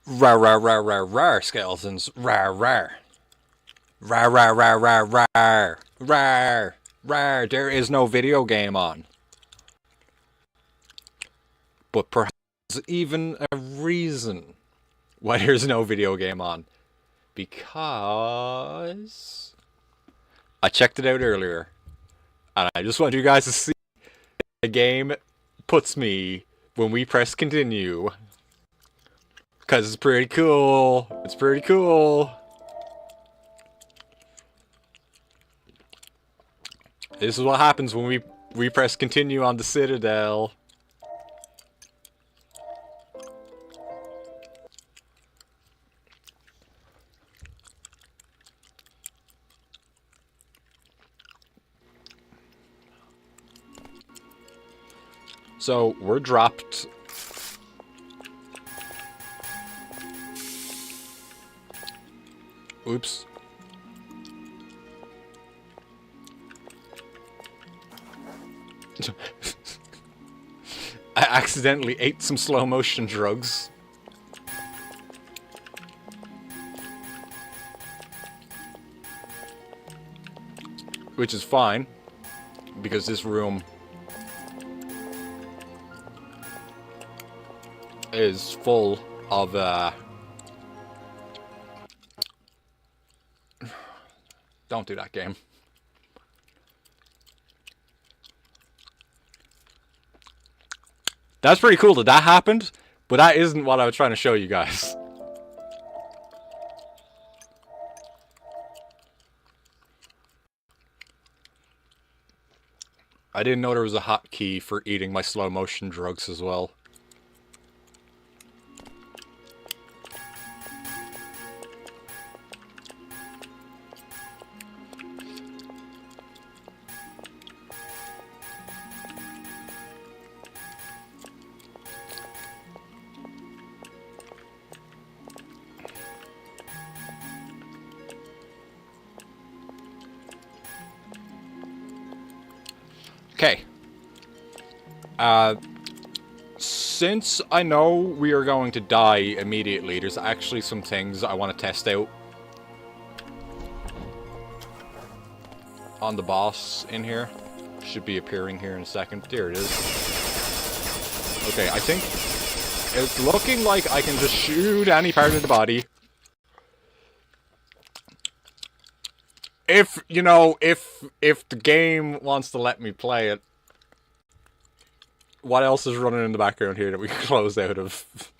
Rar, rar, rar, rar, rar, skeletons. Rar, rar. Rar, rar, rar, rar, rar. Rar. Rar. There is no video game on. But perhaps even a reason why there's no video game on. Because I checked it out earlier. And I just want you guys to see the game puts me when we press continue. Because it's pretty cool. It's pretty cool. This is what happens when we press continue on the Citadel. So, we're dropped. Oops. I accidentally ate some slow motion drugs. Which is fine, because this room is full of, don't do that, game. That's pretty cool that that happened, but that isn't what I was trying to show you guys. I didn't know there was a hotkey for eating my slow motion drugs as well. Okay. Since I know we are going to die immediately, there's actually some things I want to test out on the boss in here. Should be appearing here in a second. There it is. Okay, I think it's looking like I can just shoot any part of the body. If, you know, if the game wants to let me play it. What else is running in the background here that we can close out of?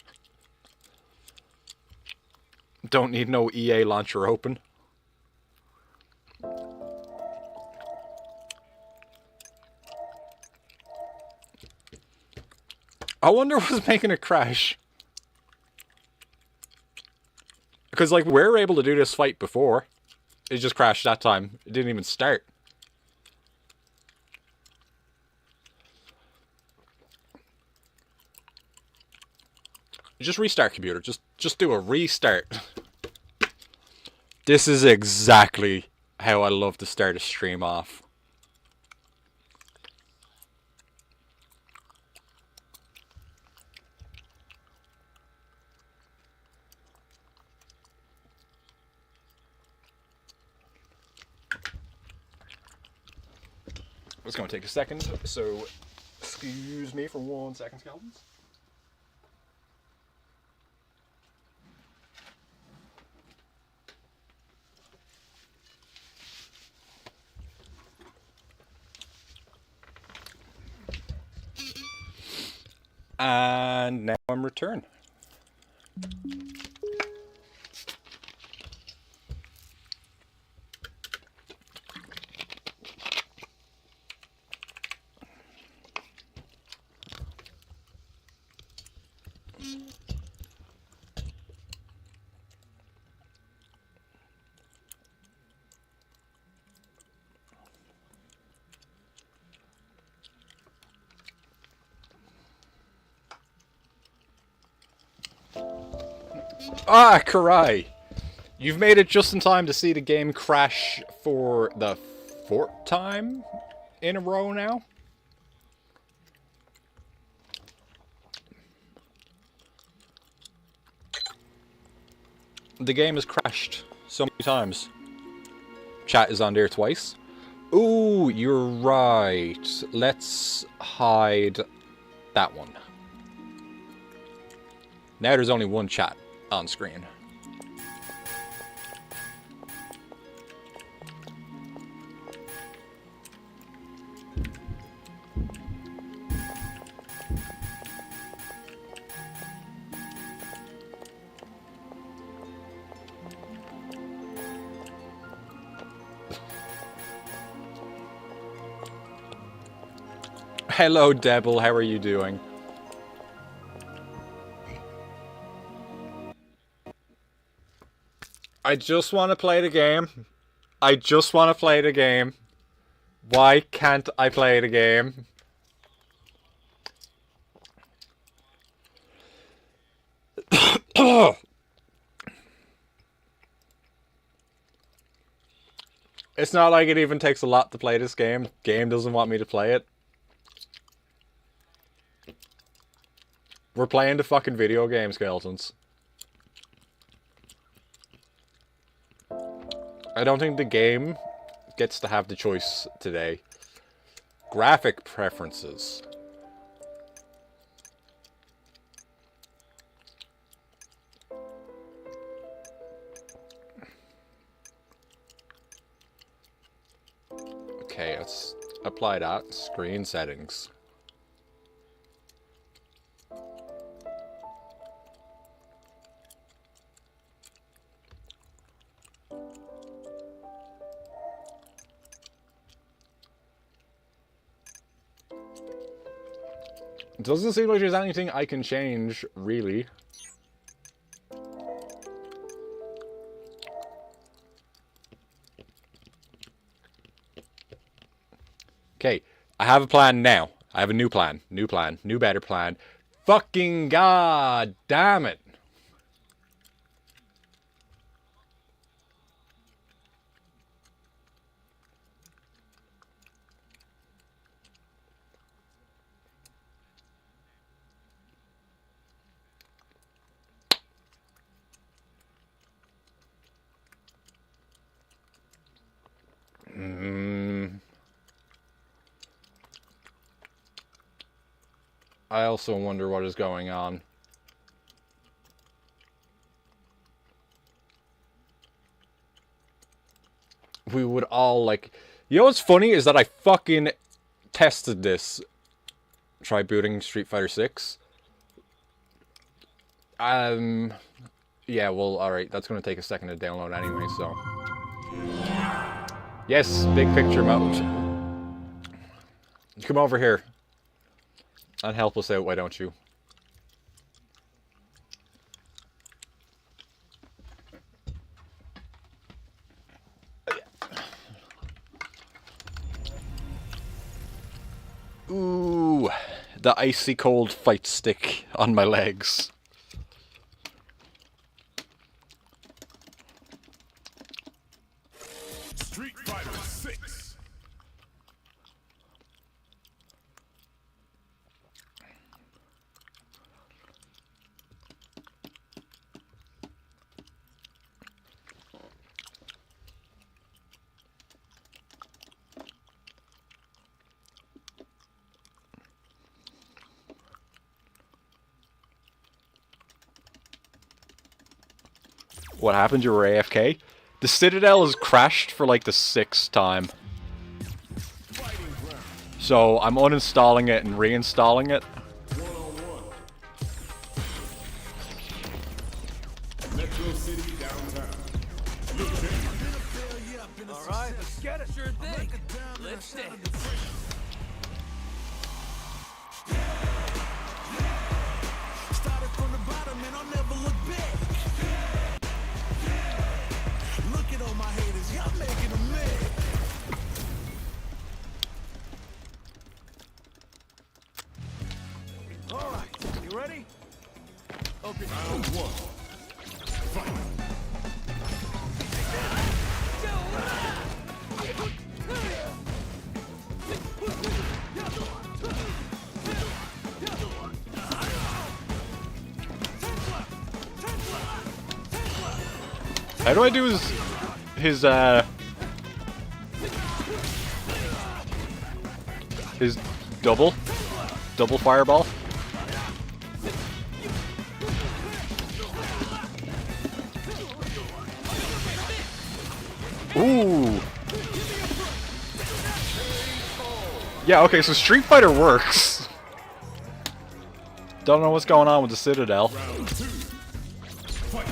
Don't need no EA launcher open. I wonder what's making it crash. Because, like, we were able to do this fight before. It just crashed that time. It didn't even start. Just restart, computer. Just do a restart. This is exactly how I love to start a stream off. It's going to take a second, so excuse me for 1 second, skeletons. And now I'm returned. Ah, Karai! You've made it just in time to see the game crash for the 4th time in a row now. The game has crashed so many times. Chat is on there twice. Ooh, you're right. Let's hide that one. Now there's only one chat on screen. Hello, Devil. How are you doing? I just want to play the game. I just want to play the game. Why can't I play the game? It's not like it even takes a lot to play this game. Game doesn't want me to play it. We're playing the fucking video game, Skeletons. I don't think the game gets to have the choice today. Graphic preferences. Okay, let's apply that. Screen settings. It doesn't seem like there's anything I can change, really. Okay, I have a plan now. I have a new plan. New plan. New better plan. Fucking god damn it. I also wonder what is going on. We would all like... You know what's funny is that I fucking tested this. Try booting Street Fighter 6. Yeah, well, alright. That's going to take a second to download anyway, so... Yes, big picture mode. Come over here. And help us out, why don't you? Ooh, the icy cold fight stick on my legs. Street Fighter 6. What happened? You were AFK? The Citadel has crashed for like the 6th time. So I'm uninstalling it and reinstalling it. Metro City downtown. Alright, let's get it. Sure thing. Let's stay. Started from the bottom and I'll never look back. Look at all my haters, y'all making them mad. Alright, you ready? Okay. Round 1. Fight. How do I do his double fireball? Ooh. Yeah, okay, so Street Fighter works. Don't know what's going on with the Citadel. Round 2. Fight.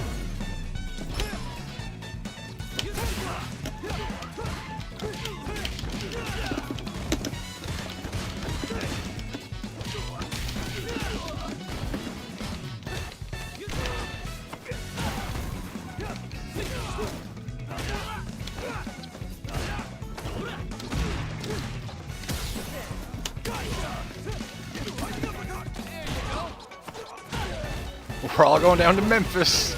We're all going down to Memphis.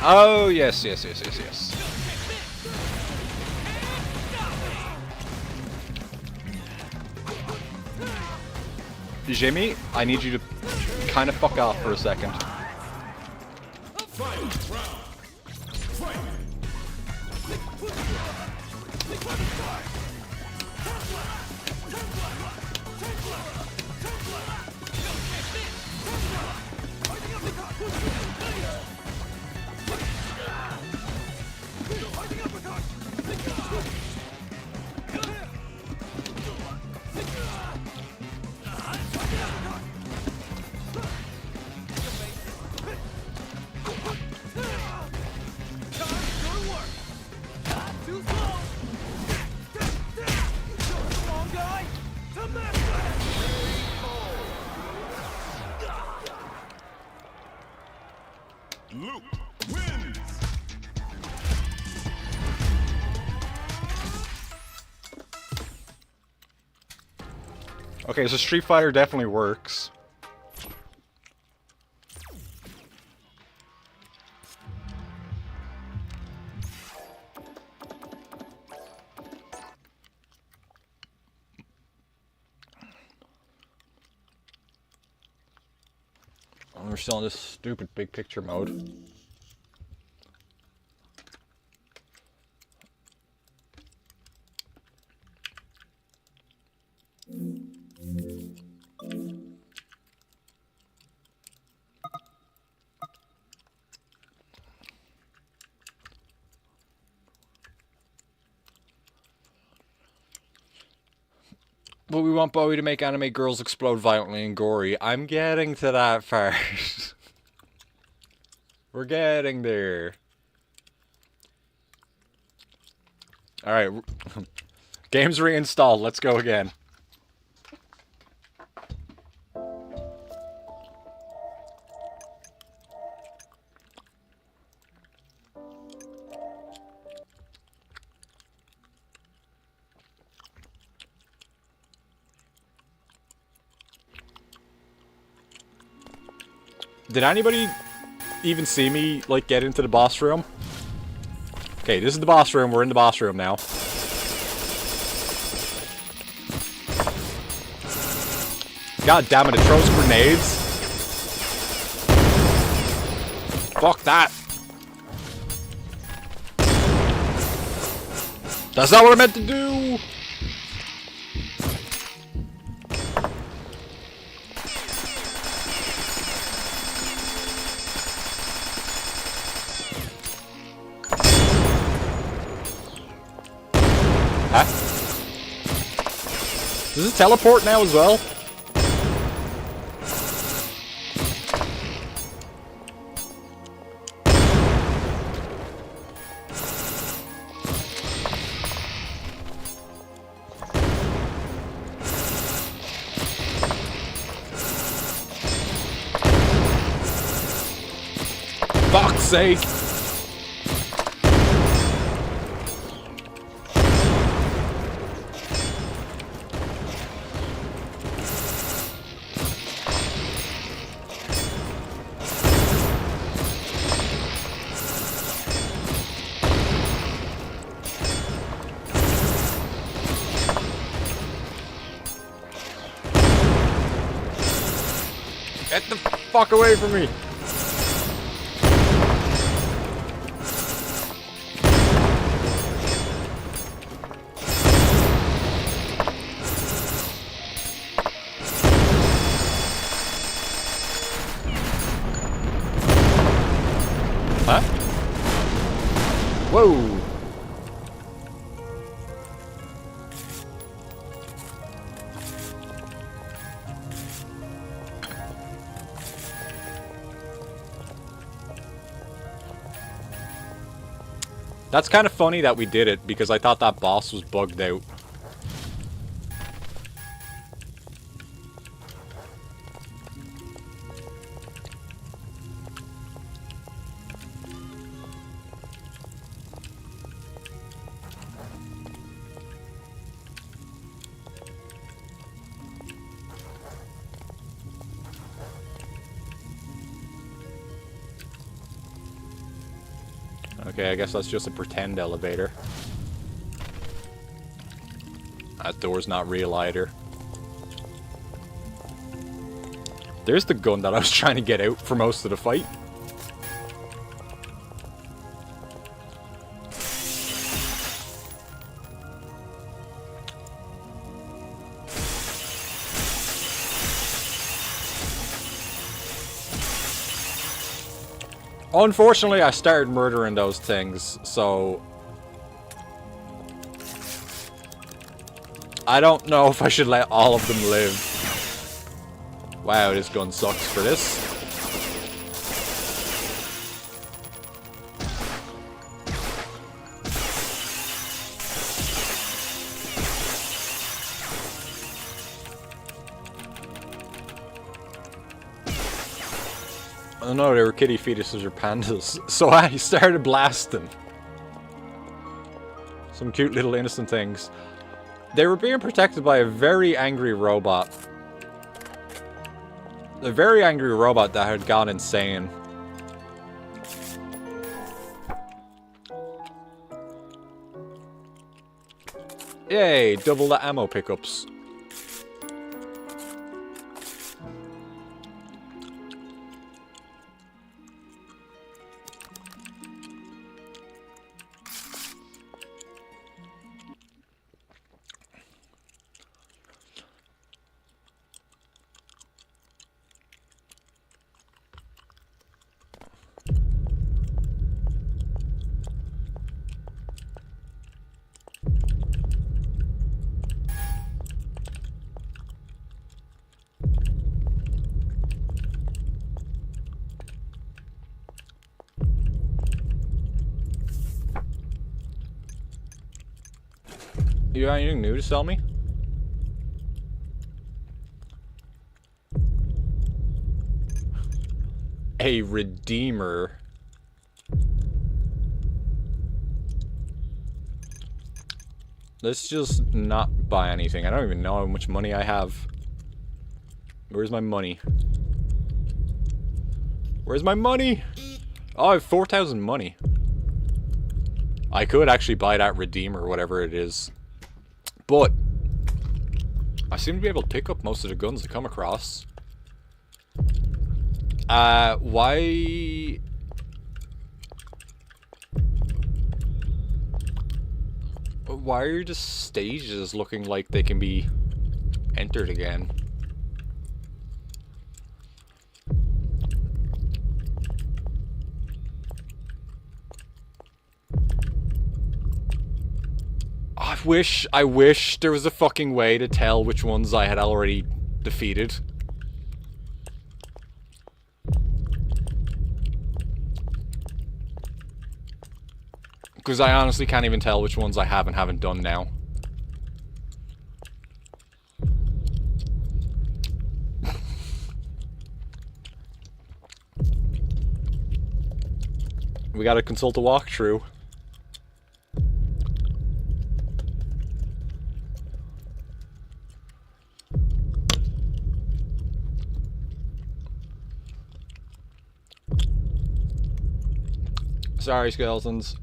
Oh, yes. Jimmy, I need you to kind of fuck off for a second. Final round. Fight. Luke wins. Okay, so Street Fighter definitely works. Oh, we're still in this stupid big picture mode. But we want Bowie to make anime girls explode violently and gory. I'm getting to that part. We're getting there. Alright. Game's reinstalled. Let's go again. Did anybody even see me, like, get into the boss room? Okay, this is the boss room. We're in the boss room now. God damn it, it throws grenades. Fuck that. That's not what I meant to do! Huh? Does it teleport now as well? Fuck's sake! Get the fuck away from me! Huh? Whoa! That's kind of funny that we did it, because I thought that boss was bugged out. Okay, I guess that's just a pretend elevator. That door's not real either. There's the gun that I was trying to get out for most of the fight. Unfortunately, I started murdering those things, so... I don't know if I should let all of them live. Wow, this gun sucks for this. Oh no, they were kitty fetuses or pandas. So I started blasting. Some cute little innocent things. They were being protected by a very angry robot. A very angry robot that had gone insane. Yay, double the ammo pickups. You got anything new to sell me? A redeemer. Let's just not buy anything. I don't even know how much money I have. Where's my money? Where's my money? Oh, I have 4,000 money. I could actually buy that redeemer, whatever it is. But I seem to be able to pick up most of the guns I come across. Why are the stages looking like they can be entered again? I wish there was a fucking way to tell which ones I had already defeated. Because I honestly can't even tell which ones I haven't done now. We gotta consult a walkthrough. Sorry, skeletons.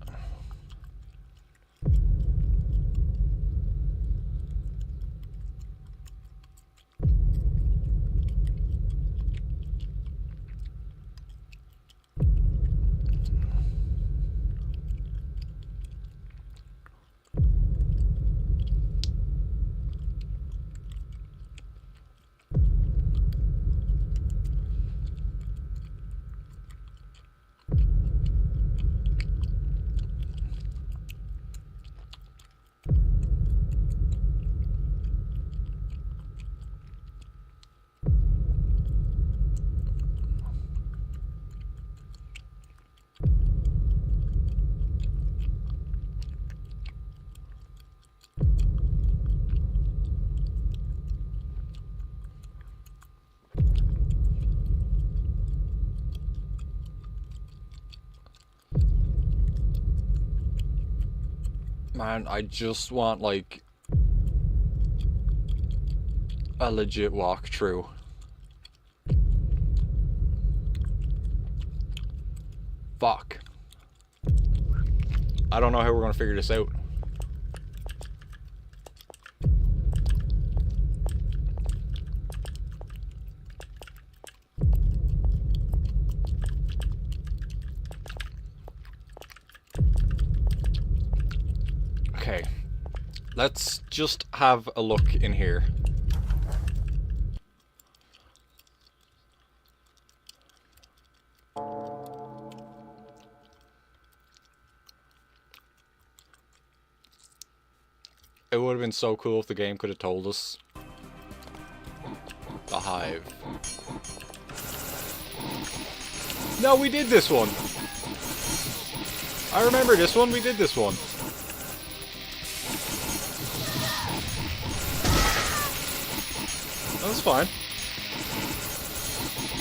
Man, I just want, like, a legit walkthrough. Fuck. I don't know how we're gonna figure this out. Okay. Let's just have a look in here. It would have been so cool if the game could have told us. The Hive. No, we did this one! I remember this one, we did this one. That's fine.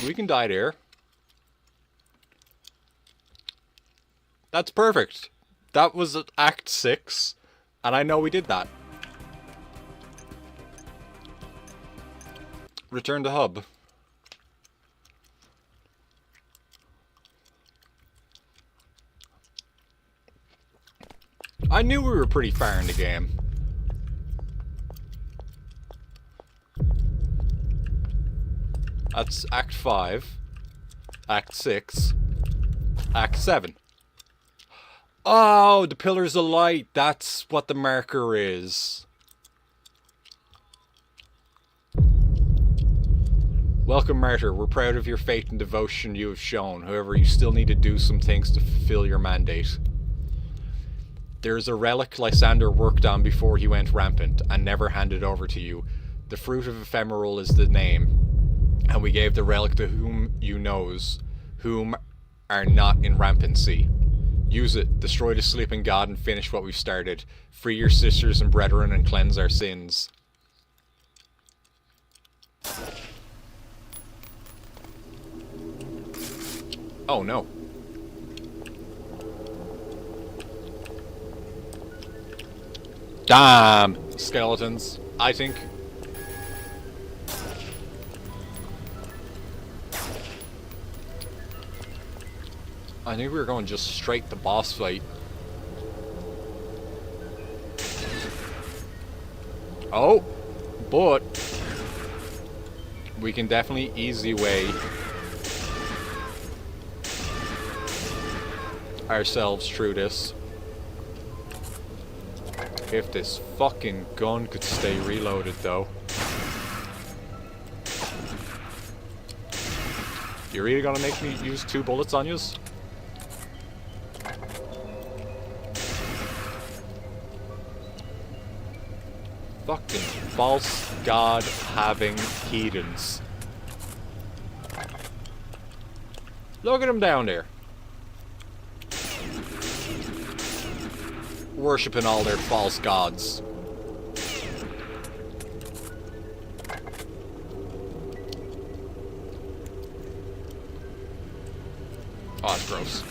We can die there. That's perfect. That was at Act 6, and I know we did that. Return to hub. I knew we were pretty far in the game. That's Act 5, Act 6, Act 7. Oh, the Pillars of Light. That's what the marker is. Welcome, Martyr. We're proud of your faith and devotion you have shown. However, you still need to do some things to fulfill your mandate. There is a relic Lysander worked on before he went rampant, and never handed over to you. The Fruit of Ephemeral is the name, and we gave the relic to whom you knows, whom are not in rampancy. Use it, destroy the sleeping god, and finish what we've started. Free your sisters and brethren and cleanse our sins. Oh no. Damn! Skeletons, I think. I think we were going just straight to boss fight. Oh! But we can definitely easy way ourselves through this. If this fucking gun could stay reloaded though. You really gonna make me use 2 bullets on yous? Fucking false god having heathens. Look at them down there. Worshipping all their false gods. Oh, that's gross.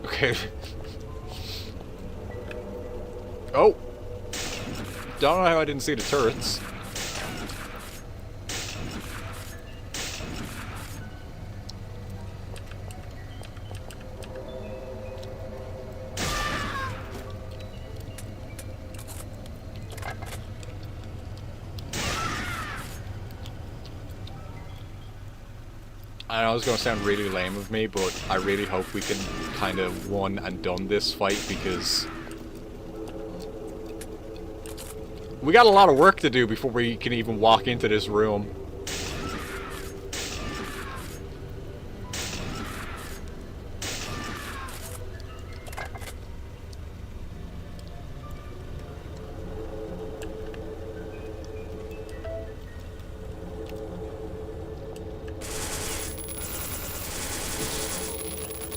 Okay. Oh! Don't know how I didn't see the turrets. I know it's going to sound really lame of me, but I really hope we can kind of one and done this fight, because we got a lot of work to do before we can even walk into this room.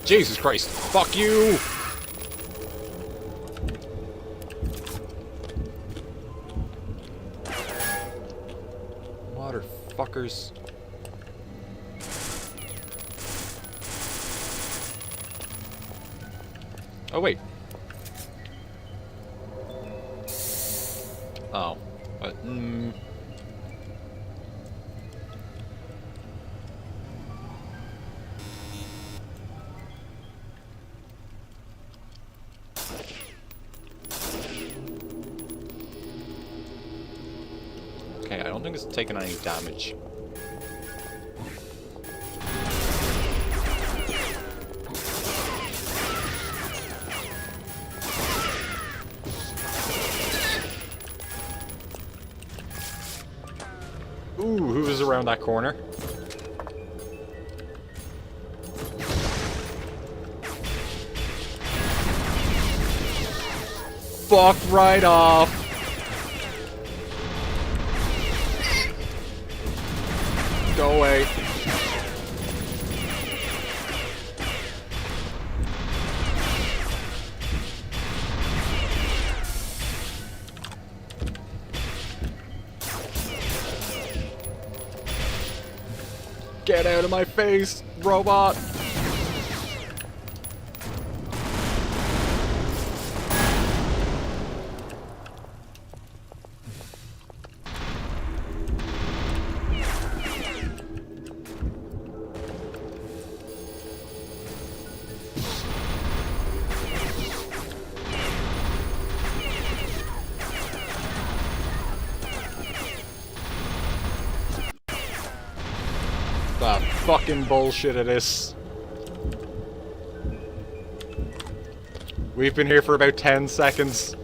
Jesus Christ. Fuck you! Motherfuckers. Oh, wait. Oh. Okay, I don't think it's taking any damage. Ooh, who is around that corner? Fuck right off! Go away. Get out of my face, robot! The fucking bullshit it is. We've been here for about 10 seconds.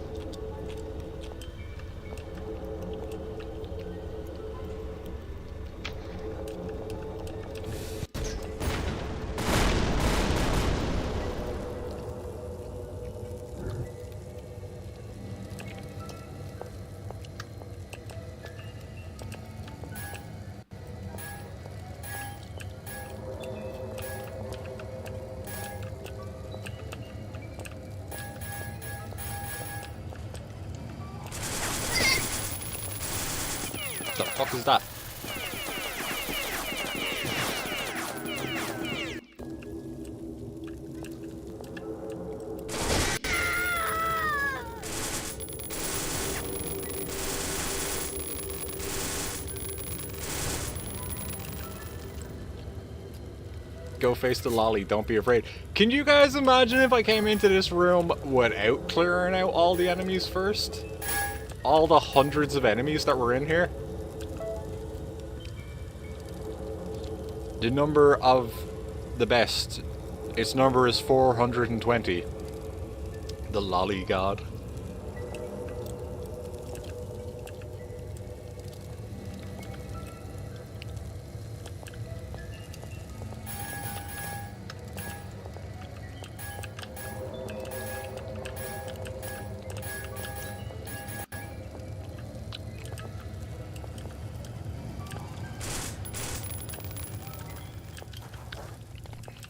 What the fuck is that? Go face the lolly, don't be afraid. Can you guys imagine if I came into this room without clearing out all the enemies first? All the hundreds of enemies that were in here? The number of the best. Its number is 420. The lolly god.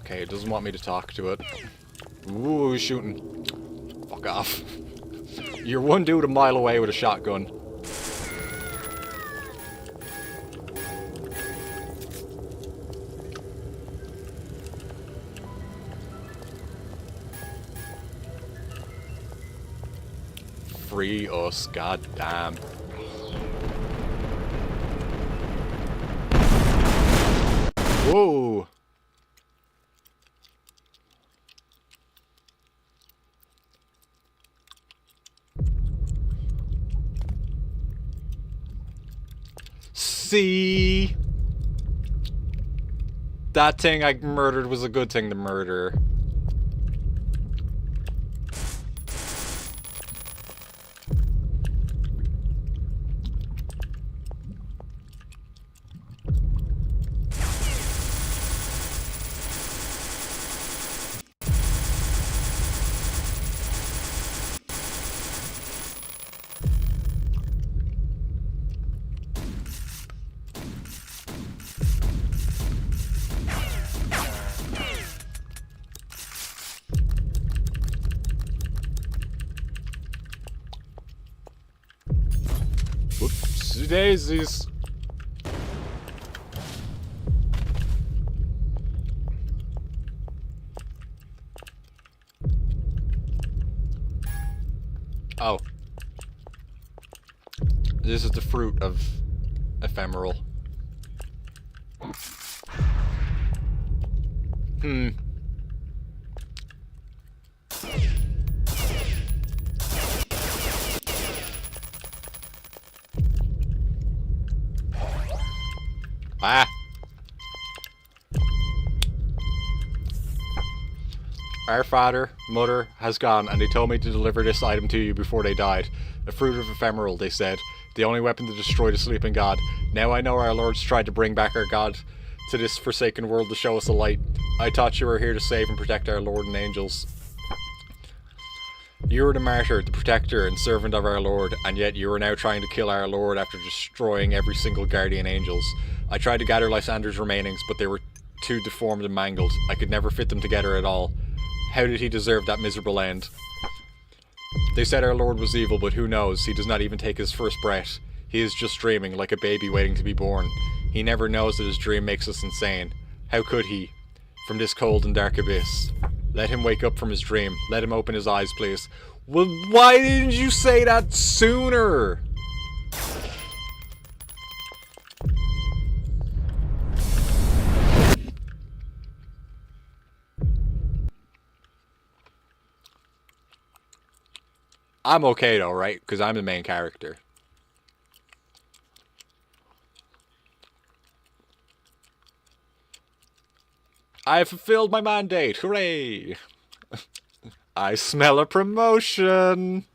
Okay, it doesn't want me to talk to it. Ooh, shooting. Fuck off. You're one dude a mile away with a shotgun. Free us, goddamn. Whoa! See? That thing I murdered was a good thing to murder. daisies. Oh. This is the fruit of ephemeral. Ah. Our father, mother, has gone, and they told me to deliver this item to you before they died. A fruit of ephemeral, they said. The only weapon to destroy the sleeping god. Now I know our lords tried to bring back our god to this forsaken world to show us a light. I thought you were here to save and protect our lord and angels. You were the martyr, the protector and servant of our lord, and yet you are now trying to kill our lord after destroying every single guardian angels. I tried to gather Lysander's remainings, but they were too deformed and mangled. I could never fit them together at all. How did he deserve that miserable end? They said our lord was evil, but who knows? He does not even take his first breath. He is just dreaming, like a baby waiting to be born. He never knows that his dream makes us insane. How could he? From this cold and dark abyss. Let him wake up from his dream. Let him open his eyes, please. Well, why didn't you say that sooner? I'm okay though, right? Because I'm the main character. I have fulfilled my mandate. Hooray! I smell a promotion.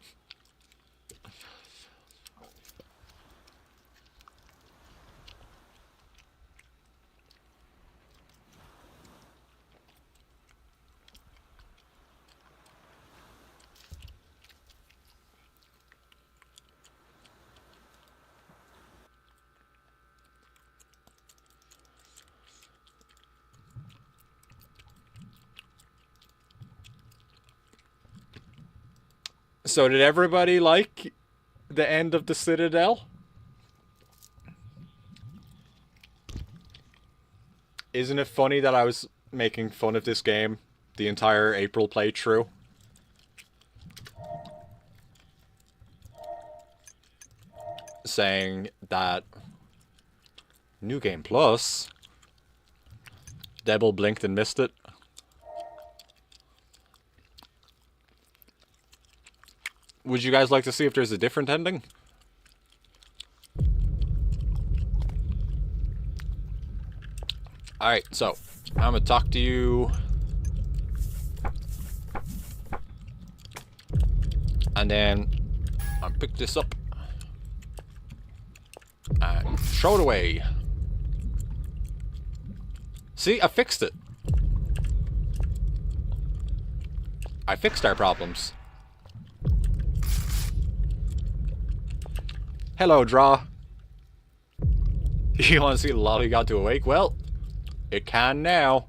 So did everybody like the end of the Citadel? Isn't it funny that I was making fun of this game the entire April playthrough? Saying that New Game Plus, Devil blinked and missed it. Would you guys like to see if there's a different ending? Alright, so I'm gonna talk to you. And then I'll pick this up and throw it away. See, I fixed it. I fixed our problems. Hello, Draw. You want to see the lolly got to awake? Well, it can now.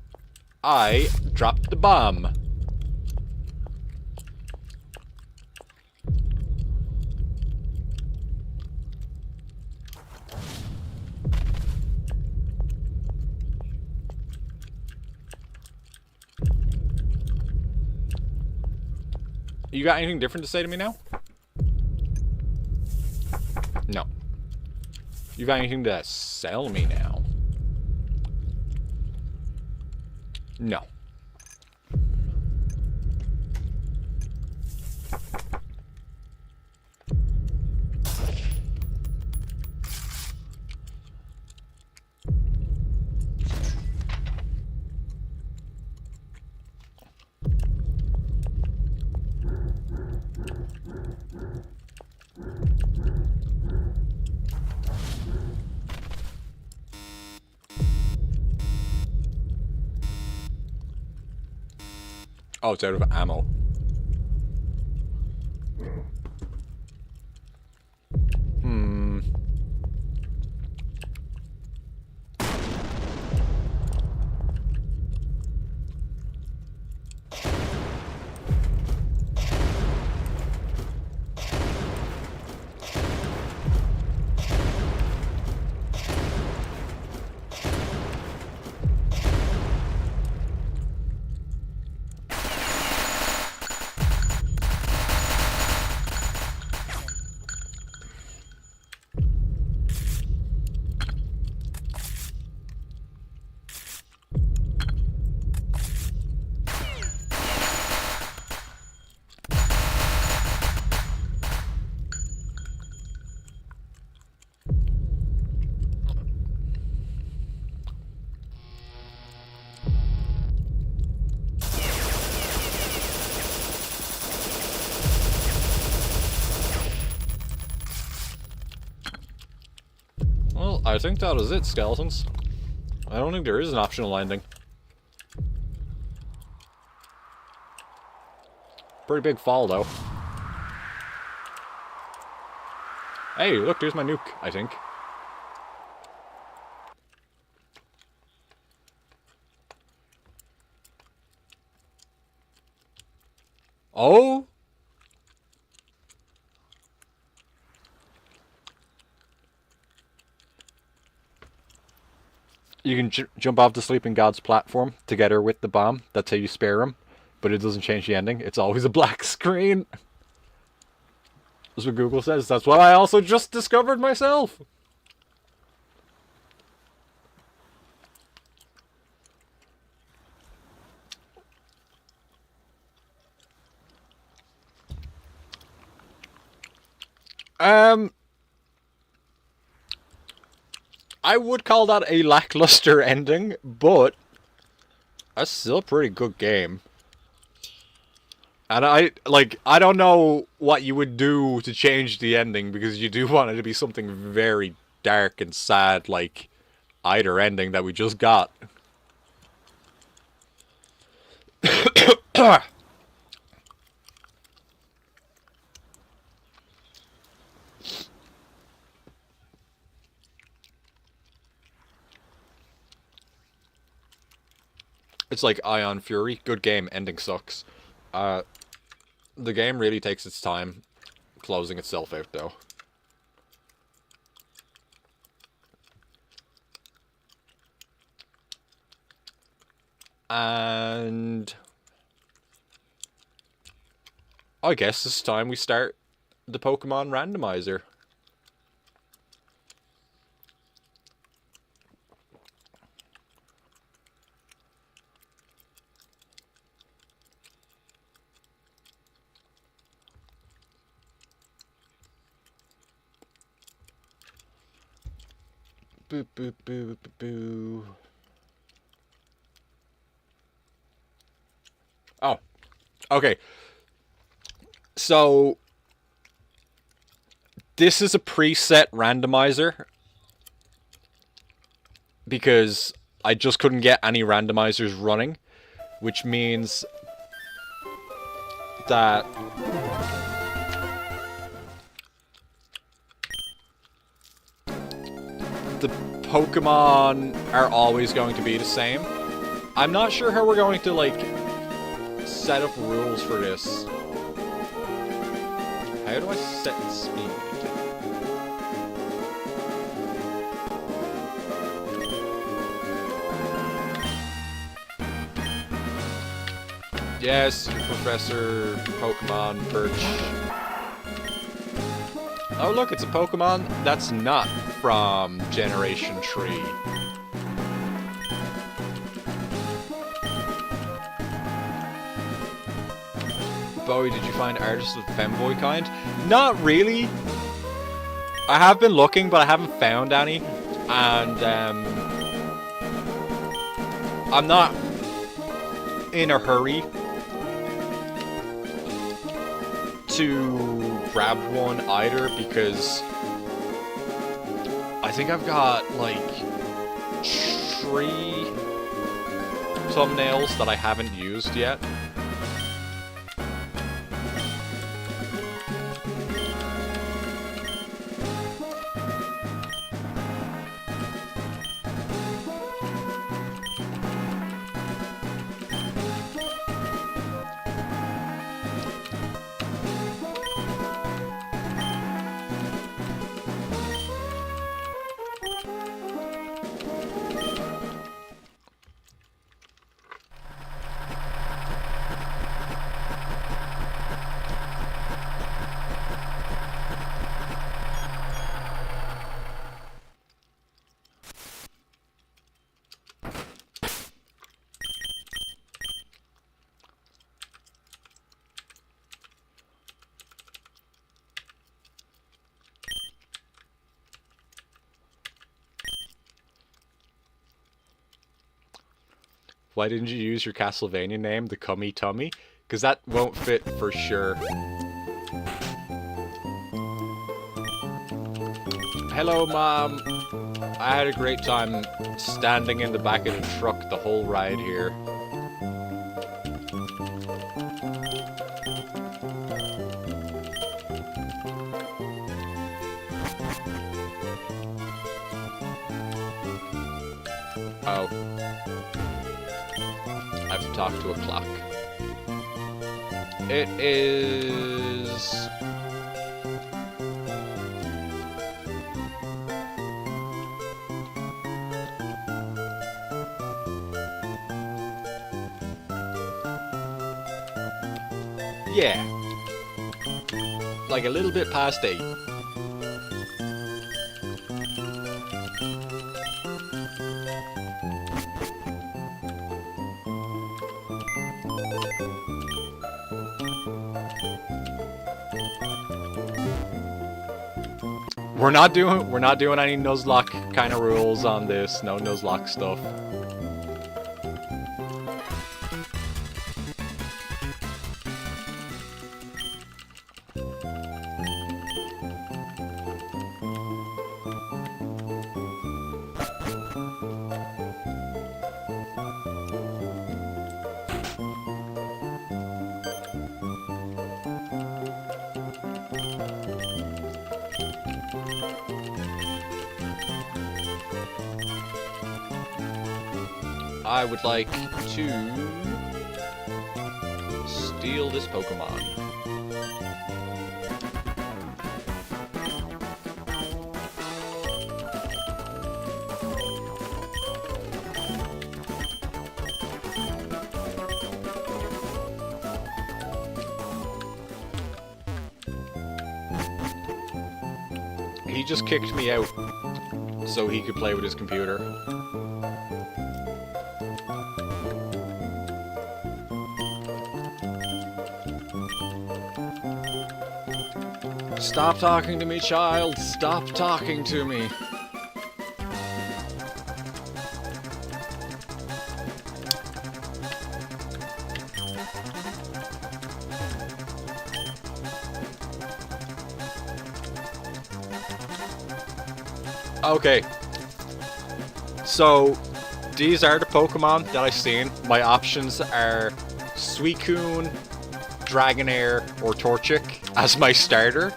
I dropped the bomb. You got anything different to say to me now? No. You got anything to sell me now? No. Oh, it's out of ammo. I think that is it, skeletons. I don't think there is an optional ending. Pretty big fall, though. Hey, look, there's my nuke, I think. Oh? You can jump off the sleeping god's platform together with the bomb. That's how you spare him. But it doesn't change the ending. It's always a black screen. That's what Google says. That's what I also just discovered myself. I would call that a lackluster ending, but that's still a pretty good game. And I don't know what you would do to change the ending, because you do want it to be something very dark and sad, like either ending that we just got. It's like Ion Fury. Good game, ending sucks. The game really takes its time closing itself out, though. And I guess it's time we start the Pokemon randomizer. Boo, boo, boo, boo, boo. Oh, okay. So, this is a preset randomizer because I just couldn't get any randomizers running, which means that the Pokemon are always going to be the same. I'm not sure how we're going to, like, set up rules for this. How do I set speed? Yes, Professor Pokemon Birch. Oh look, it's a Pokemon that's not from Generation 3. Bowie, did you find artists of Femboy kind? Not really. I have been looking, but I haven't found any. And, I'm not in a hurry to grab one either, because I think I've got, like, 3 thumbnails that I haven't used yet. Why didn't you use your Castlevania name, the Cummy Tummy? Because that won't fit for sure. Hello, Mom. I had a great time standing in the back of the truck the whole ride here. Oh. I have to talk to a clock. It is... yeah. Like a little bit past 8. We're not doing any Nuzlocke kind of rules on this. No Nuzlocke stuff. I would like to steal this Pokemon. He just kicked me out so he could play with his computer. Stop talking to me, child. Stop talking to me. Okay. So, these are the Pokemon that I've seen. My options are Suicune, Dragonair, or Torchic as my starter.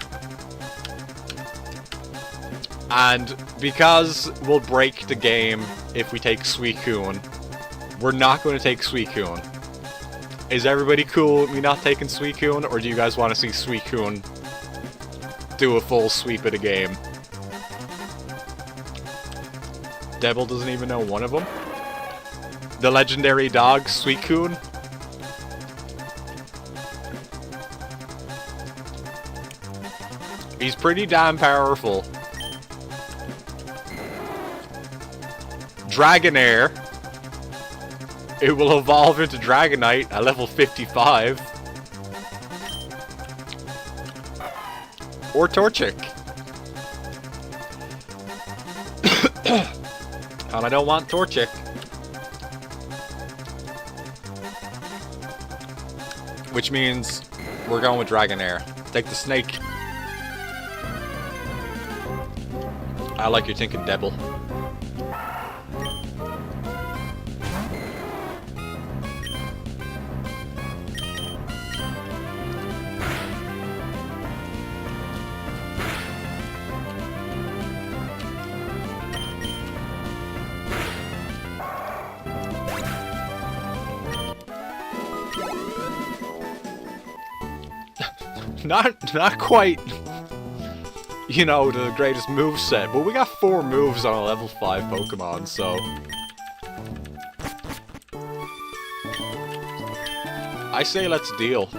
And because we'll break the game if we take Suicune, we're not going to take Suicune. Is everybody cool with me not taking Suicune, or do you guys want to see Suicune do a full sweep of the game? Devil doesn't even know one of them. The legendary dog, Suicune. He's pretty damn powerful. Dragonair. It will evolve into Dragonite at level 55. Or Torchic. And I don't want Torchic. Which means we're going with Dragonair. Take the snake. I like your thinking, Devil. Not quite, you know, the greatest moveset, but we got 4 moves on a level 5 Pokemon, so... I say let's deal.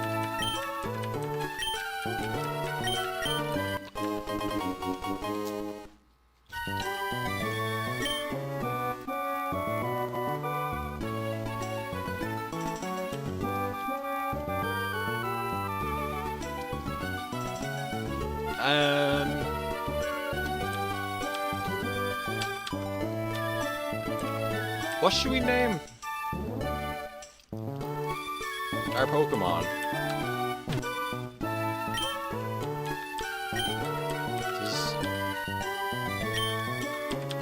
What should we name our Pokemon?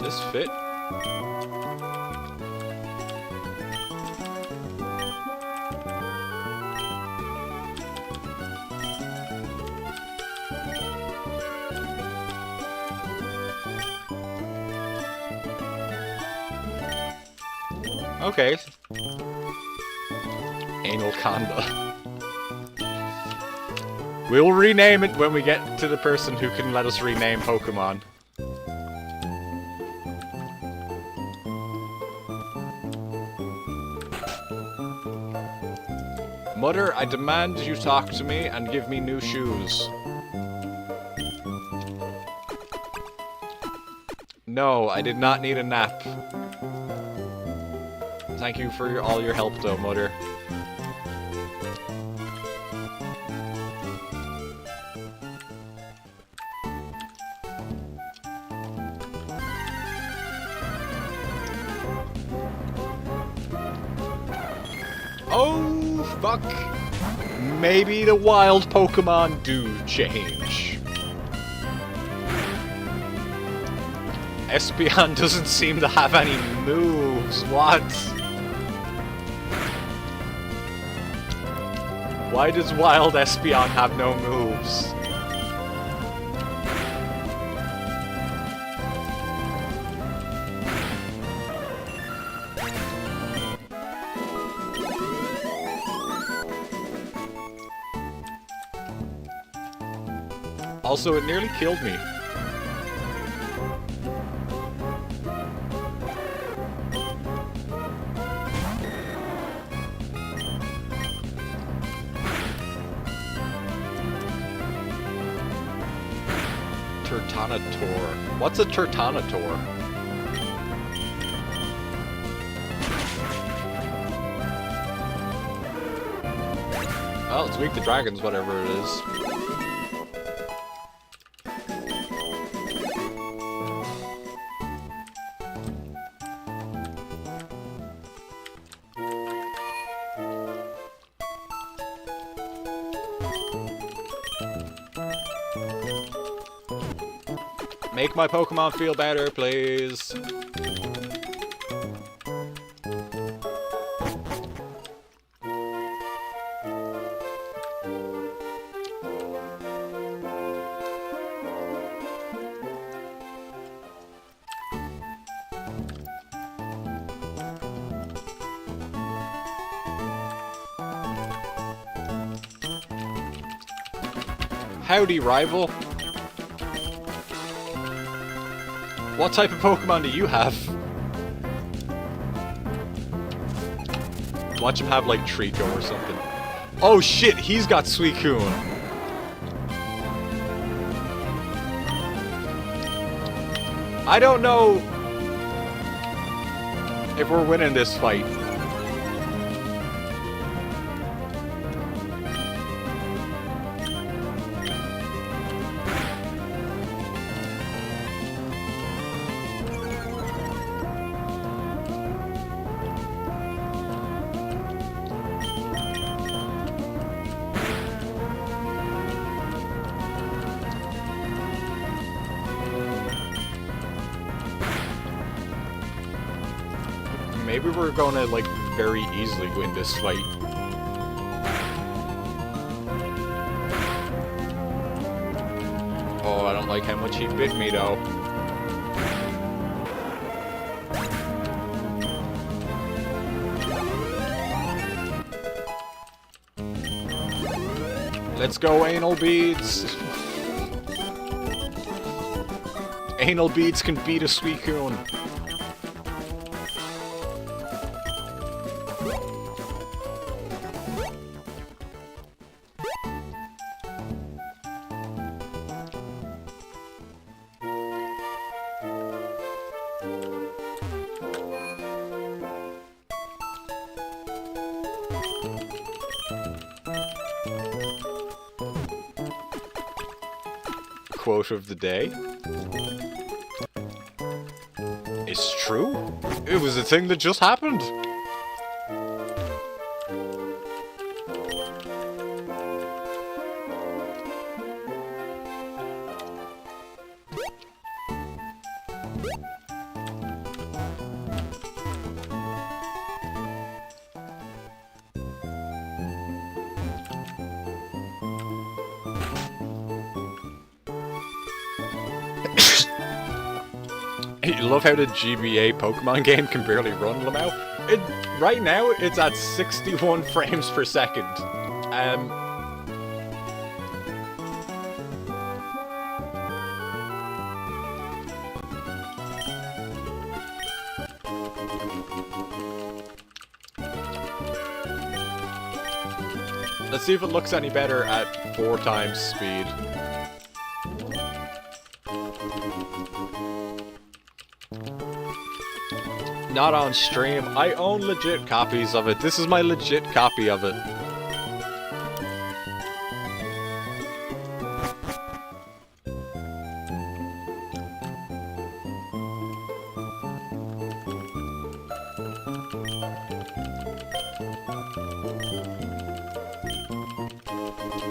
this fit? Okay. Anal Conda. We'll rename it when we get to the person who can let us rename Pokemon. Mother, I demand you talk to me and give me new shoes. No, I did not need a nap. Thank you for all your help though, Mother. Oh, fuck. Maybe the wild Pokemon do change. Espeon doesn't seem to have any moves. What? Why does wild Espeon have no moves? Also, it nearly killed me. Turtonator. What's a Turtonator? Oh, it's weak to dragons, whatever it is. Make my Pokemon feel better, please. Howdy, rival. What type of Pokemon do you have? Watch him have, like, Trico or something. Oh shit, he's got Suicune! I don't know if we're winning this fight. Maybe we're gonna, like, very easily win this fight. Oh, I don't like how much he bit me, though. Let's go, Anal Beads! Anal Beads can beat a Suicune. Quote of the day. It's true. It was a thing that just happened. You love how the GBA Pokemon game can barely run, Lamau? Right now, it's at 61 frames per second. Let's see if it looks any better at 4 times speed. Not on stream. I own legit copies of it. This is my legit copy of it.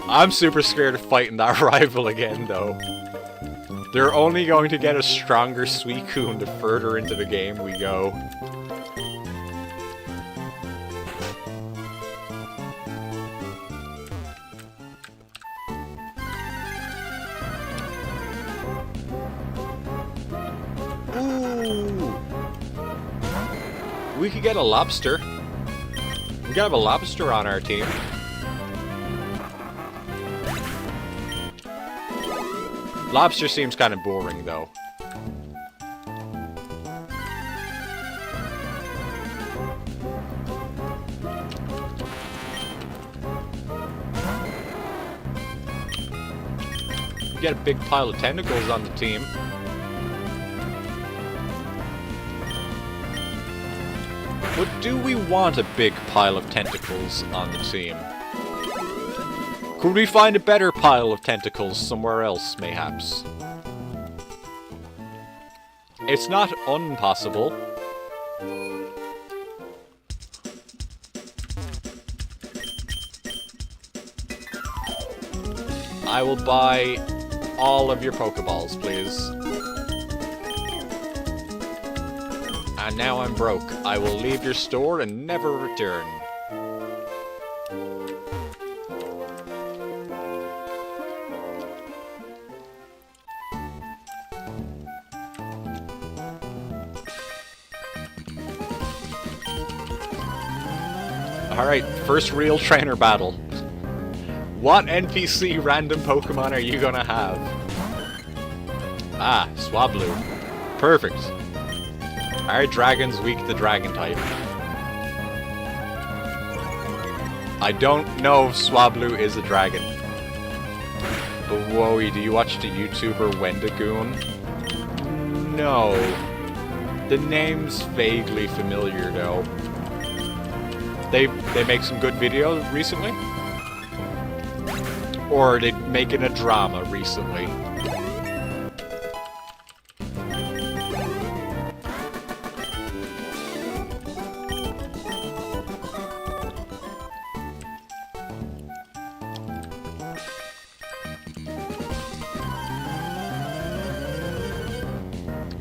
I'm super scared of fighting that rival again, though. They're only going to get a stronger Suicune the further into the game we go. Ooh! We could get a lobster. We could have a lobster on our team. Lobster seems kind of boring, though. We get a big pile of tentacles on the team. But do we want a big pile of tentacles on the team? Could we find a better pile of tentacles somewhere else, mayhaps? It's not impossible. I will buy all of your Pokeballs, please. And now I'm broke. I will leave your store and never return. Alright, first real trainer battle. What NPC random Pokemon are you gonna have? Ah, Swablu. Perfect. Our dragon's weak to dragon type. I don't know if Swablu is a dragon. But whoa, do you watch the YouTuber Wendigoon? No. The name's vaguely familiar though. They make some good videos recently? Or are they making a drama recently?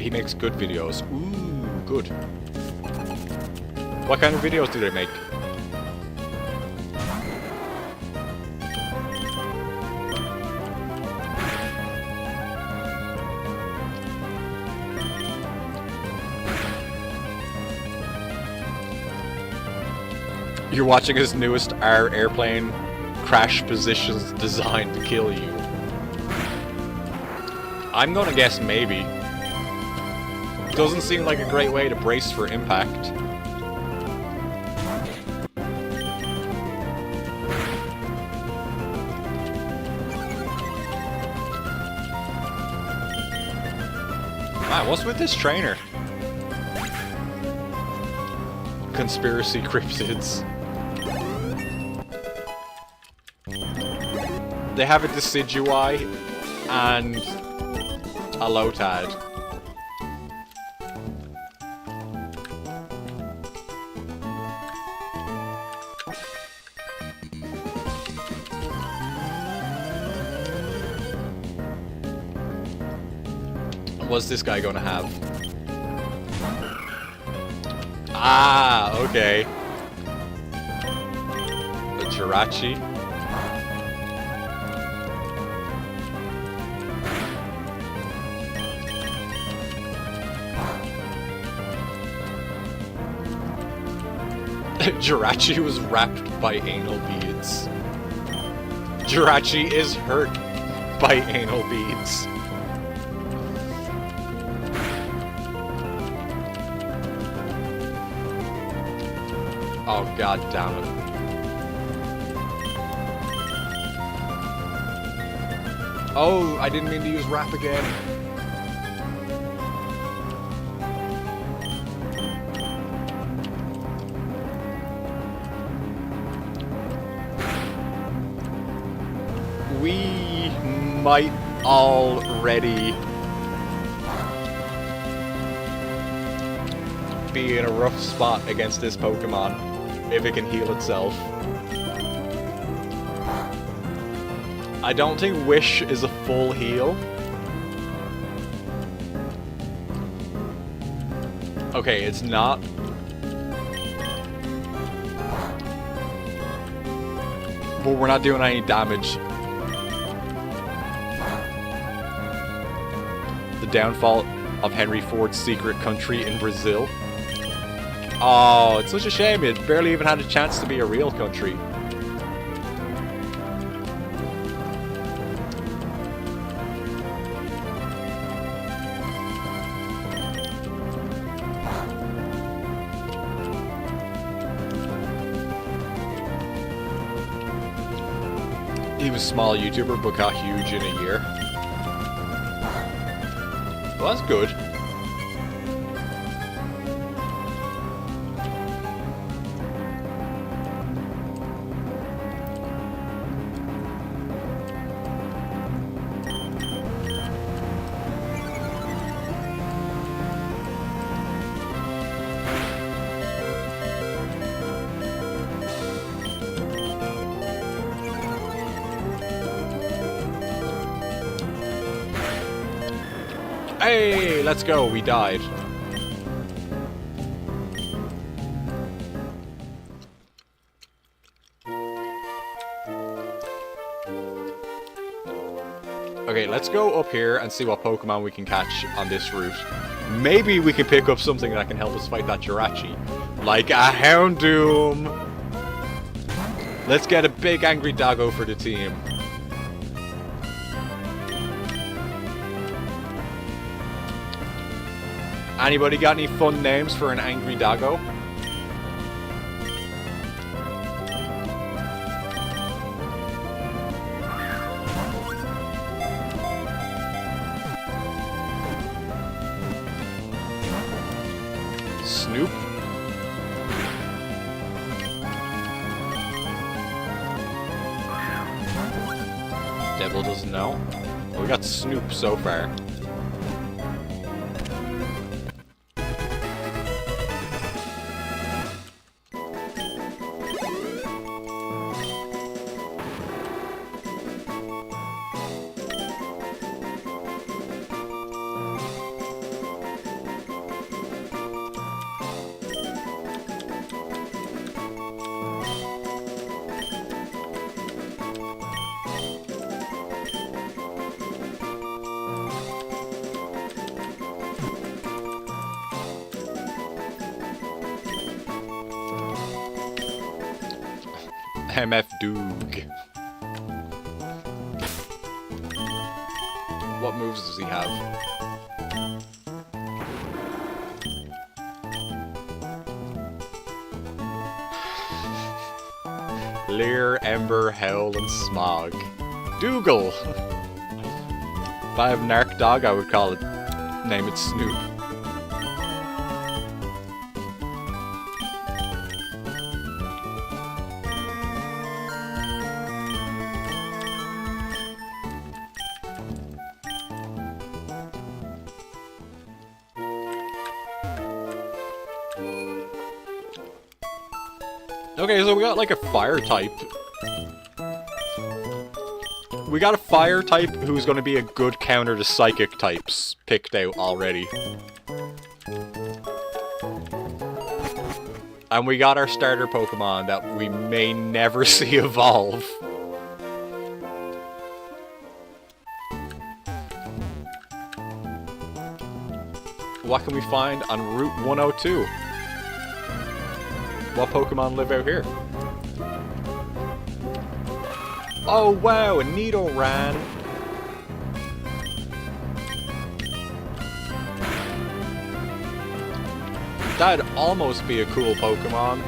He makes good videos. Ooh, good. What kind of videos do they make? You're watching his newest airplane crash positions designed to kill you. I'm gonna guess maybe. Doesn't seem like a great way to brace for impact. Man, what's with this trainer? Conspiracy cryptids. They have a Decidueye and a Lotad. What's this guy gonna have? Ah, okay. The Jirachi. Jirachi was wrapped by anal beads. Jirachi is hurt by anal beads. Oh, god damn it. Oh, I didn't mean to use wrap again. We might already be in a rough spot against this Pokemon if it can heal itself. I don't think Wish is a full heal. Okay, it's not. But we're not doing any damage. The downfall of Henry Ford's secret country in Brazil. Oh, it's such a shame. It barely even had a chance to be a real country. He was a small YouTuber, but got huge in a year. Well, that's good. Hey, let's go. We died. Okay, let's go up here and see what Pokemon we can catch on this route. Maybe we can pick up something that can help us fight that Jirachi. Like a Houndoom. Let's get a big angry doggo for the team. Anybody got any fun names for an angry doggo? Snoop? Devil doesn't know. Well, we got Snoop so far. MF Doog. What moves does he have? Leer, Ember, Howl, and Smog. Dougal! If I have an Narc dog, I would call it... name it Snoop. Okay, so we got like a fire type. We got a fire type who's going to be a good counter to psychic types picked out already. And we got our starter Pokemon that we may never see evolve. What can we find on Route 102? What Pokemon live out here? Oh wow, a Nidoran. That'd almost be a cool Pokemon.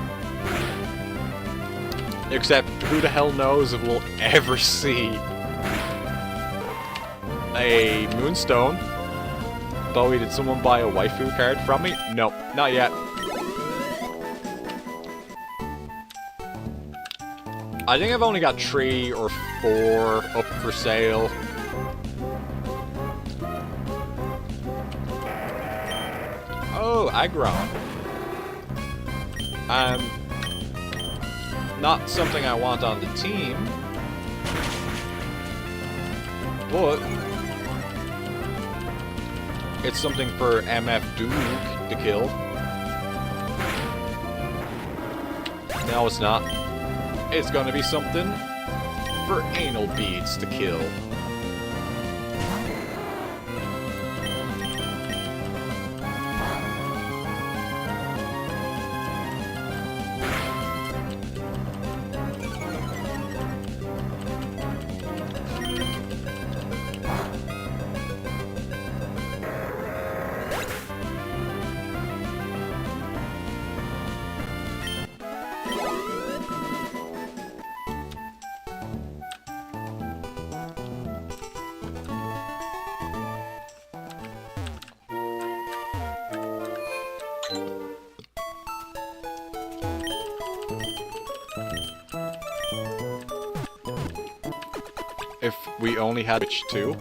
Except, who the hell knows if we'll ever see a Moonstone. Bowie, did someone buy a waifu card from me? No, not yet. I think I've only got 3 or 4 up for sale. Oh, Aggron. Not something I want on the team, but it's something for MF Duke to kill. No, it's not. It's gonna be something for Anal Beads to kill. If we only had Witch 2.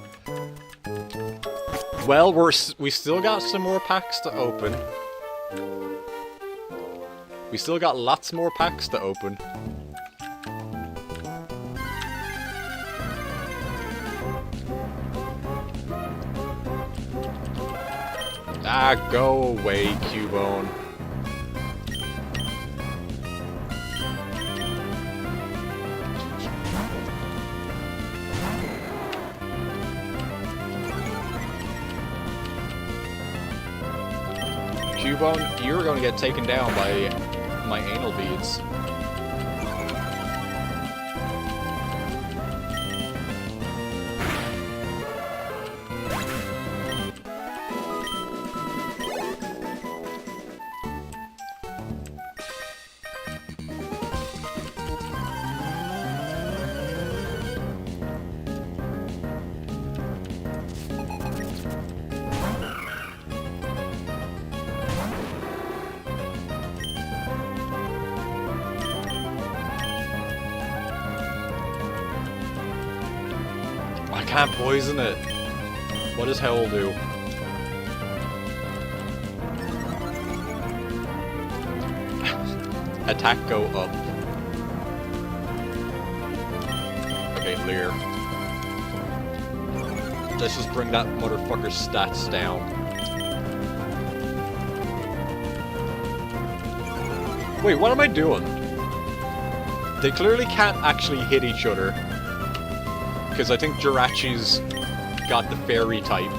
Well, we still got some more packs to open. We still got lots more packs to open. Ah, go away, Cubone. Cubone, you're going to get taken down by my anal beads. I can't poison it. What does Howl do? Attack go up. Okay, Leer. Let's just bring that motherfucker's stats down. Wait, what am I doing? They clearly can't actually hit each other. Because I think Jirachi's got the fairy type.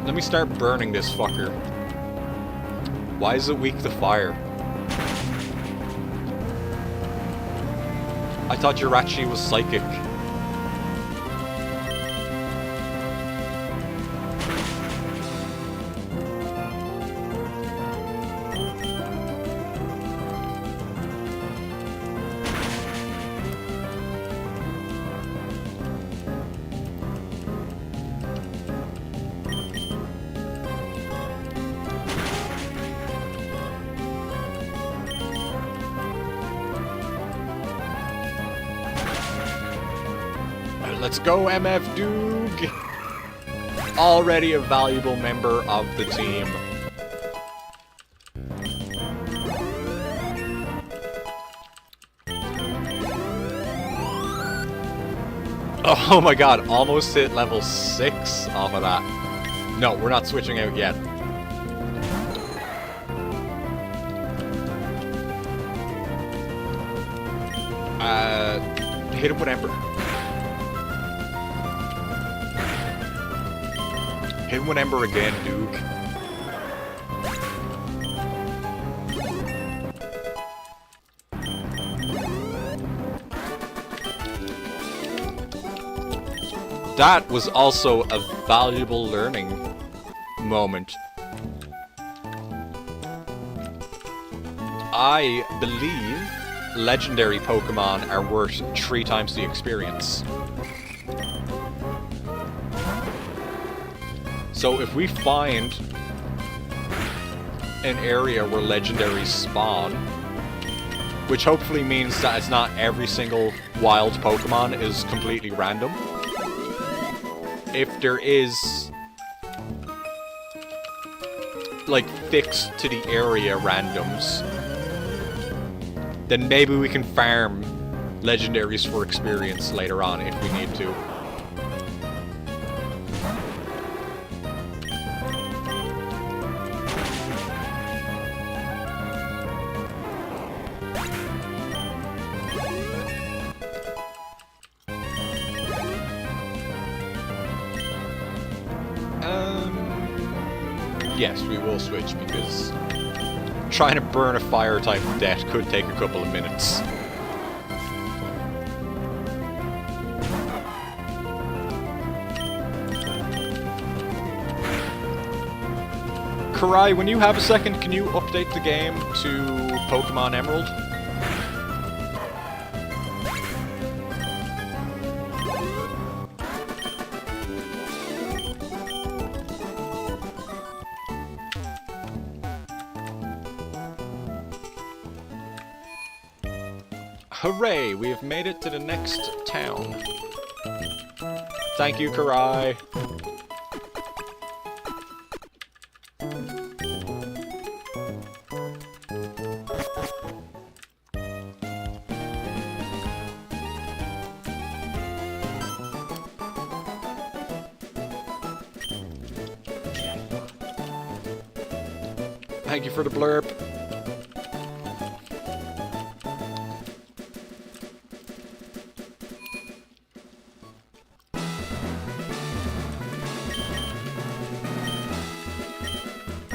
Let me start burning this fucker. Why is it weak to fire? I thought Jirachi was psychic. Let's go, MF Doog! Already a valuable member of the team. Oh my god, almost hit level 6 off of that. No, we're not switching out yet. Hit him with Ember. Hit him with Ember again, Duke. that was also a valuable learning moment. I believe legendary Pokemon are worth 3 times the experience. So if we find an area where legendaries spawn, which hopefully means that it's not every single wild Pokemon is completely random. If there is, like, fixed to the area randoms, then maybe we can farm legendaries for experience later on if we need to. Yes, we will switch, because trying to burn a fire type death could take a couple of minutes. Karai, when you have a second, can you update the game to Pokemon Emerald? Hooray! We have made it to the next town. Thank you, Karai. Thank you for the blurb.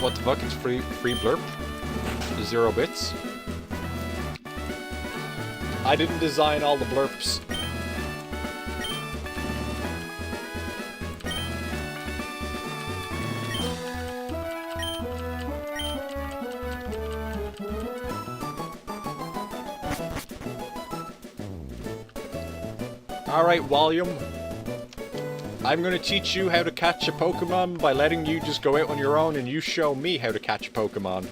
What the fuck is free blurb? 0 bits? I didn't design all the blurps. Alright, Volume. I'm gonna teach you how to catch a Pokemon by letting you just go out on your own and you show me how to catch a Pokemon.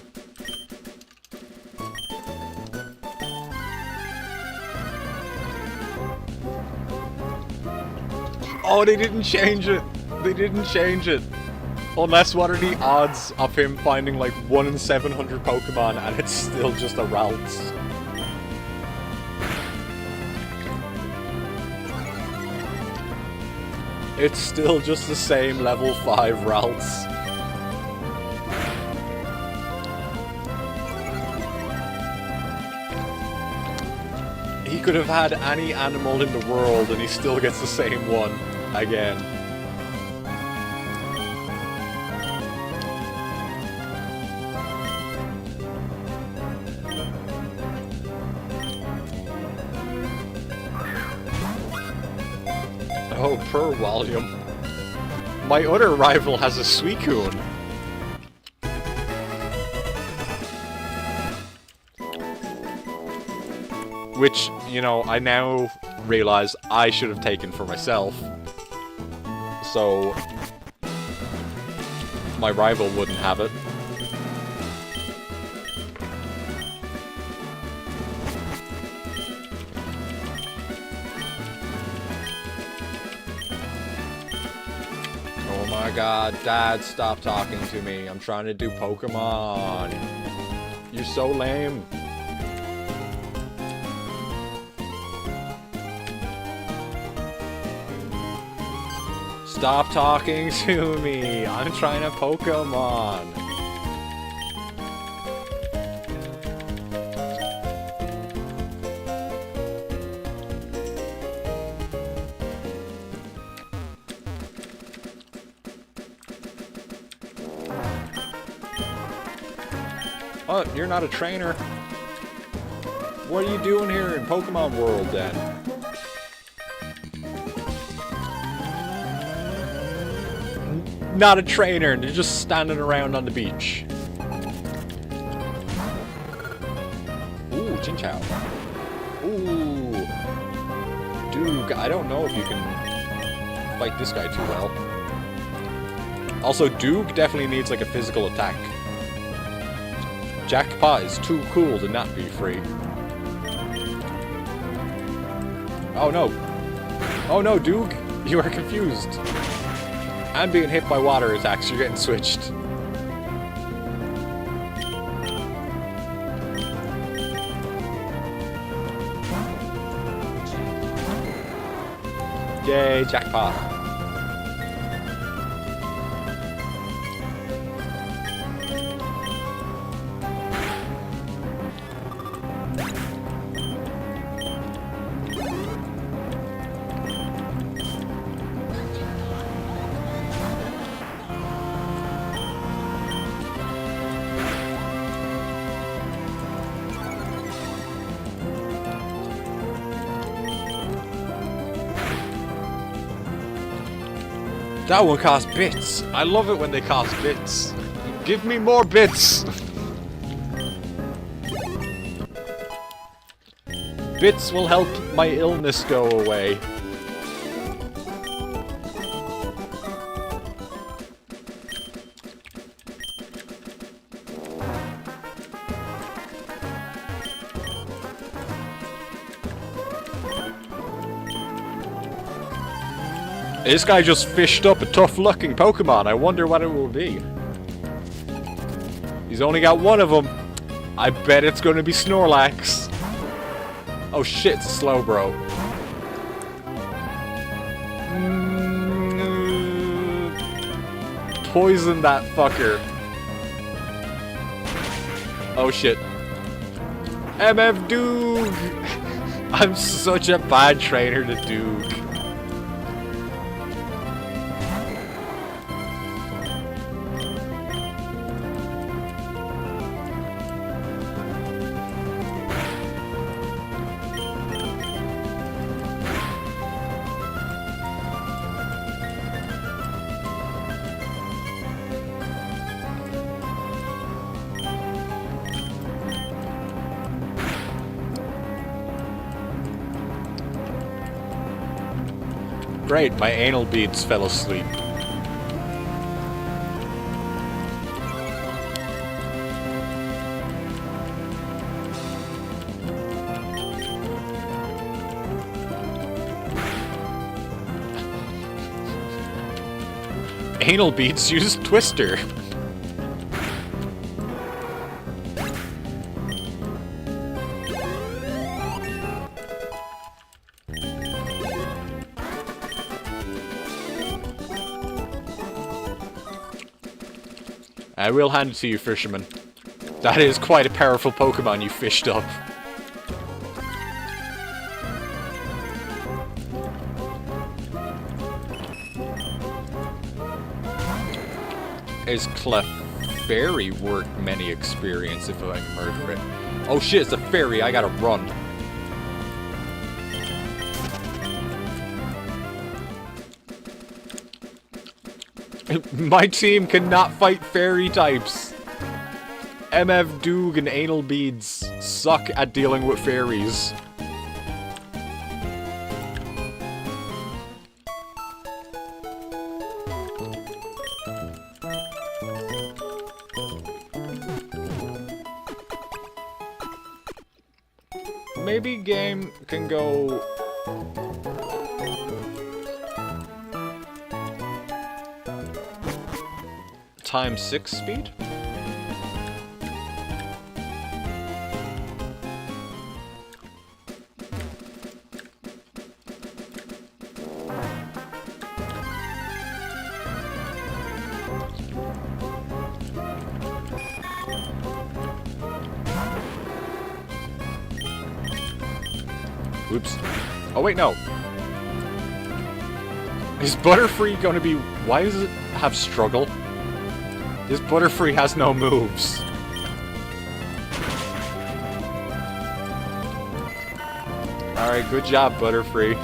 Oh, they didn't change it! They didn't change it! Unless, what are the odds of him finding like 1 in 700 Pokemon and it's still just a Ralts? It's still just the same level 5 Ralts. He could have had any animal in the world and he still gets the same one again. Oh, per volume. My other rival has a Suicune. Which, you know, I now realize I should have taken for myself. So my rival wouldn't have it. Oh my god, Dad, stop talking to me. I'm trying to do Pokemon. You're so lame. Stop talking to me. I'm trying to Pokemon. Oh, you're not a trainer. What are you doing here in Pokemon World then? not a trainer, and they're just standing around on the beach. Ooh, Chinchou. Ooh. Dude, I don't know if you can fight this guy too well. Also, Duke definitely needs like a physical attack. Jackpot is too cool to not be free. Oh no. Oh no, Duke. You are confused. I'm being hit by water attacks. You're getting switched. Yay, jackpot. That one cost bits. I love it when they cost bits. Give me more bits. Bits will help my illness go away. This guy just fished up a tough-looking Pokemon. I wonder what it will be. He's only got one of them. I bet it's going to be Snorlax. Oh shit, it's a Slowbro. Poison that fucker. Oh shit. MF Duke! I'm such a bad trainer to Duke. Great, my anal beads fell asleep. Anal beads use Twister. I will hand it to you, Fisherman. That is quite a powerful Pokemon you fished up. Is Clefairy worth many experience if I can murder it? Oh shit, it's a fairy, I gotta run. My team cannot fight fairy types. MF Doog and Anal Beads suck at dealing with fairies. Maybe game can go... times 6 speed? Oops. Oh wait, no. Is Butterfree gonna be... why does it have struggle? This Butterfree has no moves. Alright, good job, Butterfree.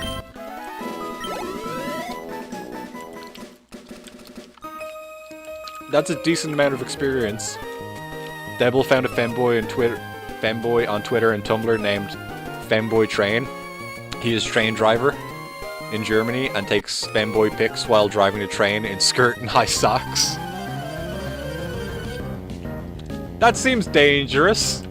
That's a decent amount of experience. Devil found a femboy on Twitter and Tumblr named Femboy Train. He is train driver in Germany and takes femboy pics while driving a train in skirt and high socks. That seems dangerous.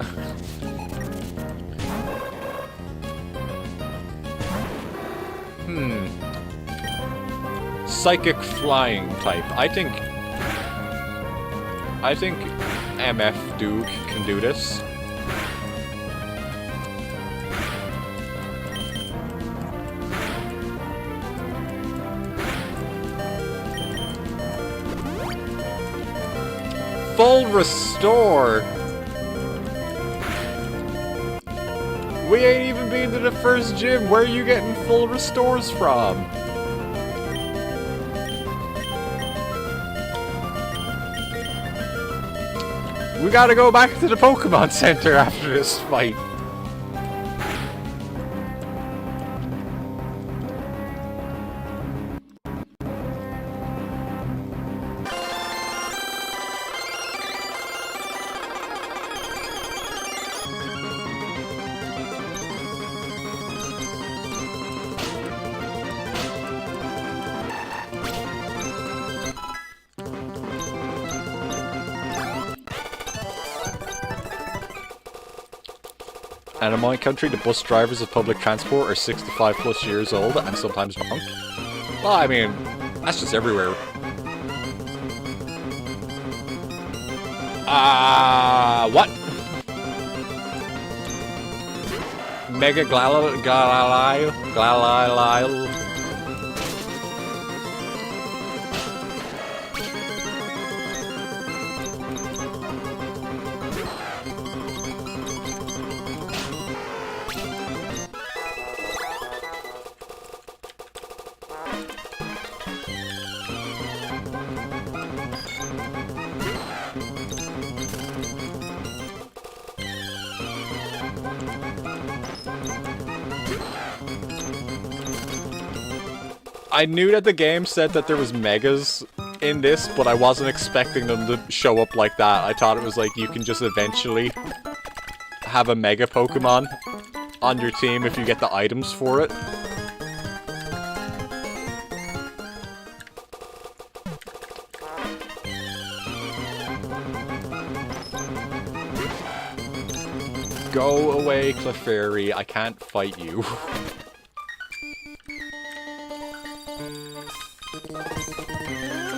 Psychic flying type. I think MF Duke can do this. Full restore. We ain't even been to the first gym. Where are you getting full restores from? We gotta go back to the Pokemon Center after this fight. And in my country, the bus drivers of public transport are 65 plus years old and sometimes drunk. Well, I mean, that's just everywhere. What? Mega Glalile. I knew that the game said that there was megas in this, but I wasn't expecting them to show up like that. I thought it was like you can just eventually have a mega Pokemon on your team if you get the items for it. Go away, Clefairy. I can't fight you.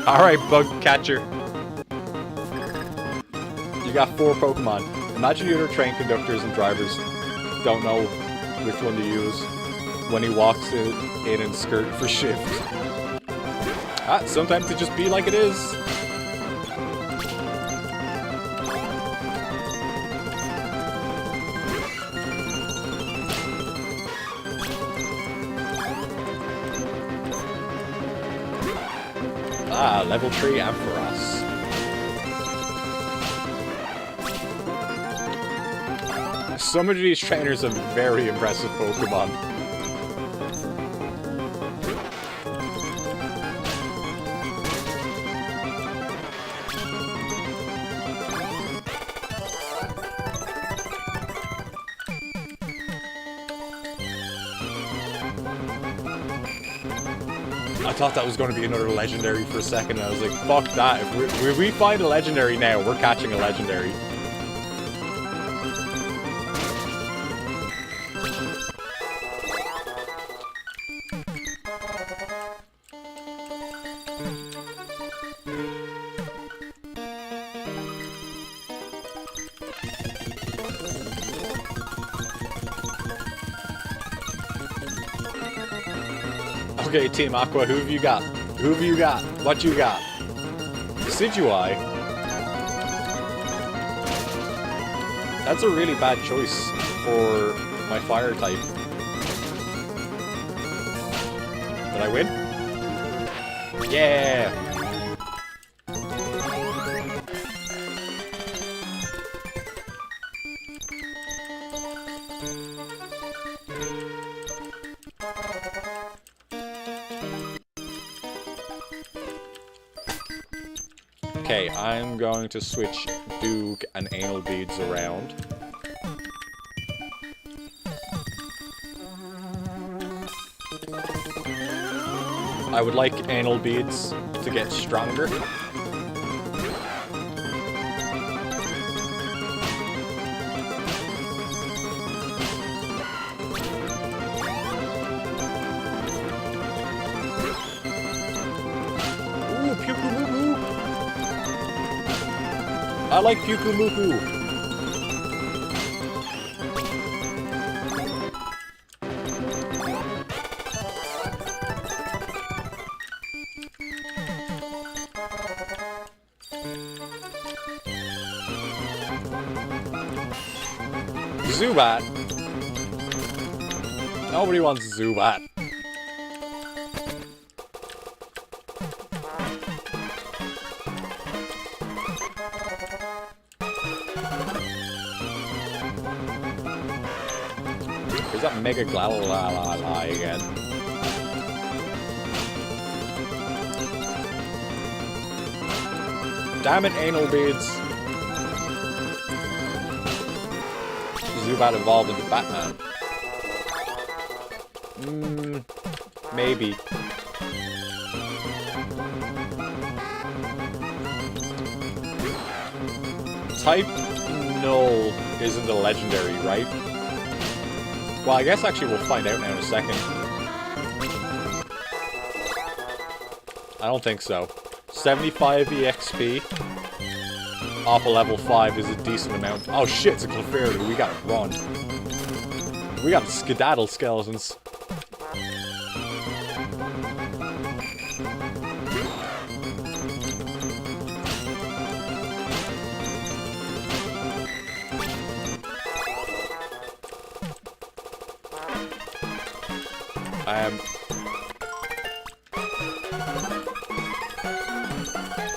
Alright, Bug Catcher. You got 4 Pokemon. Imagine your other train conductors and drivers don't know which one to use when he walks in and skirt for shift. Sometimes it just be like it is. Level 3 Ampharos. Some of these trainers have very impressive Pokemon. I thought that was going to be another legendary for a second, and I was like, fuck that. If we find a legendary now, we're catching a legendary. Okay, Team Aqua, who have you got? Who have you got? What you got? Decidueye? That's a really bad choice for my fire type. Did I win? Yeah! Okay, I'm going to switch Duke and Anal Beads around. I would like Anal Beads to get stronger. Ooh, Puku Muku! I like Puku Muku! Zubat! Nobody wants Zubat. Is that Mega Glalalala again? Damn it, Anal Beads! Zubat evolved into Batman. Maybe. Type Null isn't a legendary, right? Well, I guess actually we'll find out now in a second. I don't think so. 75 EXP off a level 5 is a decent amount. Oh shit, it's a Clefairy. We gotta run. We got Skedaddle skeletons.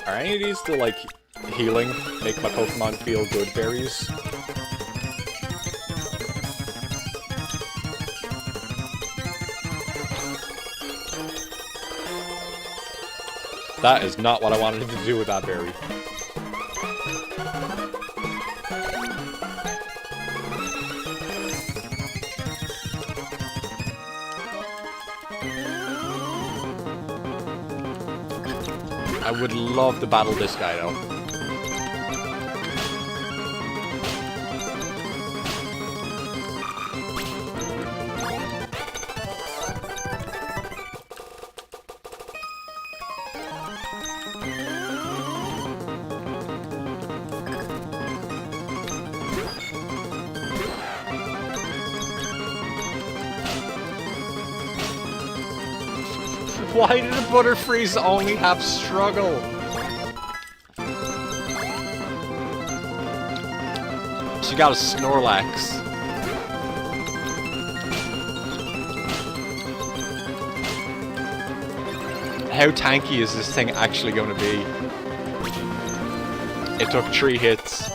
Are any of these still, like, healing? Make my Pokemon feel good berries? That is not what I wanted to do with that berry. I would love to battle this guy, though. Why did the Butterfrees only have struggle? She got a Snorlax. How tanky is this thing actually going to be? It took 3 hits.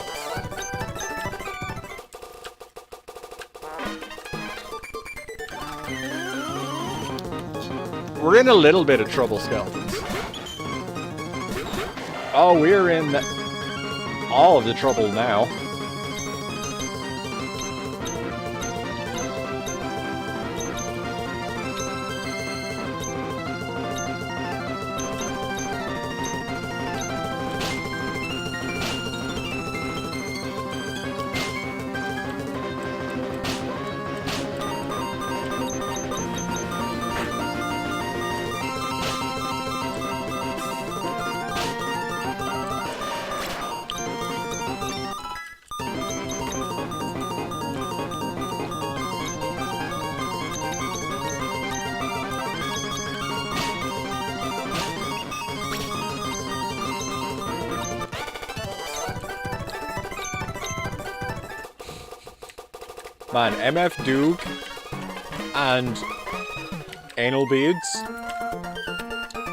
We're in a little bit of trouble, skeletons. Oh, we're in all of the trouble now. Man, MF Duke and Anal Beads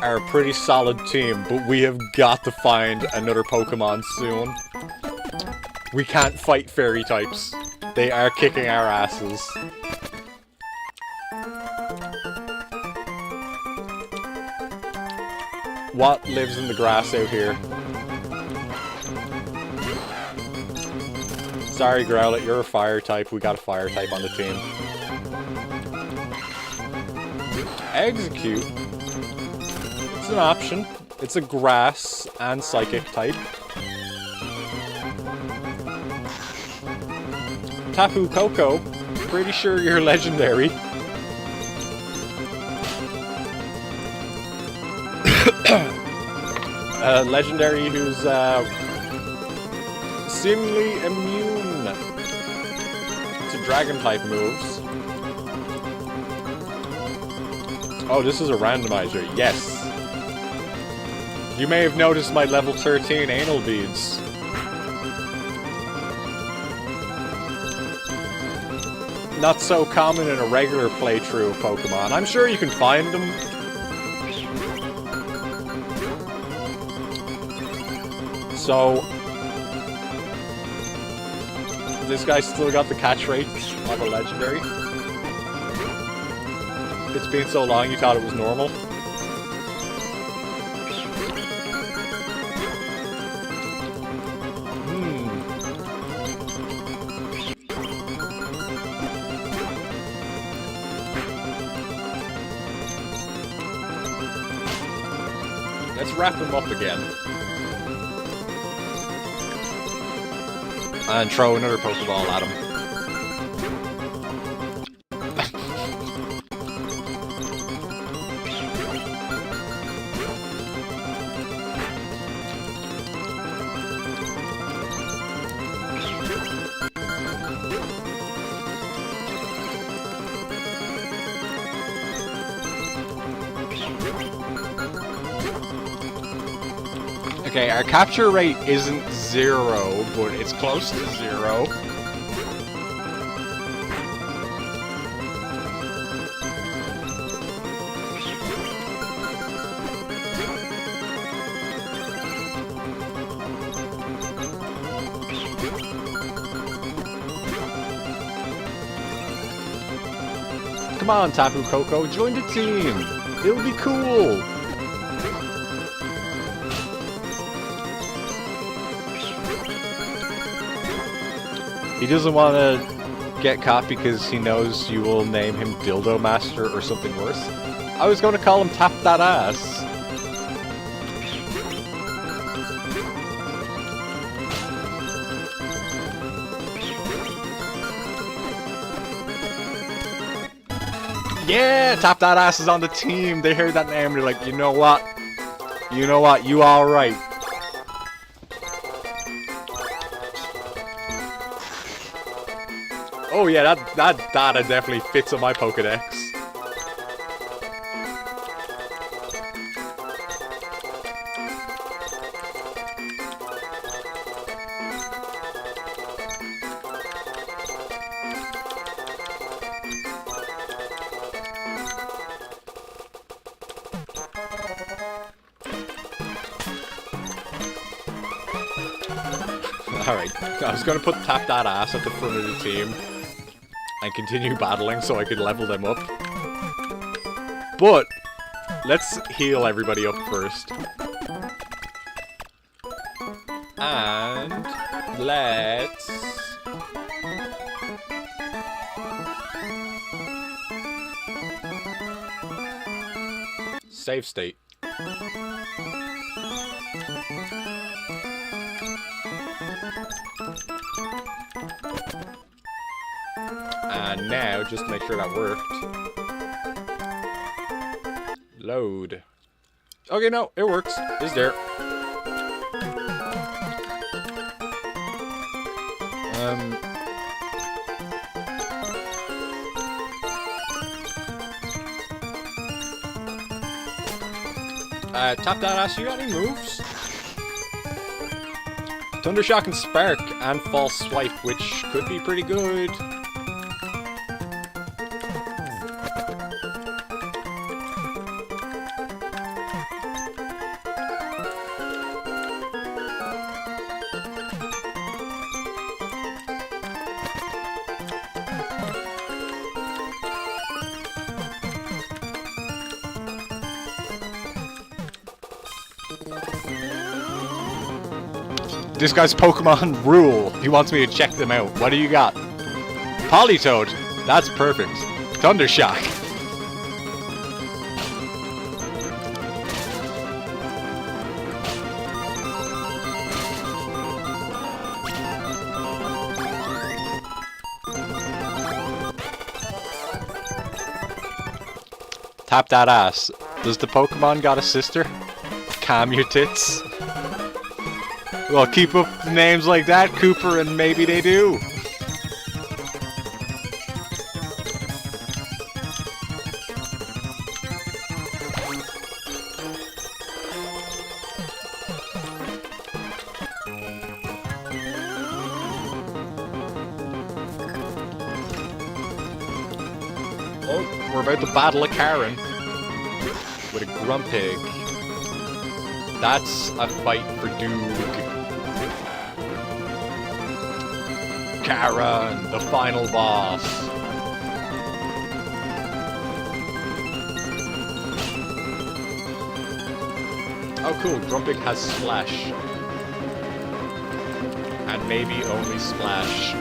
are a pretty solid team, but we have got to find another Pokemon soon. We can't fight fairy types. They are kicking our asses. What lives in the grass out here? Sorry, Growlithe, you're a fire type. We got a fire type on the team. Execute. It's an option. It's a grass and psychic type. Tapu Koko, pretty sure you're legendary. Legendary who's seemingly immune to dragon type moves. Oh, this is a randomizer. Yes. You may have noticed my level 13 anal beads. Not so common in a regular playthrough of Pokemon. I'm sure you can find them. So, this guy still got the catch rate of a legendary. It's been so long you thought it was normal. Let's wrap him up again. And throw another Pokeball at him. Okay, our capture rate isn't 0, but it's close to 0. Come on, Tapu Koko, join the team. It'll be cool. He doesn't want to get caught because he knows you will name him Dildo Master or something worse. I was going to call him Tap That Ass. Yeah, Tap That Ass is on the team. They heard that name. They're like, you know what? You know what? You all right. Oh yeah, that data definitely fits on my Pokedex. Alright, I was gonna put Tap That Ass at the front of the team and continue battling so I could level them up. But let's heal everybody up first. And let's save state. And now, just to make sure that worked, load. Okay, no, it works. It's there. Tap That Ass, you got any moves? Thundershock and Spark and False Swipe, which could be pretty good. This guy's Pokemon rule. He wants me to check them out. What do you got? Politoed. That's perfect. Thundershock. Tap that ass. Does the Pokemon got a sister? Calm your tits. Well, keep up the names like that, Cooper, and maybe they do. Oh, we're about to battle a Karen with a Grumpig. That's a fight for Duke. Karen, the final boss. Oh cool, Grumpig has Splash. And maybe only Splash.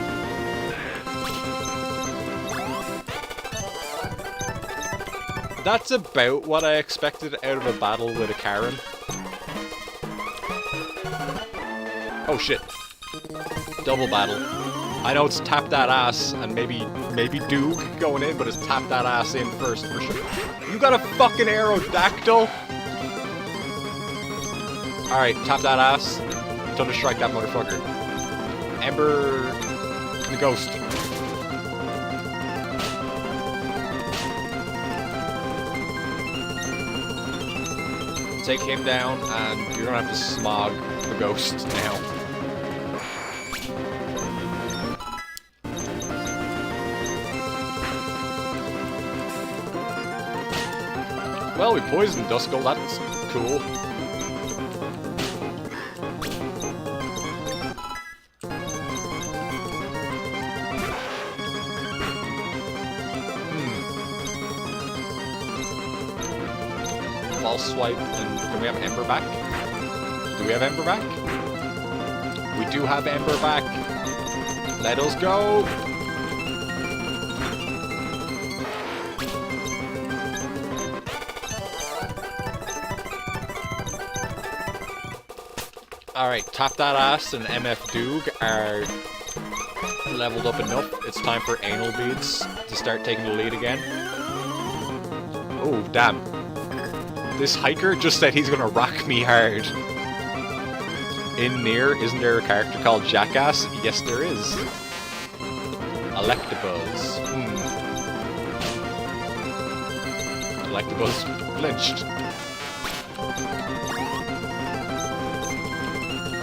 That's about what I expected out of a battle with a Karen. Oh shit. Double battle. I know it's tap that ass and maybe Duke going in, but it's tap that ass in first for sure. You got a fucking Aerodactyl? Alright, tap that ass. Thunder Strike that motherfucker. Ember the Ghost. Take him down, and you're gonna have to smog the Ghost now. Well, we poisoned Duskull, that's cool. False swipe, and can we have Ember back? Do we have Ember back? We do have Ember back. Let us go! Alright, Tap That Ass and MF Doog are leveled up enough. It's time for Anal Beads to start taking the lead again. Oh, damn. This hiker just said he's gonna rock me hard. In Nier, isn't there a character called Jackass? Yes, there is. Electabuzz. Electabuzz flinched.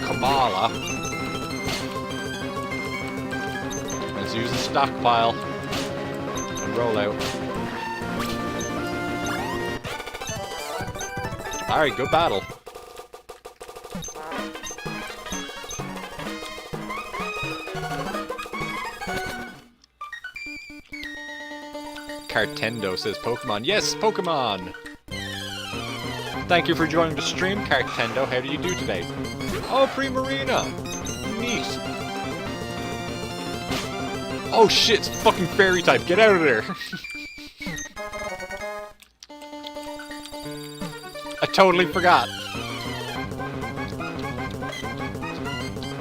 Kamala. Let's use the stockpile and roll out. Alright, good battle. Cartendo says Pokemon. Yes, Pokemon! Thank you for joining the stream, Cartendo. How do you do today? Oh, Primarina! Neat! Oh shit, it's fucking fairy type. Get out of there! I totally forgot.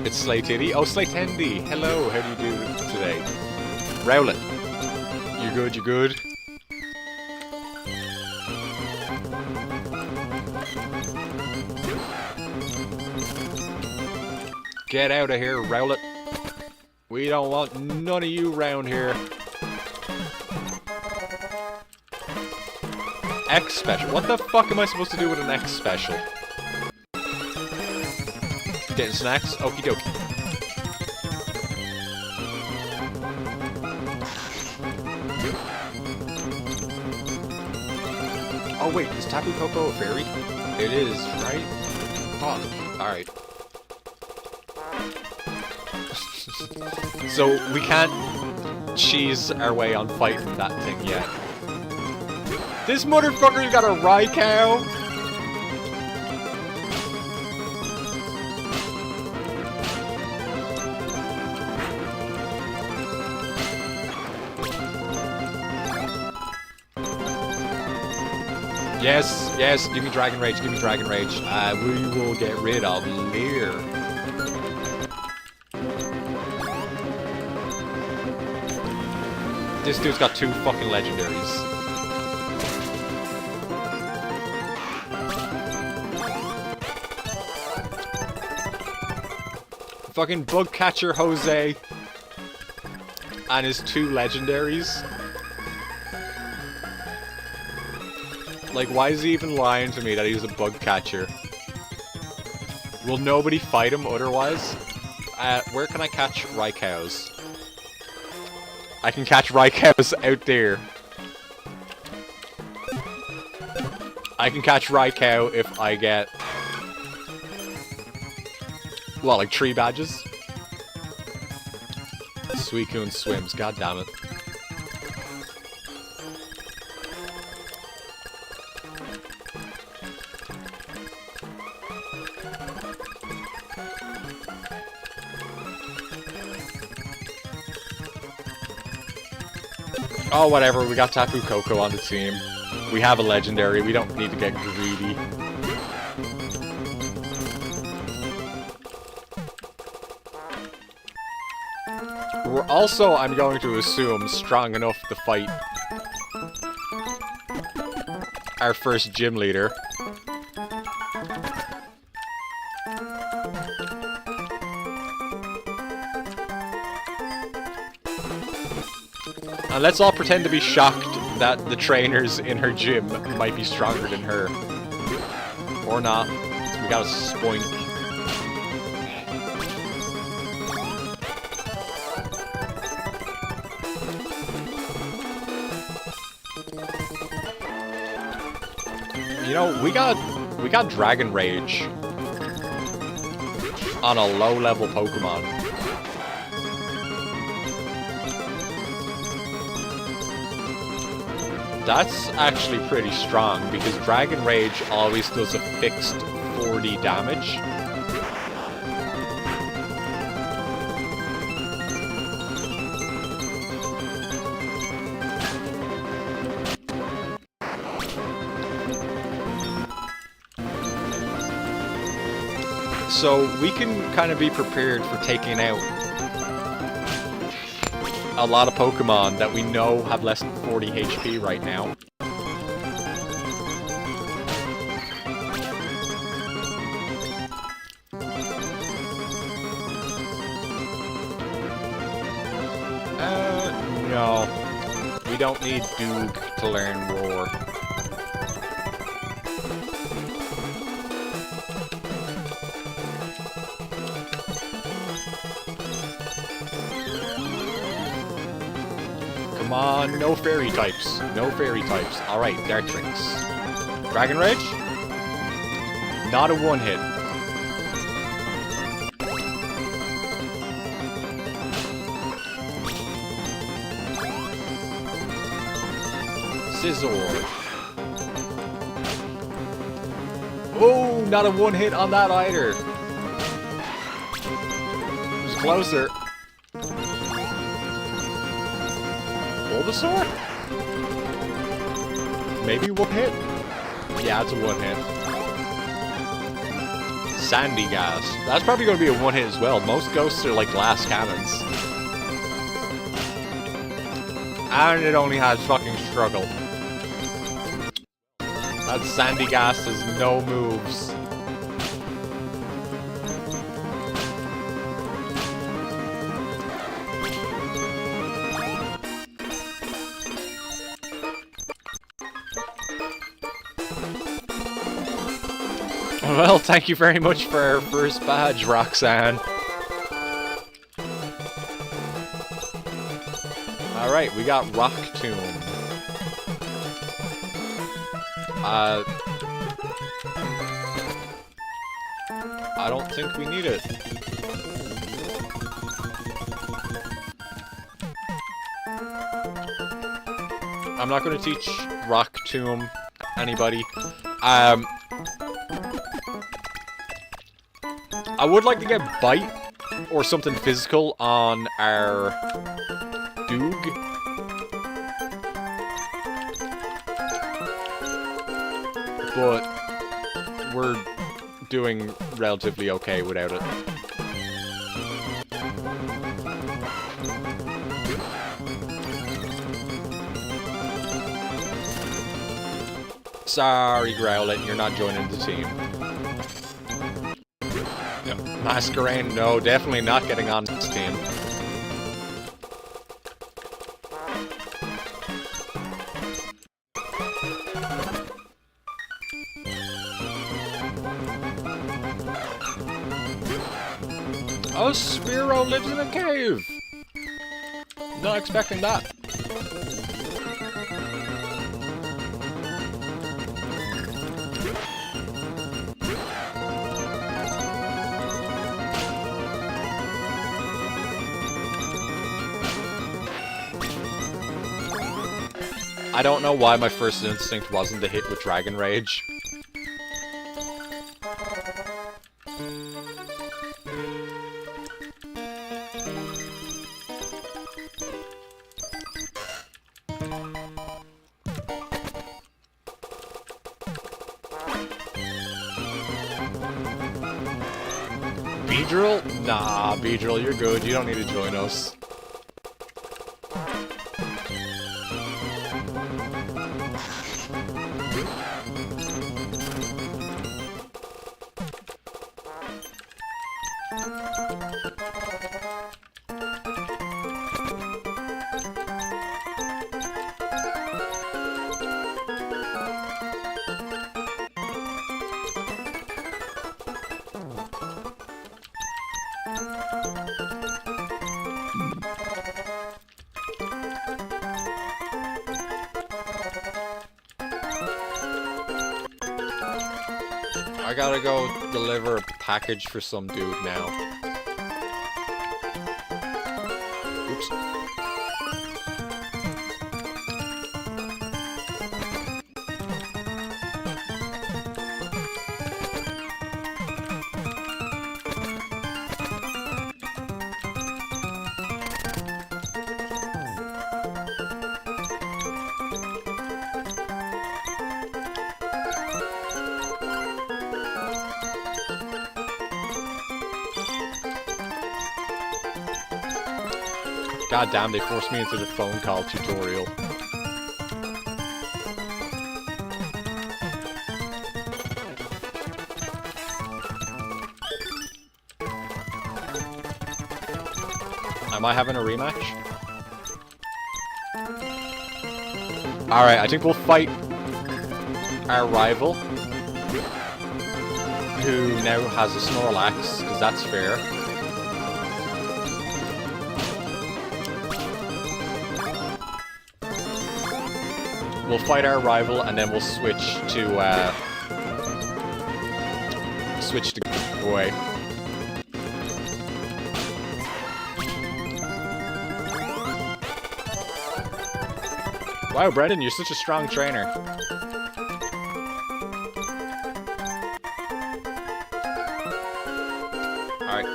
It's Slaytitty. Oh, Slaytendi. Hello, how do you do today? Rowlet. You good, you good? Get out of here, Rowlet. We don't want none of you round here. X special. What the fuck am I supposed to do with an X special? Getting snacks? Okie dokie. Oh wait, is Tapu Koko a fairy? It is, right? Fuck. Alright. So we can't cheese our way on fighting that thing yet. This motherfucker's got a Raikou! Yes, yes, give me Dragon Rage, give me Dragon Rage. We will get rid of Leer. This dude's got 2 fucking legendaries. Fucking Bug Catcher Jose and his 2 legendaries. Like, why is he even lying to me that he's a bug catcher? Will nobody fight him otherwise? Where can I catch Raikous? I can catch Raikous out there. I can catch Raikou if I get... Well, like 3 badges? Suicune swims, god damn it. Oh, whatever, we got Tapu Koko on the team. We have a legendary, we don't need to get greedy. We're also, I'm going to assume, strong enough to fight our first gym leader. And let's all pretend to be shocked that the trainers in her gym might be stronger than her. Or not. We got a Spoink. You know, we got Dragon Rage on a low-level Pokemon. That's actually pretty strong, because Dragon Rage always does a fixed 40 damage. So we can kind of be prepared for taking out a lot of Pokemon that we know have less than 40 HP right now. No. We don't need Doog to learn Roar. Come on, no fairy types. No fairy types. Alright, Dartrix. Dragon Rage? Not a one-hit. Scizor. Oh, not a one-hit on that either. It was closer. Bulbasaur? Maybe one hit? Yeah, it's a one hit. Sandy Gas. That's probably going to be a one hit as well. Most ghosts are like glass cannons. And it only has fucking struggle. That Sandy Gas has no moves. Well, thank you very much for our first badge, Roxanne. Alright, we got Rock Tomb. I don't think we need it. I'm not going to teach Rock Tomb anybody. I would like to get Bite or something physical on our Doog. but we're doing relatively okay without it. Sorry, Growlithe, you're not joining the team. No. Masquerain, no, definitely not getting on this team. Oh, Spearow lives in a cave! Not expecting that. I don't know why my first instinct wasn't to hit with Dragon Rage. Beedrill? Nah, Beedrill, you're good. You don't need to join us. I gotta go deliver a package for some dude now. Oops. God damn, they forced me into the phone call tutorial. Am I having a rematch? Alright, I think we'll fight our rival, who now has a Snorlax, because that's fair. We'll fight our rival, and then we'll switch to Boy. Wow, Brendan, you're such a strong trainer. Alright.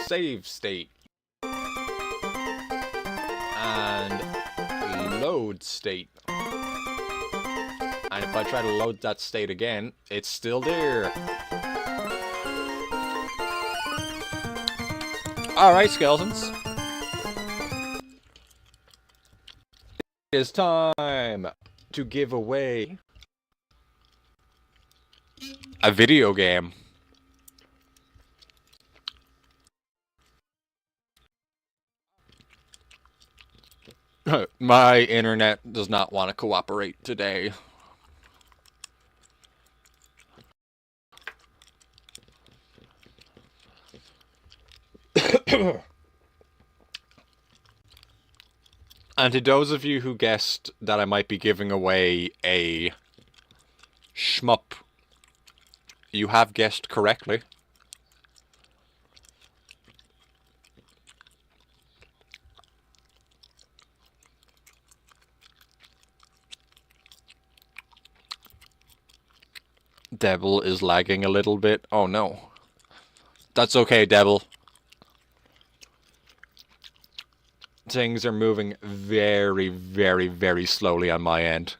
Save state. And load state. And if I try to load that state again, it's still there. Alright, skeletons. It is time to give away a video game. My internet does not want to cooperate today. And to those of you who guessed that I might be giving away a shmup, you have guessed correctly. Devil is lagging a little bit. Oh no. That's okay, Devil. Things are moving very, very, very slowly on my end.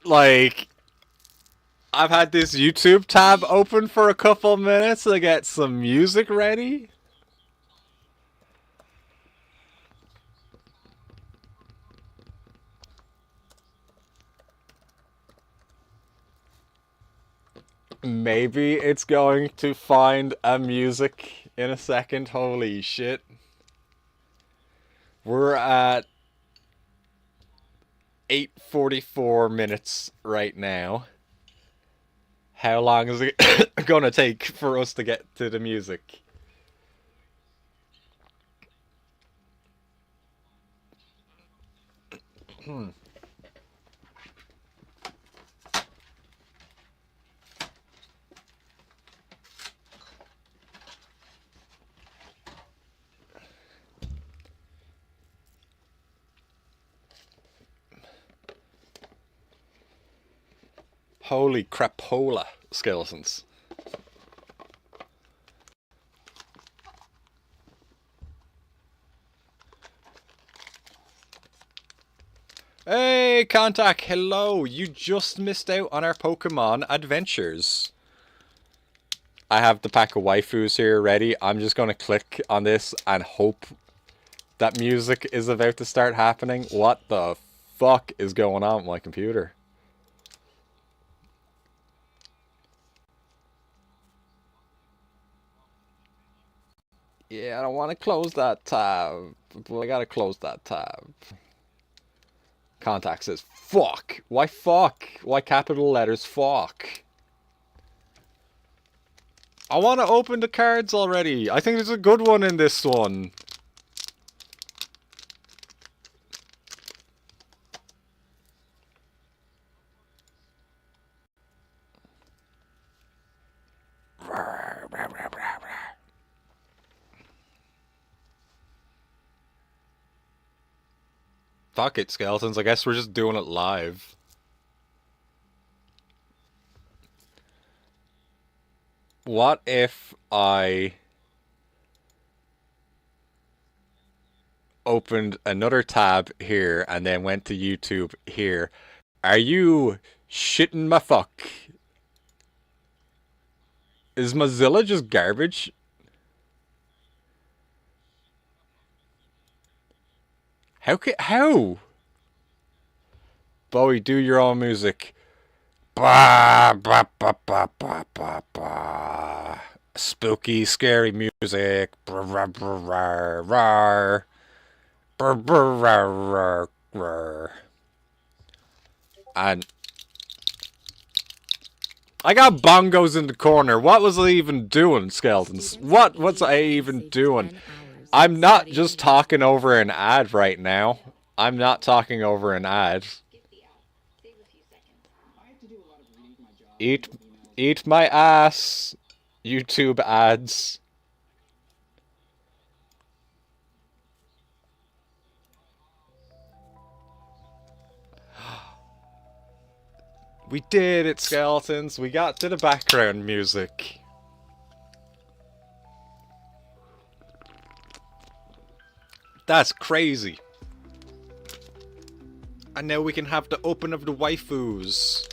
Like, I've had this YouTube tab open for a couple minutes to get some music ready. Maybe it's going to find a music in a second. Holy shit. We're at 8:44 minutes right now. How long is it gonna take for us to get to the music? Holy crapola, skeletons. Hey, Contact, hello. You just missed out on our Pokemon adventures. I have the pack of waifus here ready. I'm just going to click on this and hope that music is about to start happening. What the fuck is going on with my computer? Yeah, I don't want to close that tab. But I gotta close that tab. Contact says, fuck. Why fuck? Why capital letters fuck? I want to open the cards already. I think there's a good one in this one. Fuck it, skeletons. I guess we're just doing it live. What if I opened another tab here and then went to YouTube here? Are you shitting my fuck? Is Mozilla just garbage? How? Bowie, do your own music. Bah, bah, bah, bah, bah, bah, bah. Spooky, scary music. Brr, brr, brr, brr, brr. Brr, brr, brr, brr, brr. And I got bongos in the corner. What was I even doing, skeletons? What was I even doing? I'm not just talking over an ad right now. I'm not talking over an ad. Eat my ass, YouTube ads. We did it, skeletons. We got to the background music. That's crazy. And now we can have the open of the waifus.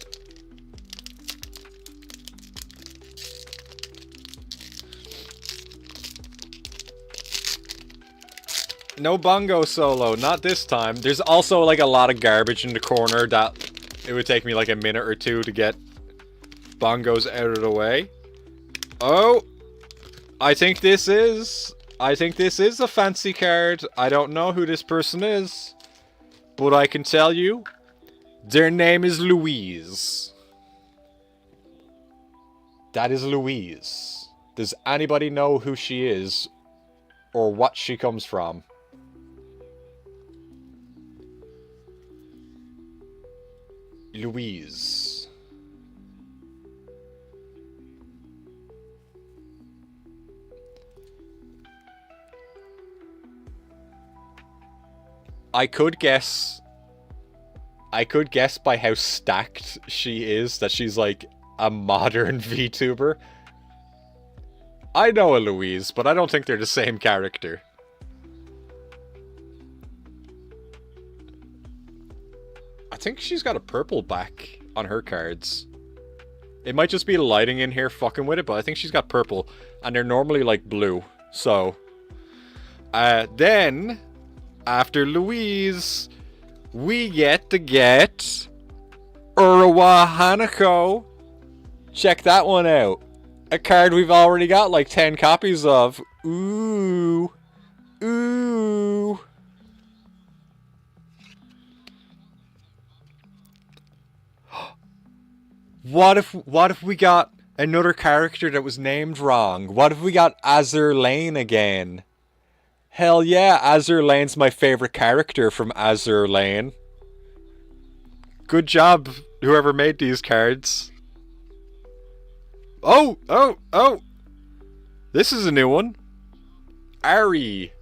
No bongo solo, not this time. There's also like a lot of garbage in the corner that it would take me like a minute or two to get bongos out of the way. Oh! I think this is a fancy card. I don't know who this person is, but I can tell you, their name is Louise. That is Louise. Does anybody know who she is, or what she comes from? Louise. I could guess by how stacked she is that she's like a modern VTuber. I know a Louise, but I don't think they're the same character. I think she's got a purple back on her cards. It might just be the lighting in here fucking with it, but I think she's got purple. And they're normally like blue. So, then, after Louise, we get to get Urawa Hanako. Check that one out. A card we've already got like 10 copies of. Ooh. Ooh. What if we got another character that was named wrong? What if we got Azur Lane again? Hell yeah, Azur Lane's my favorite character from Azur Lane. Good job, whoever made these cards. Oh! This is a new one. Ari.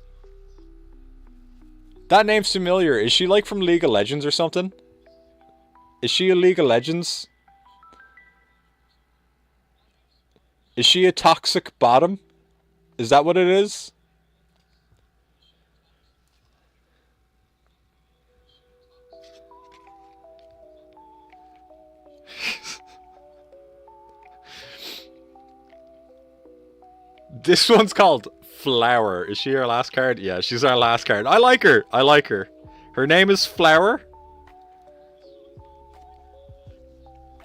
That name's familiar. Is she like from League of Legends or something? Is she a League of Legends? Is she a toxic bottom? Is that what it is? This one's called Flower. Is she our last card? Yeah, she's our last card. I like her. I like her. Her name is Flower.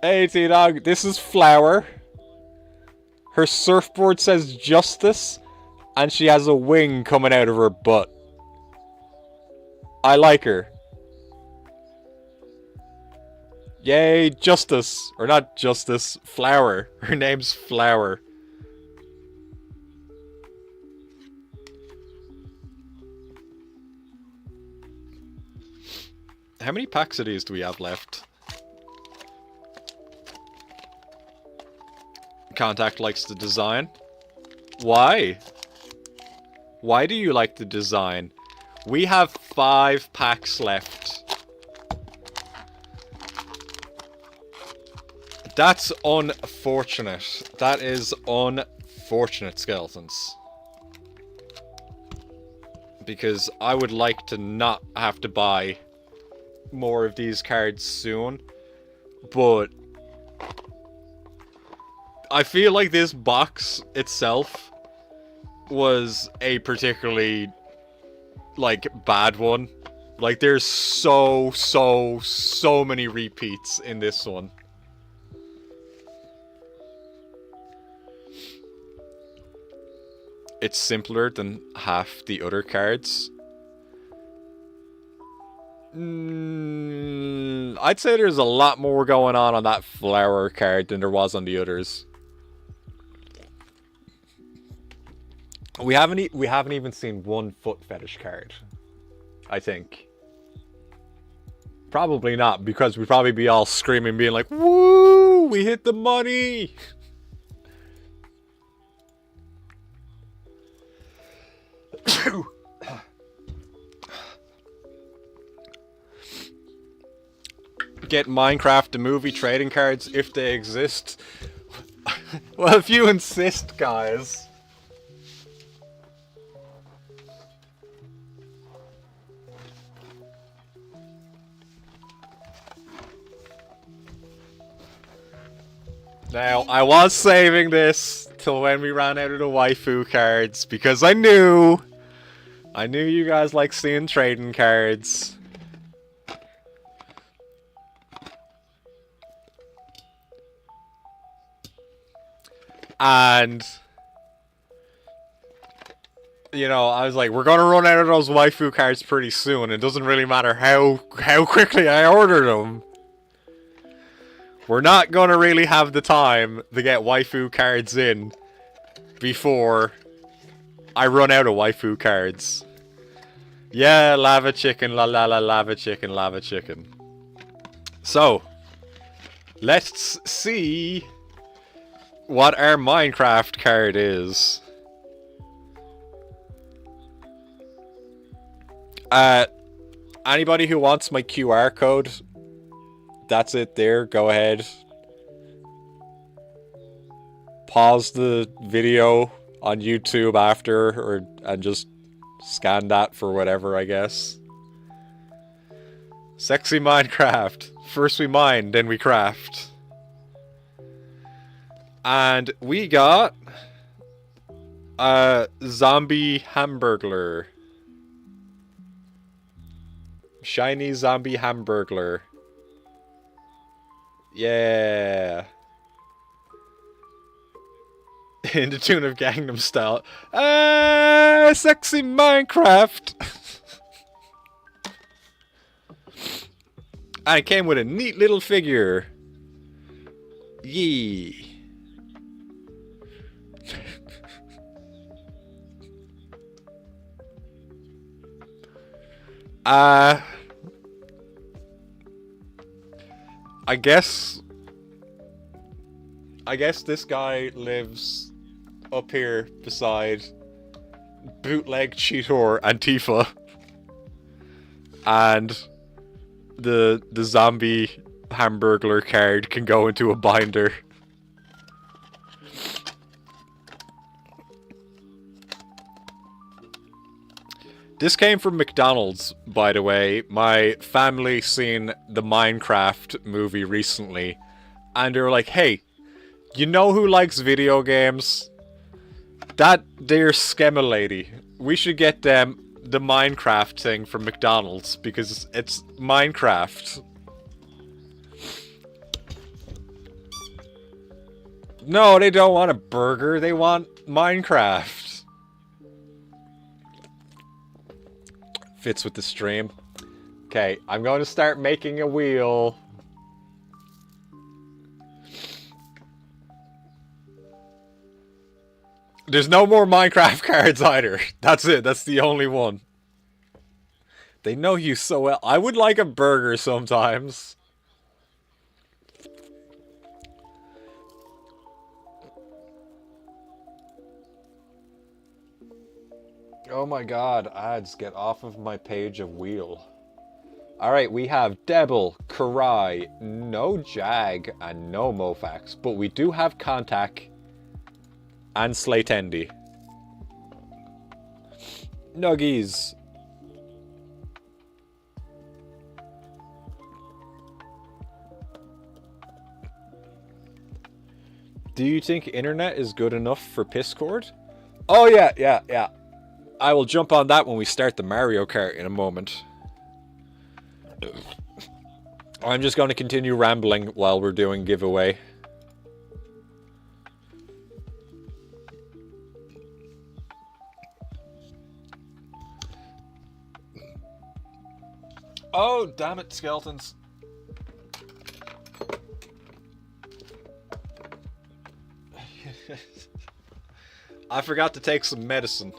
Hey, T-Dog. This is Flower. Her surfboard says Justice. And she has a wing coming out of her butt. I like her. Yay, Justice. Or not Justice. Flower. Her name's Flower. How many packs of these do we have left? Contact likes the design. Why? Why do you like the design? We have 5 packs left. That's unfortunate. That is unfortunate, Skeletons. Because I would like to not have to buy more of these cards soon, but I feel like this box itself was a particularly like bad one. Like there's so many repeats in this one. It's simpler than half the other cards. I'd say there's a lot more going on that Flower card than there was on the others. We haven't even seen one foot fetish card. I think. Probably not, because we'd probably be all screaming, being like, "Woo! We hit the money!" Get Minecraft the movie trading cards if they exist. Well, if you insist, guys. Now, I was saving this till when we ran out of the waifu cards, because I knew you guys like seeing trading cards. And, you know, I was like, we're gonna run out of those waifu cards pretty soon. It doesn't really matter how quickly I order them. We're not gonna really have the time to get waifu cards in before I run out of waifu cards. Yeah, lava chicken, la la la, lava chicken, lava chicken. So, let's see what our Minecraft card is. Anybody who wants my QR code, that's it there. Go ahead. Pause the video on YouTube after, and just scan that for whatever, I guess. Sexy Minecraft. First we mine, then we craft. And we got a zombie hamburglar. Shiny zombie hamburglar. Yeah. In the tune of Gangnam Style. Sexy Minecraft. And it came with a neat little figure. Yee. I guess this guy lives up here beside bootleg cheater Antifa, and the zombie hamburglar card can go into a binder. This came from McDonald's, by the way. My family seen the Minecraft movie recently, and they were like, hey, you know who likes video games? That there Skemma lady. We should get them the Minecraft thing from McDonald's, because it's Minecraft. No, they don't want a burger, they want Minecraft. Fits with the stream. Okay, I'm going to start making a wheel. There's no more Minecraft cards either. That's it. That's the only one. They know you so well. I would like a burger sometimes. Oh my god, ads, get off of my page of wheel. Alright, we have Debble, Karai, no Jag, and no Mofax, but we do have Contact and Slatendi. Nuggies. Do you think internet is good enough for Piscord? Oh yeah. I will jump on that when we start the Mario Kart in a moment. I'm just going to continue rambling while we're doing giveaway. Oh, damn it, skeletons. I forgot to take some medicine.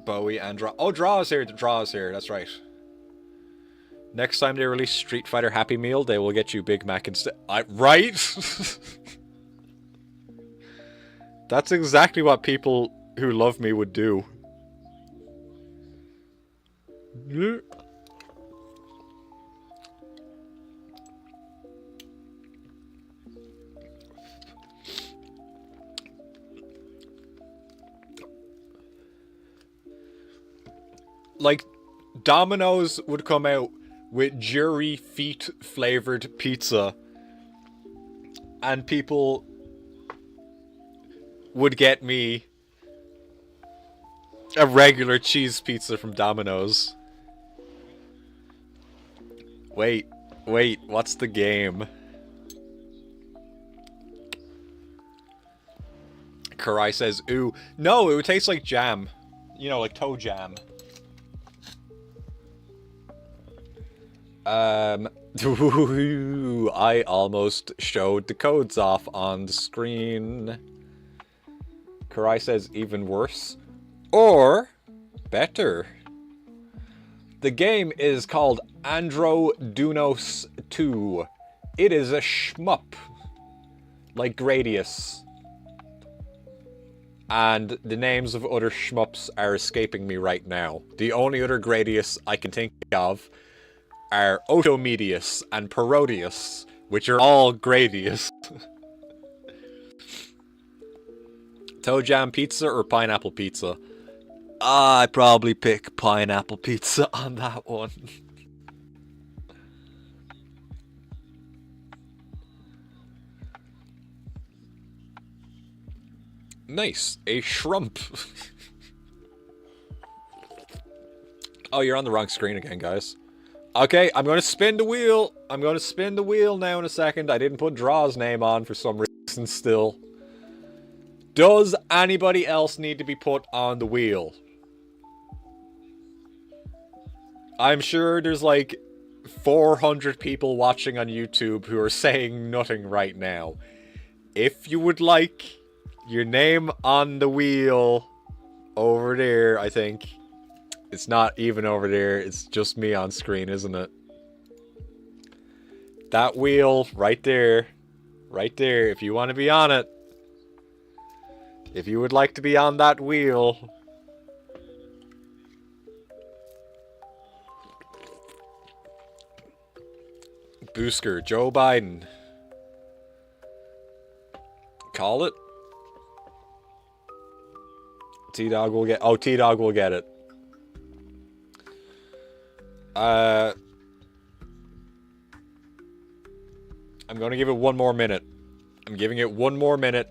Bowie and Draw. Oh, Draw is here. Draw is here. That's right. Next time they release Street Fighter Happy Meal, they will get you Big Mac instead. Right? That's exactly what people who love me would do. Like, Domino's would come out with jury feet flavored pizza, and people would get me a regular cheese pizza from Domino's. Wait, what's the game? Karai says, ooh. No, it would taste like jam. You know, like toe jam. I almost showed the codes off on the screen. Karai says even worse. Or better. The game is called Androdunos 2. It is a shmup. Like Gradius. And the names of other shmups are escaping me right now. The only other Gradius I can think of are Otomedius and Parodius, which are all Gradius. Toe jam pizza or pineapple pizza? I'd probably pick pineapple pizza on that one. Nice. A shrimp. Oh, you're on the wrong screen again, guys. Okay, I'm going to spin the wheel. I'm going to spin the wheel now in a second. I didn't put Draw's name on for some reason still. Does anybody else need to be put on the wheel? I'm sure there's like 400 people watching on YouTube who are saying nothing right now. If you would like your name on the wheel over there, I think. It's not even over there, it's just me on screen, isn't it? That wheel right there. Right there, if you want to be on it. If you would like to be on that wheel. Boosker, Joe Biden. Call it. T-Dog will get... Oh, T-Dog will get it. I'm gonna give it one more minute. I'm giving it one more minute.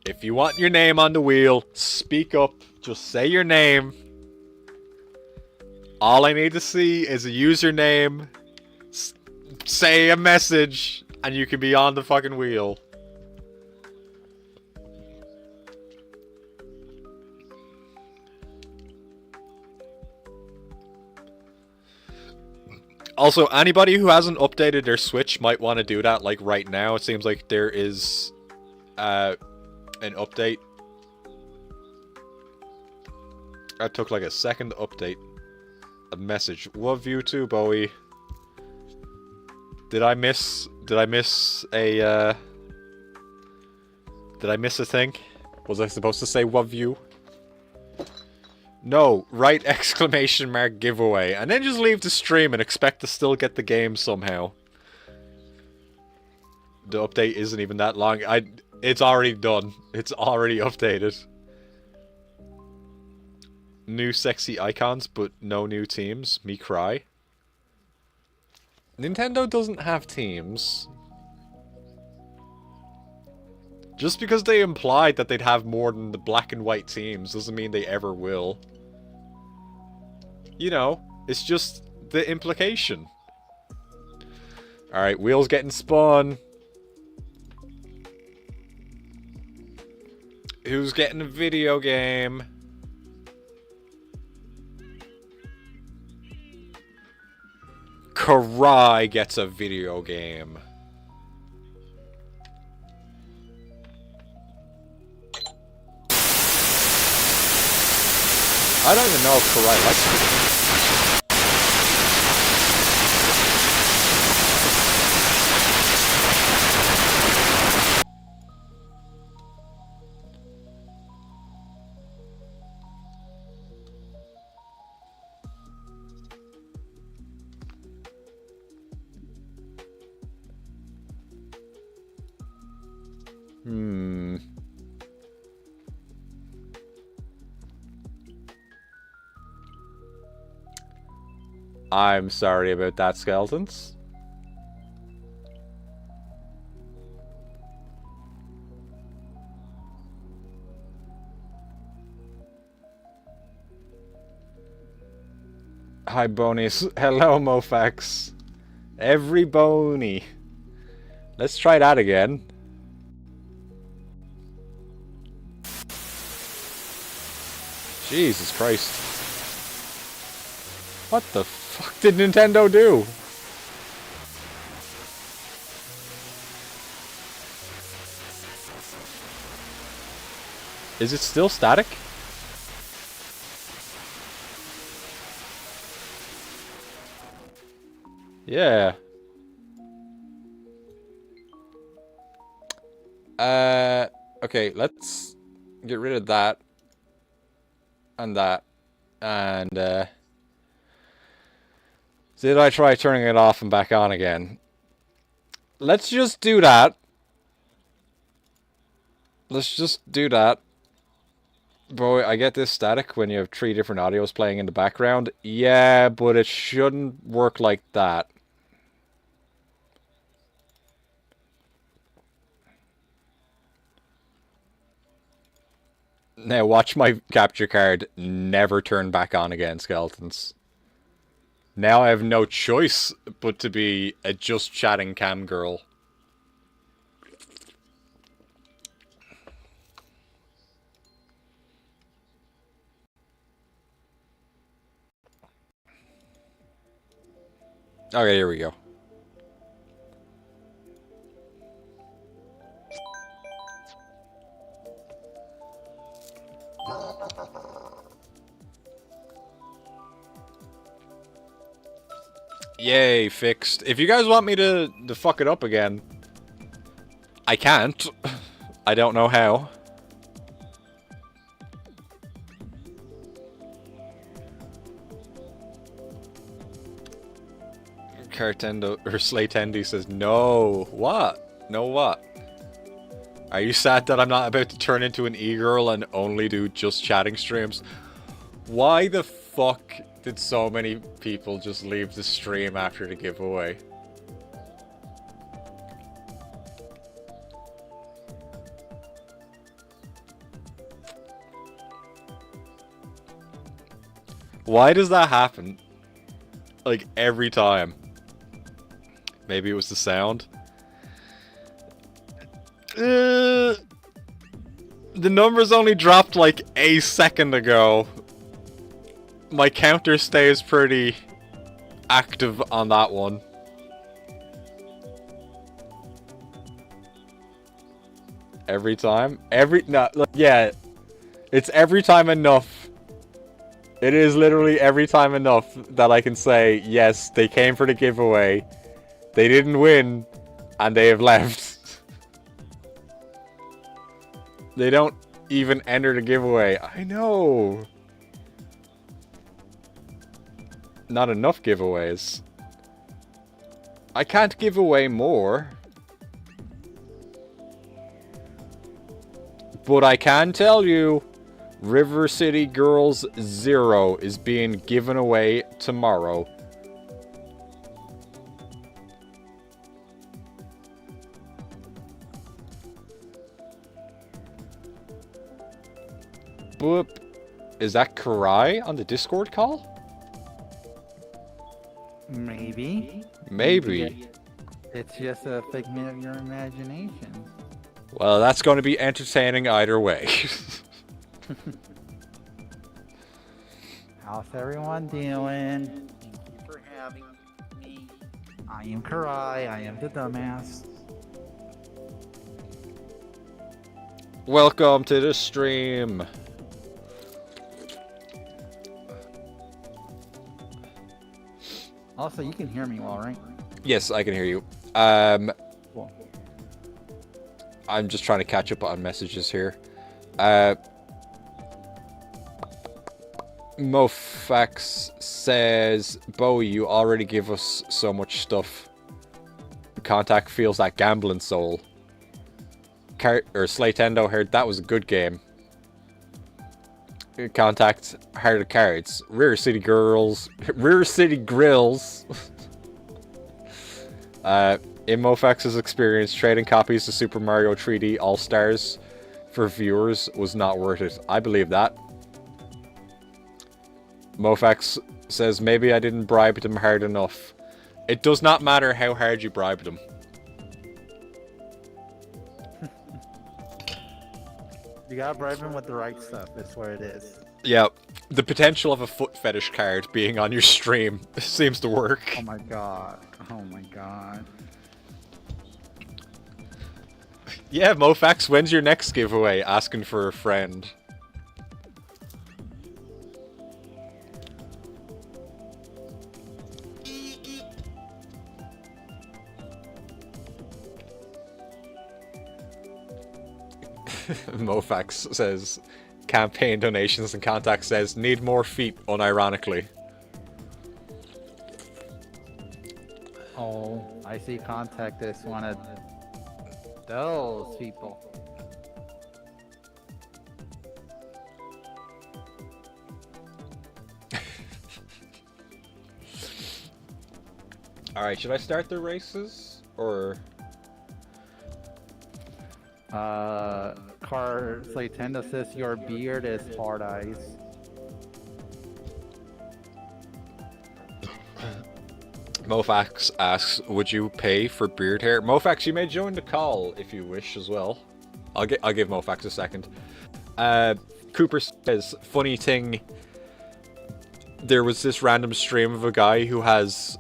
If you want your name on the wheel, speak up. Just say your name. All I need to see is a username. Say a message, and you can be on the fucking wheel. Also, anybody who hasn't updated their Switch might want to do that, like, right now. It seems like there is, an update. That took, like, a second to update. A message. Love you too, Bowie. Did I miss a thing? Was I supposed to say love you? No, write exclamation mark giveaway, and then just leave the stream and expect to still get the game somehow. The update isn't even that long. It's already done. It's already updated. New sexy icons, but no new teams. Me cry. Nintendo doesn't have teams. Just because they implied that they'd have more than the black and white teams doesn't mean they ever will. You know, it's just the implication. Alright, wheel's getting spun. Who's getting a video game? Karai gets a video game. I don't even know if Karai likes it. I'm sorry about that, Skeletons. Hi, Bonies. Hello, Mofax. Every Bony. Let's try that again. Jesus Christ. What the fuck did Nintendo do? Is it still static? Yeah. Okay, let's get rid of that. And that. And, did I try turning it off and back on again? Let's just do that. Let's just do that. Boy, I get this static when you have 3 different audios playing in the background. Yeah, but it shouldn't work like that. Now watch my capture card never turn back on again, skeletons. Now I have no choice but to be a just chatting cam girl. Okay, here we go. Yay, fixed. If you guys want me to fuck it up again, I can't. I don't know how. Cartendo or Slatendi says no. What? No what? Are you sad that I'm not about to turn into an e-girl and only do just chatting streams? Why the fuck did so many people just leave the stream after the giveaway? Why does that happen? Like, every time. Maybe it was the sound. The numbers only dropped like a second ago. My counter stays pretty active on that one. Every time? Yeah. It's every time enough. It is literally every time enough that I can say, yes, they came for the giveaway. They didn't win, and they have left. They don't even enter the giveaway. I know. Not enough giveaways. I can't give away more. But I can tell you, River City Girls 0 is being given away tomorrow. Boop. Is that Karai on the Discord call? Maybe. Maybe. It's just a figment of your imagination. Well, that's going to be entertaining either way. How's everyone doing? Thank you for having me. I am Karai. I am the dumbass. Welcome to the stream. Also, you can hear me well, right? Yes, I can hear you. Cool. I'm just trying to catch up on messages here. Mofax says, Bowie, you already give us so much stuff. Contact feels that gambling soul. Slatendo heard that was a good game. Contact Heart of Cards. Rear City Girls. Rear City Grills. In Mofax's experience, trading copies of Super Mario 3D All-Stars for viewers was not worth it. I believe that. Mofax says, maybe I didn't bribe them hard enough. It does not matter how hard you bribe them. You gotta bribe him with the right stuff. That's what it is. Yeah, the potential of a foot fetish card being on your stream seems to work. Oh my god. Oh my god. Yeah, Mofax, when's your next giveaway? Asking for a friend. Mofax says, campaign donations, and Contact says, need more feet, unironically. Oh, I see Contact is one of those people. Alright, should I start the races? Or... Cart Citadel says your beard is hard eyes. Mofax asks, would you pay for beard hair? Mofax, you may join the call if you wish as well. I'll give Mofax a second. Cooper says, funny thing, there was this random stream of a guy who has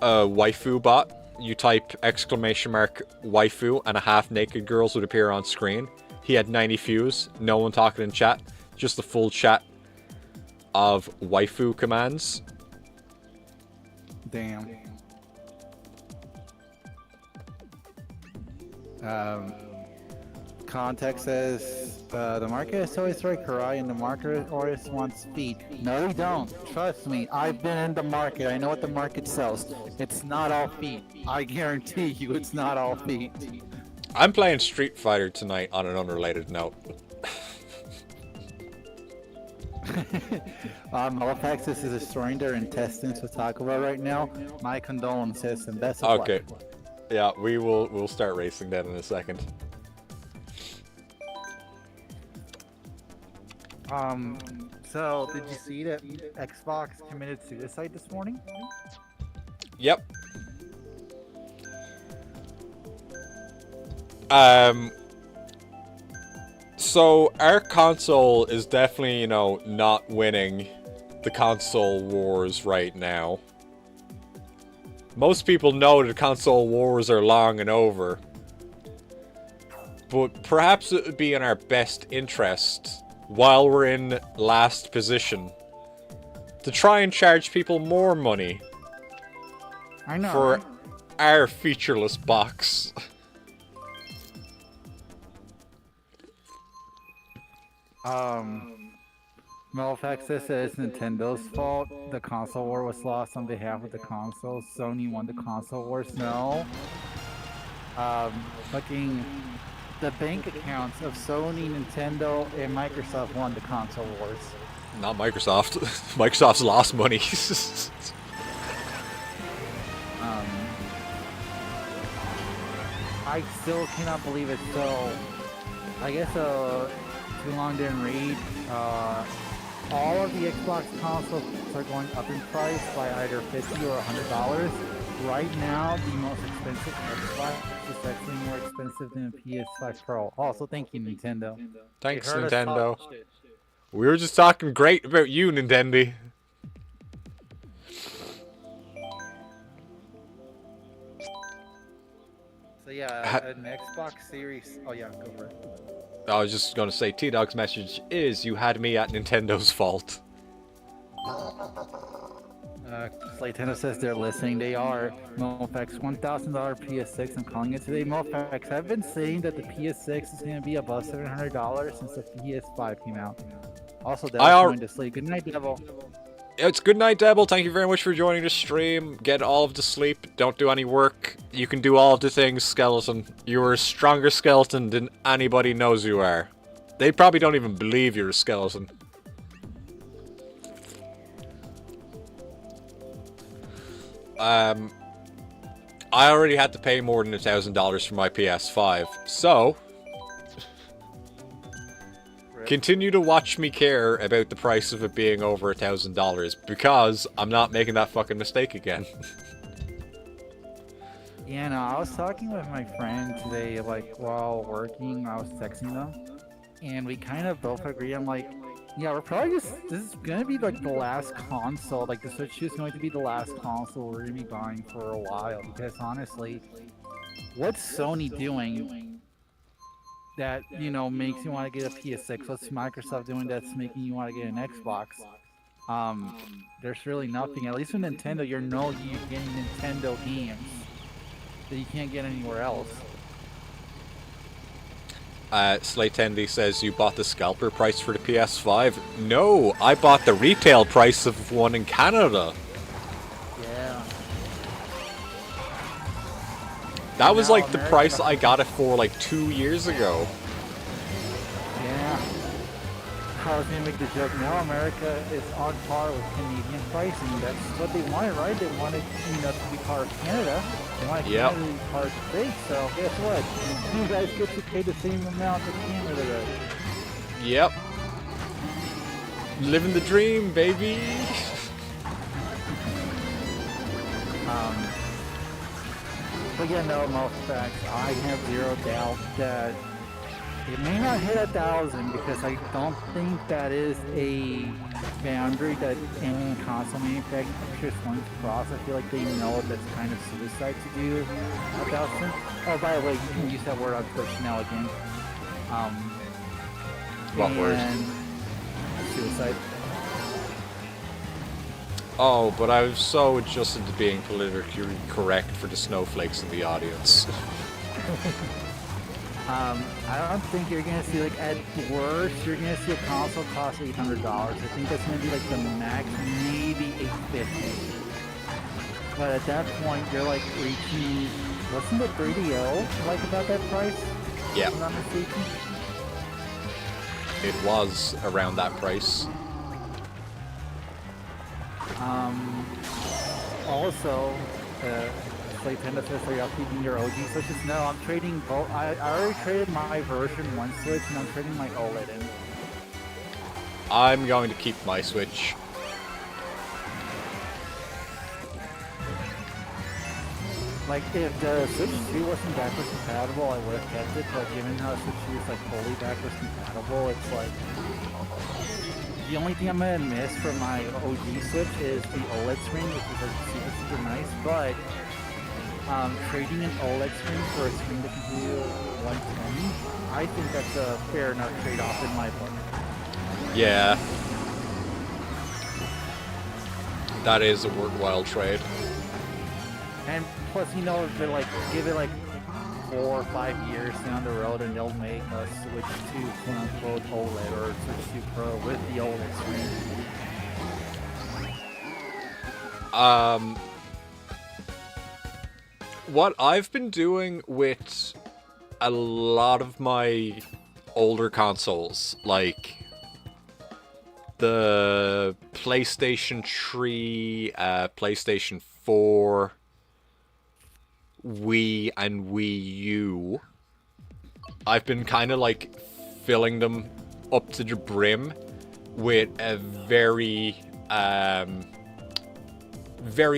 a waifu bot. You type exclamation mark waifu and a half-naked girls would appear on screen. He had 90 views, no one talking in chat, just a full chat of waifu commands. Damn. Context says the market is always right, Karai, and the market always wants speed. No, we don't. Trust me. I've been in the market. I know what the market sells. It's not all feet. I guarantee you, it's not all feet. I'm playing Street Fighter tonight on an unrelated note. Malefax is destroying their intestines to talk about right now. My condolences, and that's okay. Yeah, we'll start racing that in a second. So did you see that Xbox committed suicide this morning? Yep. So our console is definitely, you know, not winning the console wars right now. Most people know that console wars are long and over. But perhaps it would be in our best interest, while we're in last position, to try and charge people more money I know. for our featureless box. Malefax says that it's Nintendo's fault. The console war was lost on behalf of the console. Sony won the console wars. No. Fucking the bank accounts of Sony, Nintendo, and Microsoft won the console wars. Not Microsoft. Microsoft's lost money. I still cannot believe it. So, I guess too long didn't read. All of the Xbox consoles are going up in price by either $50 or $100. Right now, the most expensive Xbox is actually more expensive than a PS5 Pro. Also, thank you, Nintendo. Thanks, You heard us Nintendo. talk shit. We were just talking great about you, Nintendo. So yeah, an Xbox Series. Oh yeah, go for it. I was just gonna say, T-Dog's message is, you had me at Nintendo's fault. Slaytendo says they're listening. They are. Mofax, $1,000 PS6. I'm calling it today. Mofax, I've been saying that the PS6 is going to be above $700 since the PS5 came out. Also, Devil's going to sleep. Good night, Devil. It's good night, Devil. Thank you very much for joining the stream. Get all of the sleep. Don't do any work. You can do all of the things, Skeleton. You're a stronger skeleton than anybody knows you are. They probably don't even believe you're a skeleton. I already had to pay more than $1,000 for my PS5, so continue to watch me care about the price of it being over $1,000, because I'm not making that fucking mistake again. Yeah, no, I was talking with my friend today, like, while working, I was texting them, and we kind of both agree. I'm like, yeah, we're probably this is gonna be like the last console, like the Switch 2 is going to be the last console we're gonna be buying for a while, because honestly, what's Sony doing that, you know, makes you want to get a PS6? What's Microsoft doing that's making you want to get an Xbox? There's really nothing. At least with Nintendo, you're getting Nintendo games that you can't get anywhere else. Slaytendi says you bought the scalper price for the PS5. No, I bought the retail price of one in Canada. Yeah. That was Now like the America- price I got it for like 2 years ago. Yeah. I was gonna make the joke. Now America is on par with Canadian pricing. That's what they wanted, right? They wanted, to be part of Canada. They wanted Yep. Canada to be part of the States. So guess what? You guys get to pay the same amount that Canada does. Yep. Living the dream, baby. But yeah, no, most facts. I have zero doubt that it may not hit 1,000 because I don't think that is a boundary that any console manufacturer is going to cross. I feel like they know that's kind of suicide to do 1,000. Oh, by the way, you can use that word on Twitch now again. What word? Suicide. Oh, but I was so adjusted to being politically correct for the snowflakes in the audience. I don't think you're gonna see, like, at worst, you're gonna see a console cost $800. I think that's gonna be like the max, maybe $850. But at that point, you're like reaching. Wasn't the 3DO like about that price? Yeah, If I'm not mistaken. it was around that price. Also, Nintendo says, are you updating your OG Switches? No, I'm trading both. I already traded my version 1 Switch, and I'm trading my OLED in. I'm going to keep my Switch. Like, if the Switch 2 wasn't backwards compatible, I would have kept it, but given how Switch 2 is, like, fully backwards compatible, it's like... The only thing I'm gonna miss from my OG Switch is the OLED screen, which is, like, super, super nice, but... trading an OLED screen for a screen that can do 120, I think that's a fair enough trade-off in my book. Yeah. That is a worthwhile trade. And plus, if they give it like 4 or 5 years down the road, and they'll make a Switch to quote-unquote OLED or Switch 2 Pro with the OLED screen. What I've been doing with a lot of my older consoles, like the PlayStation 3, PlayStation 4, Wii, and Wii U, I've been kind of like filling them up to the brim with a very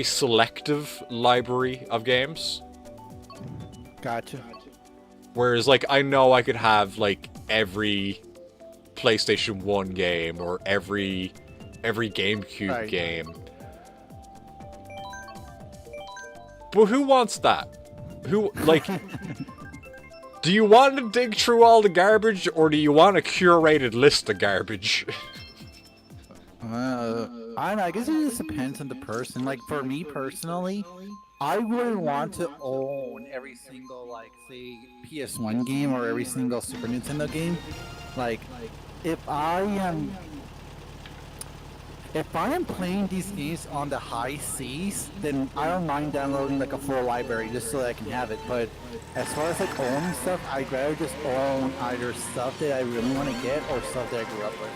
selective library of games. Gotcha. Whereas, like, I know I could have, like, every PlayStation 1 game or every GameCube game. But who wants that? Who, like... Do you want to dig through all the garbage, or do you want a curated list of garbage? I don't know, I guess it just depends on the person. Like, for me personally, I wouldn't want to own every single, like, say, PS1 game or every single Super Nintendo game. Like, if I am playing these games on the high seas, then I don't mind downloading, like, a full library just so that I can have it. But as far as, like, owning stuff, I'd rather just own either stuff that I really want to get or stuff that I grew up with.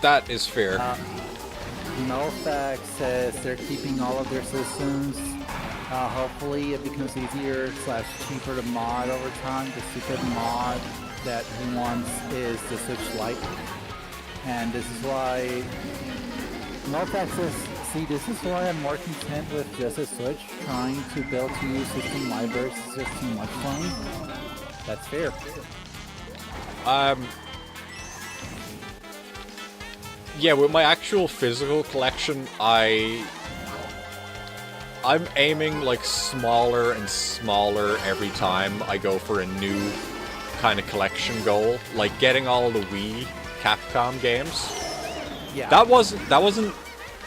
That is fair. NoFax says they're keeping all of their systems. Hopefully it becomes easier / cheaper to mod over time. The stupid mod that he wants is the Switch Lite. And this is why NoFax says, see, this is why I'm more content with just a Switch. Trying to build 2 new system libraries is just too much for me. That's fair. Yeah, with my actual physical collection, I'm aiming, like, smaller and smaller every time I go for a new kind of collection goal. Like, getting all the Wii Capcom games. Yeah. That wasn't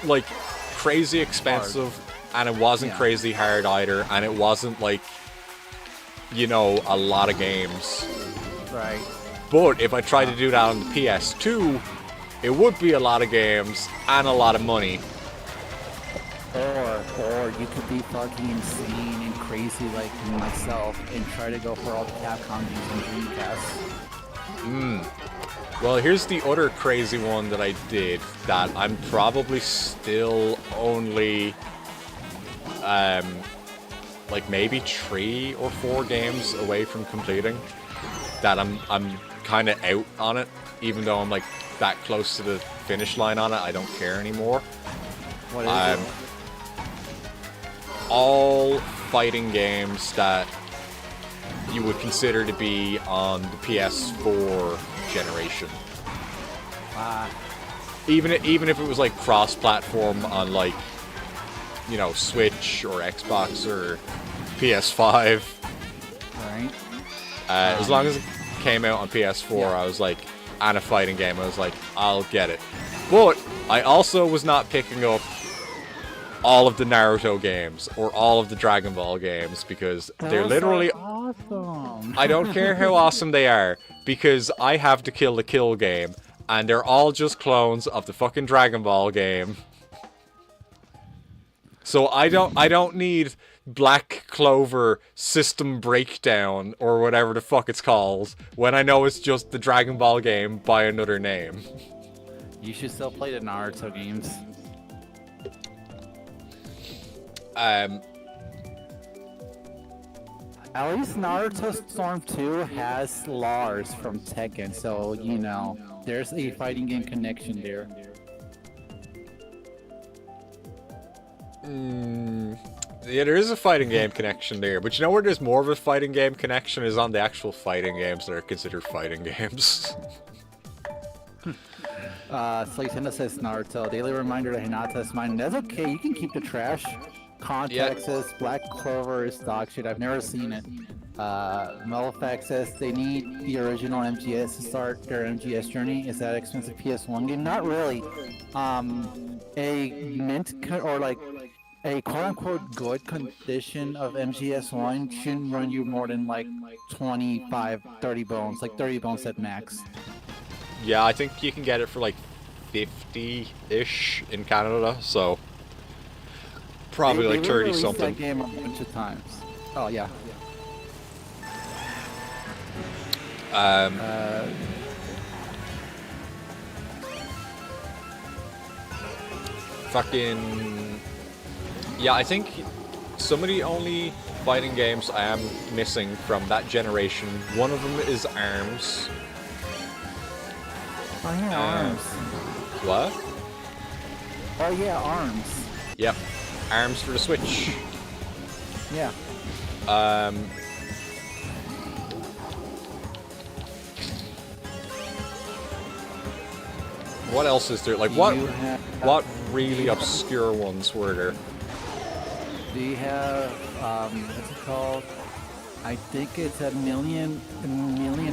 like, crazy expensive, and it wasn't crazy hard either, and it wasn't, like, a lot of games. Right. But if I tried to do that on the PS2, it would be a lot of games and a lot of money. Or you could be fucking insane and crazy like myself and try to go for all the Capcom games on Dreamcast. Well, here's the other crazy one that I did that I'm probably still only, like maybe 3 or 4 games away from completing. That I'm kind of out on it, even though I'm like that close to the finish line on it. I don't care anymore. What is it? All fighting games that you would consider to be on the PS4 generation. Even if it was like cross-platform on like, you know, Switch or Xbox or PS5. Right. As long as it came out on PS4, I was like, and a fighting game, I was like, I'll get it. But I also was not picking up all of the Naruto games or all of the Dragon Ball games because they're literally awesome. I don't care how awesome they are because I have to Kill the Kill game and they're all just clones of the fucking Dragon Ball game. So I don't need Black Clover System Breakdown or whatever the fuck it's called when I know it's just the Dragon Ball game by another name. You should still play the Naruto games. At least Naruto Storm 2 has Lars from Tekken, so you know there's a fighting game connection there. Yeah, there is a fighting game connection there, but you know where there's more of a fighting game connection is on the actual fighting games that are considered fighting games. Slaytenda says Naruto. Daily reminder to Hinata is mine. That's okay, you can keep the trash. Contact says Black Clover is dog shit. I've never seen it. Melifax says they need the original MGS to start their MGS journey. Is that expensive PS1 game? Not really. A mint or like a quote-unquote good condition of MGS1 shouldn't run you more than like 25, 30 bones, like 30 bones at max. Yeah, I think you can get it for like 50-ish in Canada, so probably like 30 something. That game a bunch of times. Oh yeah. Fucking yeah, I think some of the only fighting games I am missing from that generation, one of them is ARMS. Oh yeah, ARMS. What? Oh yeah, ARMS. Yep. ARMS for the Switch. Yeah. What else is there? Like what really obscure ones were there? Do you have what's it called? I think it's a million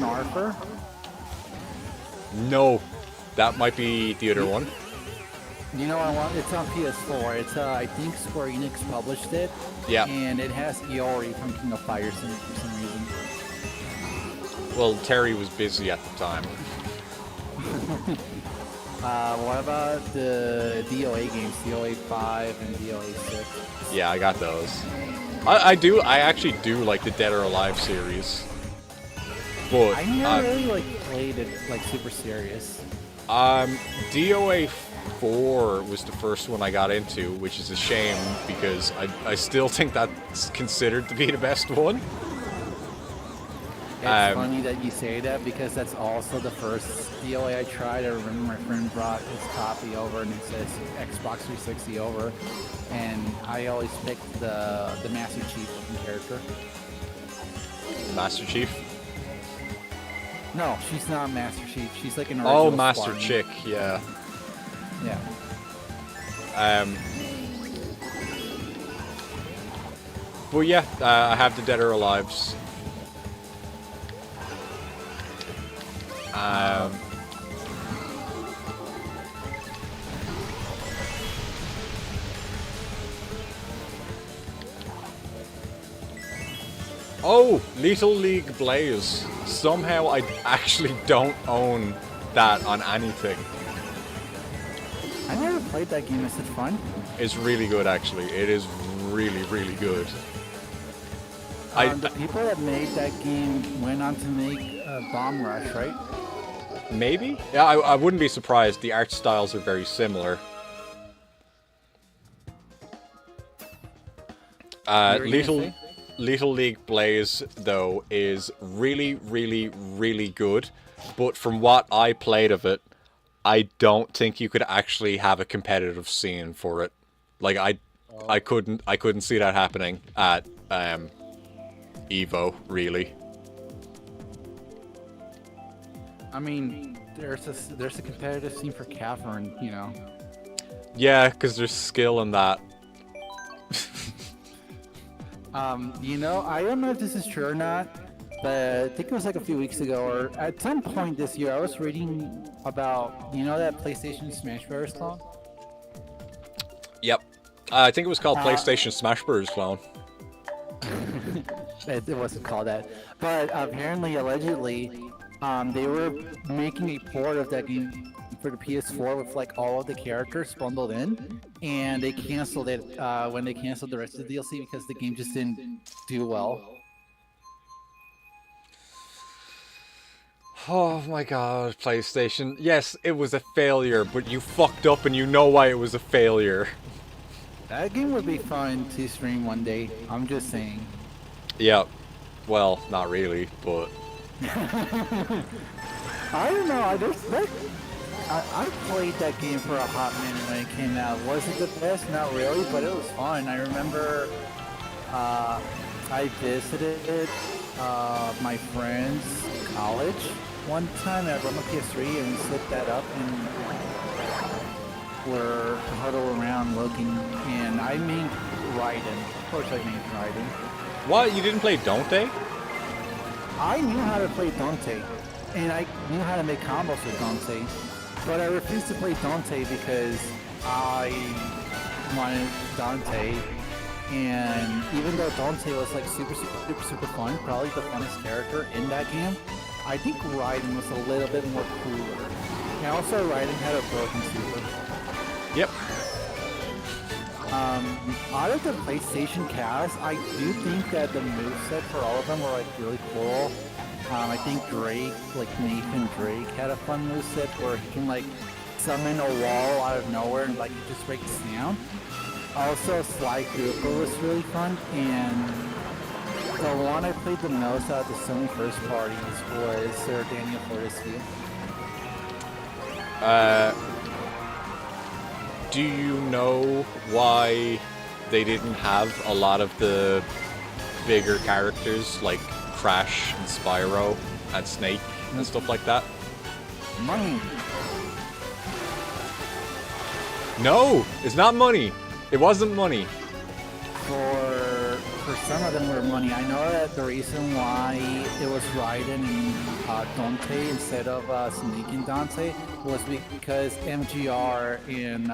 Arthur. No, that might be the other one. You know what I want? It's on PS4. It's I think Square Enix published it. Yeah. And it has Iori from King of Fighters for some reason. Well, Terry was busy at the time. What about the DOA games? DOA 5 and DOA 6? Yeah, I got those. I actually do like the Dead or Alive series. But I never really like played it like super serious. DOA 4 was the first one I got into, which is a shame because I still think that's considered to be the best one. It's funny that you say that because that's also the first DOA I tried. I remember my friend brought his copy over and it says Xbox 360 over, and I always picked the Master Chief looking character. Master Chief? No, she's not Master Chief. She's like an original Oh, Master Spartan. Chick, yeah. Yeah. But yeah, I have the Dead or Alives. Oh, Little League Blaze. Somehow I actually don't own that on anything. I never played that game. Is it fun? It's really good, actually. It is really, really good. The people that made that game went on to make Bomb Rush, right? Maybe? Yeah, I wouldn't be surprised. The art styles are very similar. You were gonna Little say? Little League Blaze, though, is really, really, really good. But from what I played of it, I don't think you could actually have a competitive scene for it. Like I couldn't see that happening at Evo, really. I mean, there's a competitive scene for Catherine, you know. Yeah, because there's skill in that. You know, I don't know if this is true or not, but I think it was like a few weeks ago, or at some point this year, I was reading about, you know, that PlayStation Smash Bros. Clone? Yep. I think it was called PlayStation Smash Bros. Clone. It wasn't called that, but apparently, allegedly, they were making a port of that game for the PS4 with like all of the characters bundled in, and they canceled it when they canceled the rest of the DLC because the game just didn't do well. Oh my god, PlayStation. Yes, it was a failure, but you fucked up and you know why it was a failure. That game would be fun to stream one day. I'm just saying. Yeah. Well, not really, but... I don't know. I played that game for a hot minute when it came out. Was it the best? Not really, but it was fun. I remember I visited my friend's college one time. I brought my PS3 and we set that up and were huddled around looking. And I made Raiden. Of course, I made Raiden. What? You didn't play Dante? I knew how to play Dante, and I knew how to make combos with Dante, but I refused to play Dante because I wanted Dante, and even though Dante was like super fun, probably the funnest character in that game, I think Raiden was a little bit more cooler. And also Raiden had a broken super. Yep. Out of the PlayStation cast, I do think that the moveset for all of them were like really cool. I think Drake, like Nathan Drake, had a fun moveset where he can like summon a wall out of nowhere and like it just breaks down. Also, Sly Cooper was really fun, and the one I played the most out of the Sony first parties was Sir Daniel Fortescue. Do you know why they didn't have a lot of the bigger characters like Crash and Spyro and Snake and stuff like that? Money. No, it's not money. It wasn't money. For some of them were money. I know that the reason why it was Raiden and Dante instead of Snake and Dante was because MGR and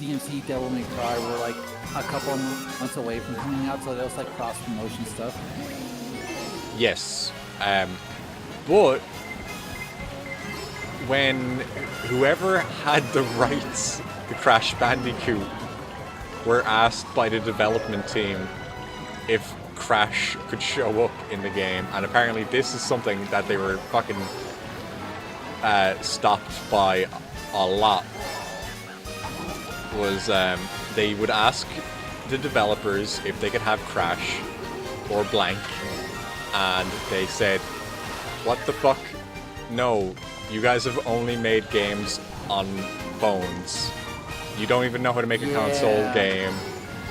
DMC Devil May Cry were like a couple months away from coming out, so there was like cross promotion stuff. Yes, but when whoever had the rights to Crash Bandicoot were asked by the development team if Crash could show up in the game, and apparently this is something that they were fucking stopped by a lot, was they would ask the developers if they could have Crash or blank, and they said, what the fuck? No, you guys have only made games on phones. You don't even know how to make a console game.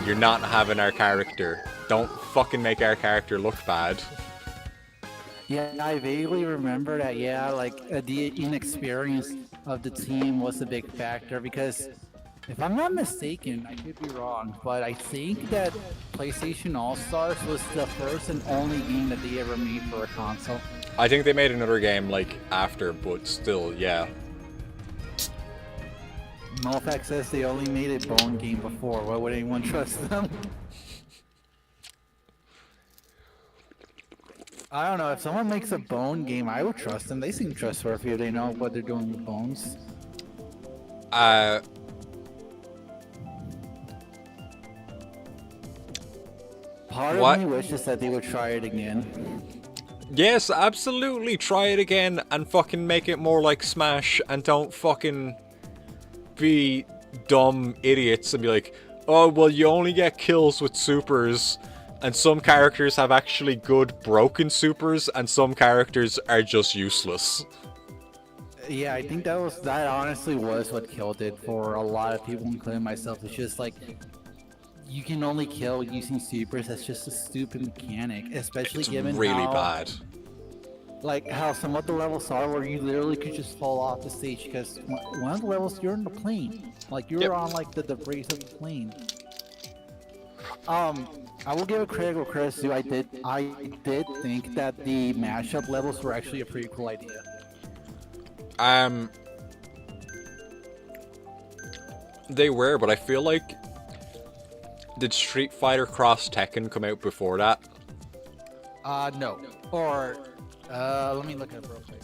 You're not having our character. Don't fucking make our character look bad. Yeah, I vaguely remember that, yeah, like the inexperience of the team was a big factor because if I'm not mistaken, I could be wrong, but I think that PlayStation All-Stars was the first and only game that they ever made for a console. I think they made another game like after, but still, yeah. Mofax says they only made a Bone game before. Why would anyone trust them? I don't know. If someone makes a Bone game, I would trust them. They seem trustworthy if they know what they're doing with Bones. Part What? of me wishes that they would try it again. Yes, absolutely. Try it again and fucking make it more like Smash, and don't fucking be dumb idiots and be like, oh, well, you only get kills with supers, and some characters have actually good broken supers, and some characters are just useless. Yeah, I think that honestly was what killed it for a lot of people, including myself. It's just like you can only kill using supers. That's just a stupid mechanic, especially It's given really how, bad. like how some of the levels are where you literally could just fall off the stage because one of the levels you're in the plane, like you're Yep. on like the debris of the plane. I will give a credit where credit's due. I did think that the mashup levels were actually a pretty cool idea. They were, but I feel like, did Street Fighter Cross Tekken come out before that? No. Or, let me look at it real quick.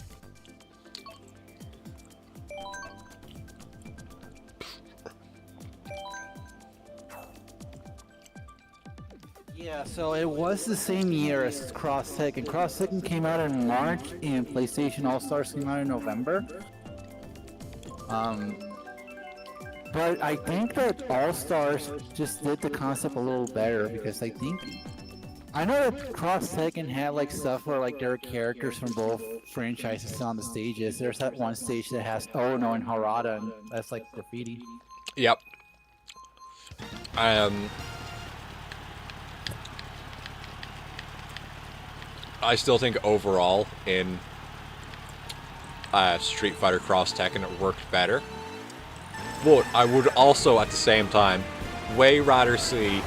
Yeah, so it was the same year as Cross Tekken. Cross Tekken came out in March, and PlayStation All Stars came out in November. But I think that All Stars just did the concept a little better because I know that Cross Tekken had like stuff where like there are characters from both franchises on the stages. There's that one stage that has Ono and Harada, and that's like graffiti. Yep. I still think overall in Street Fighter Cross Tekken it worked better. But I would also at the same time way rather see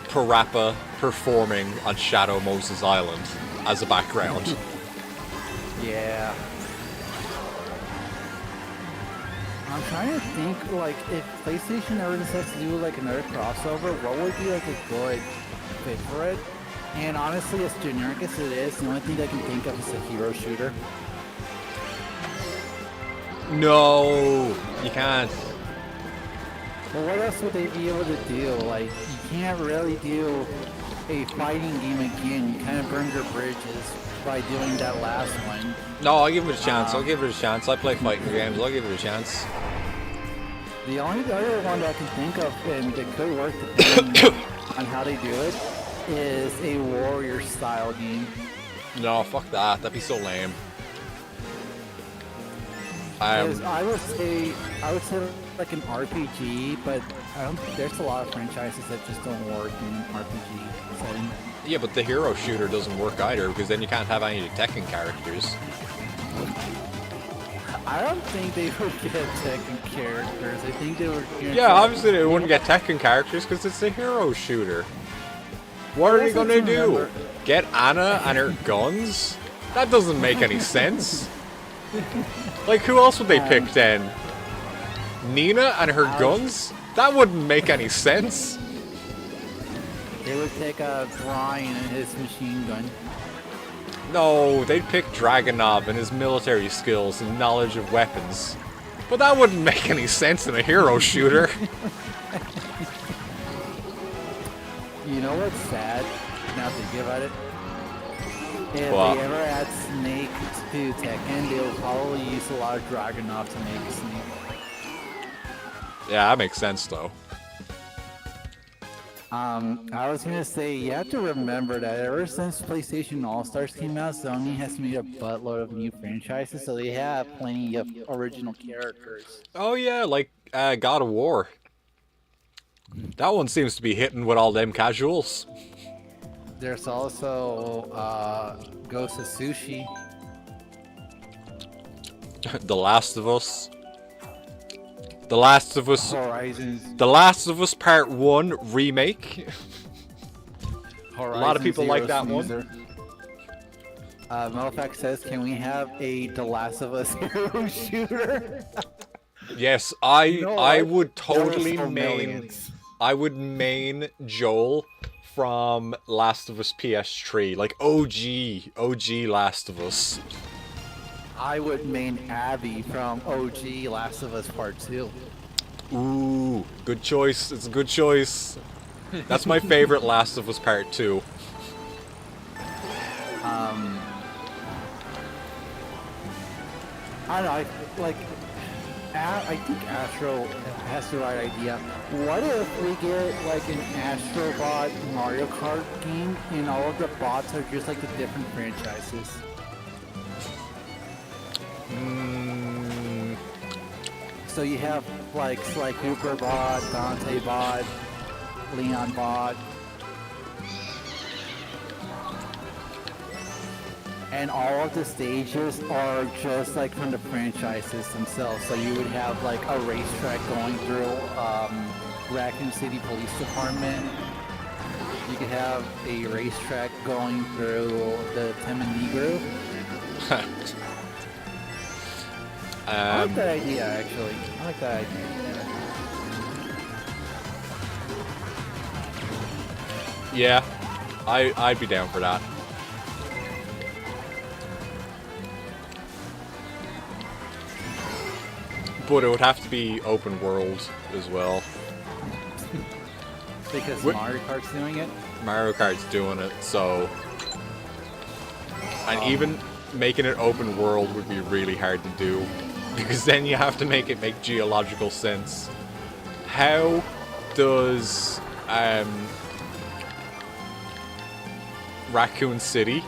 Parappa performing on Shadow Moses Island as a background. Yeah. I'm trying to think, like, if PlayStation ever decides to do, like, another crossover, what would be, like, a good fit for it? And honestly, as generic as it is, the only thing I can think of is a hero shooter. No, you can't. Well, what else would they be able to do? Like, you can't really do a fighting game again. You kind of burned your bridges by doing that last one. No, I'll give it a chance. I'll give it a chance. I play fighting games. I'll give it a chance. The only other one that I can think of, and it could work depending on how they do it, is a warrior style game. No, fuck that. That'd be so lame. I would say like an RPG, but I don't. There's a lot of franchises that just don't work in an RPG setting. Yeah, but the hero shooter doesn't work either because then you can't have any Tekken characters. I don't think they would get Tekken characters. I think they would. Yeah, obviously they wouldn't get Tekken characters because it's a hero shooter. What are they gonna do? Get Anna and her guns? That doesn't make any sense. Like, who else would they pick then? Nina and her guns? That wouldn't make any sense. They would pick Brian and his machine gun. No, they'd pick Dragunov and his military skills and knowledge of weapons. But that wouldn't make any sense in a hero shooter. You know what's sad? Now thinking about it. If What? they ever add Snake to Tekken, they'll probably use a lot of Dragunov to make Snake. Yeah, that makes sense though. I was gonna say, you have to remember that ever since PlayStation All-Stars came out, Sony has made a buttload of new franchises, so they have plenty of original characters. Oh yeah, like God of War. That one seems to be hitting with all them casuals. There's also Ghost of Sushi. The Last of Us. The Last of Us. Horizons. The Last of Us Part 1 remake. Horizon lot of people like Zero that one. Snoozer. Mofax says, can we have a The Last of Us hero shooter? Yes, No, I would there was totally for main. millions. I would main Joel from Last of Us PS3, like OG Last of Us. I would main Abby from OG Last of Us Part 2. Ooh, 2. Good choice. It's a good choice. That's my favorite Last of Us Part 2. I don't know, I think Astro has the right idea. What if we get like an Astrobot Mario Kart game and all of the bots are just like the different franchises? So you have like Hooper Bot, Dante Bot, Leon Bot, and all of the stages are just like from the franchises themselves. So you would have like a racetrack going through Raccoon City Police Department. You could have a racetrack going through the Temanigra. I like that idea, actually. I like that idea. Yeah, I'd be down for that. But it would have to be open world as well. Because Mario Kart's doing it? Mario Kart's doing it, so... And even making it open world would be really hard to do. Because then you have to make it make geological sense. How does Raccoon City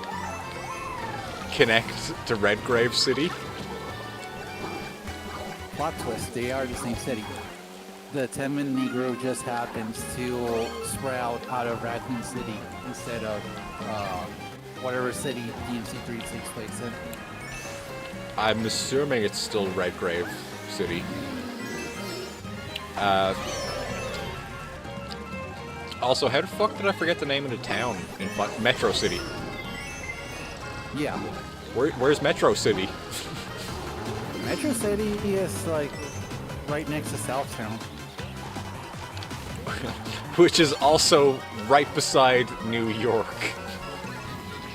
connect to Redgrave City? Plot twist, they are the same city. The Temanigra just happens to sprout out of Raccoon City instead of whatever city DMC3 takes place in. I'm assuming it's still Redgrave City. Also, how the fuck did I forget the name of the town in Metro City? Yeah. Where's Metro City? Metro City is like right next to Southtown. Which is also right beside New York.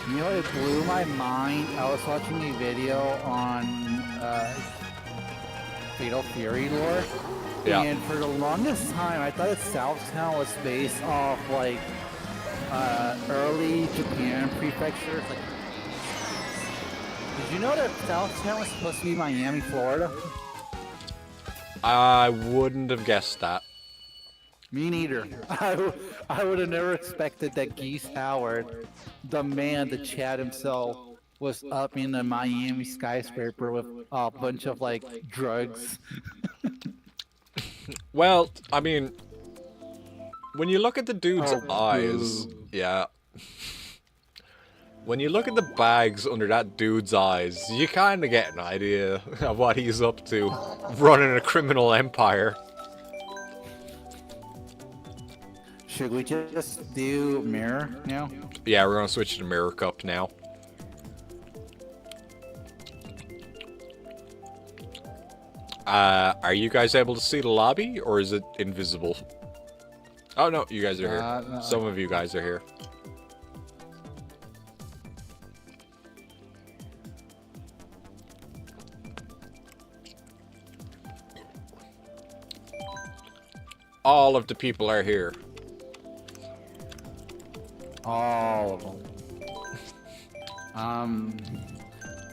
You know, it blew my mind. I was watching a video on Fatal Fury lore. Yeah. And for the longest time, I thought that Southtown was based off like early Japan prefecture. Like, did you know that Southtown was supposed to be Miami, Florida? I wouldn't have guessed that. Me neither. I would have never expected that Geese Howard, the man, the Chad himself, was up in a Miami skyscraper with a bunch of like drugs. Well, I mean, when you look at the dude's Oh, eyes, boo. yeah. When you look at the bags under that dude's eyes, you kind of get an idea of what he's up to, running a criminal empire. Should we just do mirror now? Yeah, we're gonna switch to Mirror Cup now. Are you guys able to see the lobby, or is it invisible? Oh no, you guys are here. No. Some of you guys are here. All of the people are here. All of them.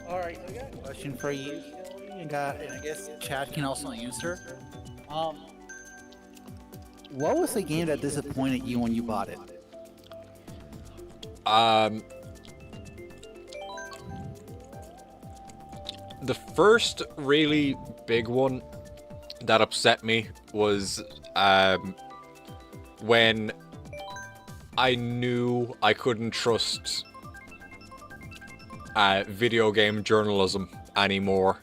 Alright, so I got a question for you, Kelly, and I guess Chad can also answer. What was the game that disappointed you when you bought it? The first really big one that upset me was when I knew I couldn't trust video game journalism anymore.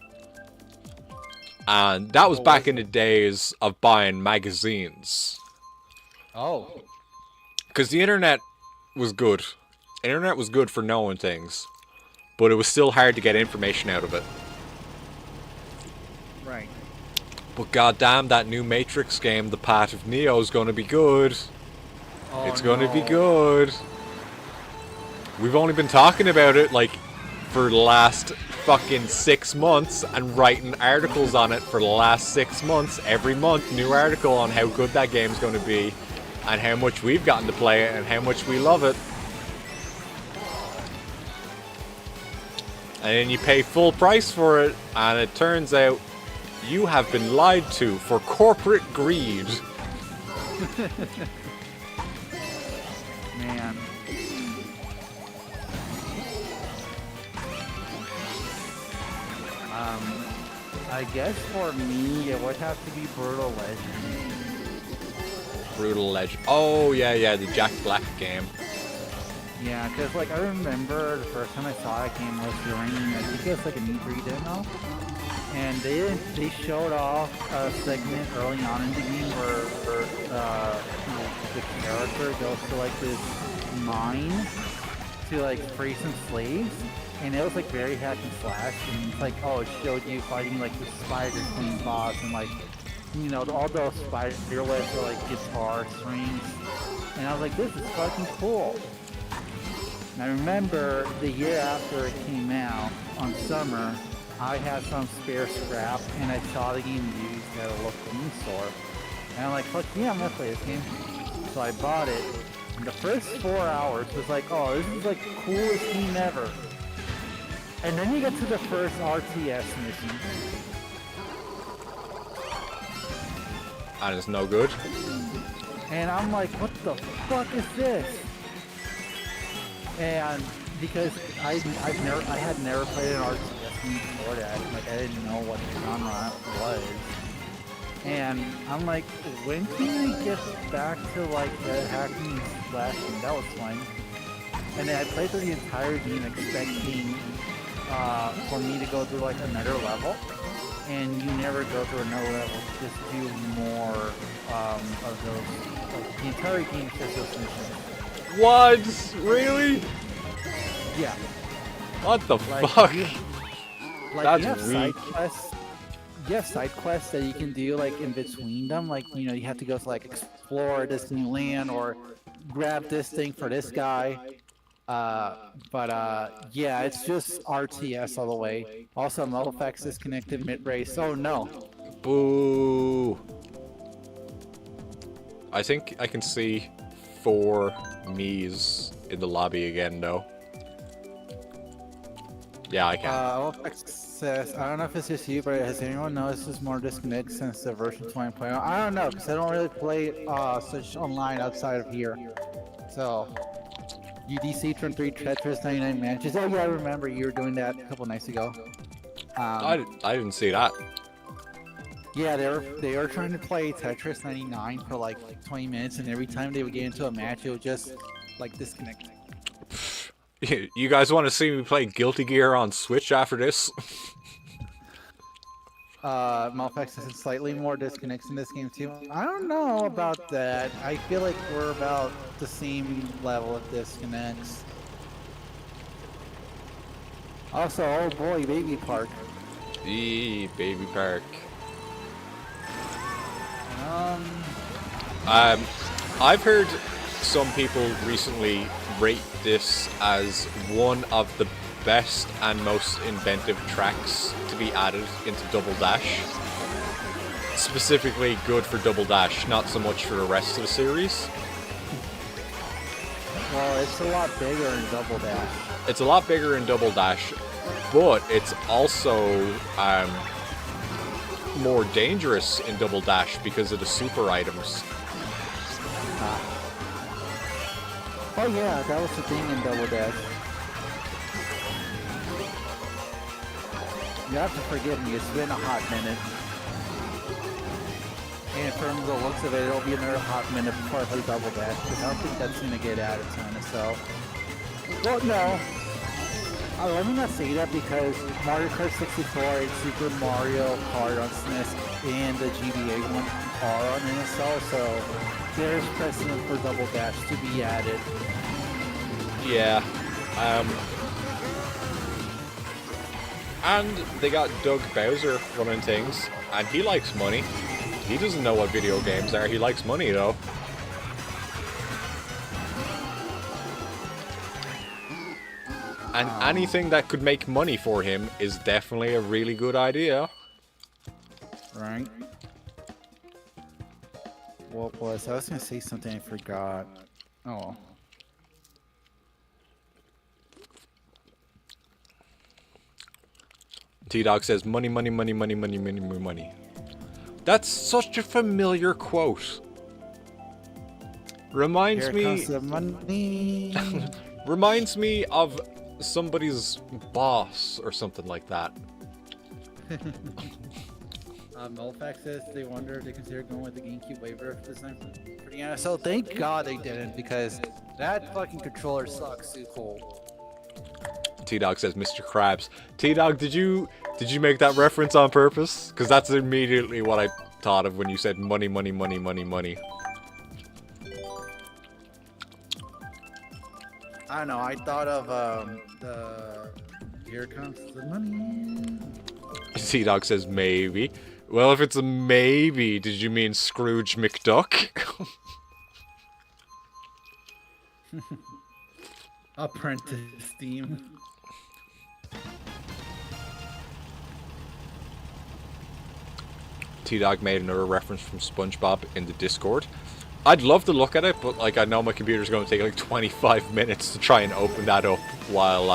And that was back in the days of buying magazines. Oh. Because the internet was good. The internet was good for knowing things. But it was still hard to get information out of it. Right. But goddamn, that new Matrix game, The Path of Neo, is going to be good. Oh, It's going to be no. good. We've only been talking about it, like, for the last fucking 6 months and writing articles on it for the last 6 months. Every month, new article on how good that game's going to be and how much we've gotten to play it and how much we love it. And then you pay full price for it, and it turns out you have been lied to for corporate greed. Man. I guess for me, it would have to be Brutal Legend. Brutal Legend. Oh, yeah, the Jack Black game. Yeah, because like I remember the first time I saw that game was during, I think it was like an E3 demo, and they showed off a segment early on in the game where the character goes to like this mine to like free some slaves, and it was like very hack and slash, and it's like, oh, it showed you fighting like the Spider Queen boss, and like, you know, all those spider webs are like guitar strings, and I was like, this is fucking cool. And I remember the year after it came out, on summer, I had some spare scrap, and I saw the game used at a local game store. And I'm like, fuck yeah, I'm gonna play this game. So I bought it, and the first 4 hours was like, oh, this is like the coolest game ever. And then you get to the first RTS mission. And it's no good. And I'm like, what the fuck is this? And because I had never played an RTS game before that, like I didn't know what genre it was. And I'm like, when can I get back to like the hacking and slashing? That was fun. And then I played through the entire game expecting for me to go through like another level. And you never go through another level, just do more of those. Like, the entire game is just those missions. What? Really? Yeah. What the Like, fuck? you That's have side weak. quests. You have side quests that you can do like in between them. Like, you know, you have to go to like explore this new land or grab this thing for this guy. Yeah, it's just RTS all the way. Also, Mofax disconnected mid-race. Oh no. Boo. I think I can see 4 me's in the lobby again, though. Yeah, I can. Mofax says, I don't know if it's just you, but has anyone noticed this more disconnected since the version 20.0? I don't know, because I don't really play such online outside of here. So, UDC Turn 3 Tetris 99 matches. Oh yeah, I remember you were doing that a couple nights ago. I didn't see that. Yeah, they were trying to play Tetris 99 for like 20 minutes, and every time they would get into a match, it would just like disconnect. You guys want to see me play Guilty Gear on Switch after this? Malfax is slightly more disconnects in this game too. I don't know about that. I feel like we're about the same level of disconnects. Also, oh boy, Baby Park. Baby Park. Um, I've heard some people recently rate this as one of the best and most inventive tracks to be added into Double Dash. Specifically good for Double Dash, not so much for the rest of the series. well, it's a lot bigger in Double Dash. It's a lot bigger in Double Dash, but it's also more dangerous in Double Dash because of the super items. Oh yeah, that was the thing in Double Dash. You have to forgive me, it's been a hot minute. And from the looks of it, it'll be another hot minute before I play Double Dash, because I don't think that's going to get added to NSL. Well, no. Let me not say that, because Mario Kart 64 and Super Mario Kart on SNES and the GBA one are on NSL, so there's precedent for Double Dash to be added. Yeah. And they got Doug Bowser running things, and he likes money. He doesn't know what video games are, he likes money though. And anything that could make money for him is definitely a really good idea. Right. What was I was gonna say something I forgot. Oh. T-Dog says, money, money, money, money, money, money, money, money. That's such a familiar quote. Reminds Here me... comes the money. reminds me of somebody's boss or something like that. Melfax says they wonder if they consider going with the GameCube waiver this time. Pretty honest. So thank God they didn't, because that fucking controller sucks too cool. T-Dog says, Mr. Krabs. T-Dog, did you make that reference on purpose? Because that's immediately what I thought of when you said money, money, money, money, money. I don't know, I thought of the here comes the money. T-Dog says, maybe. Well, if it's a maybe, did you mean Scrooge McDuck? Apprentice theme. T-Dog made another reference from SpongeBob in the Discord. I'd love to look at it, but like I know my computer's going to take like 25 minutes to try and open that up while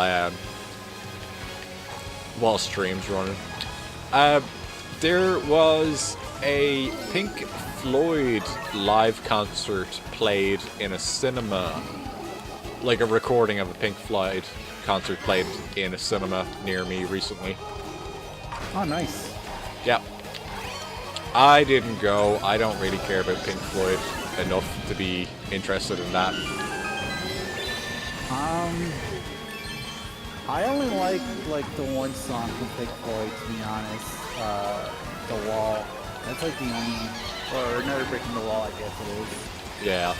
while stream's running. There was a Pink Floyd live concert played in a cinema. Like a recording of a Pink Floyd concert played in a cinema near me recently. Oh, nice. Yeah. I didn't go. I don't really care about Pink Floyd enough to be interested in that. I only like the one song from Pink Floyd, to be honest. The Wall. That's like the only, or Never Breaking the Wall, I guess it is. Yeah.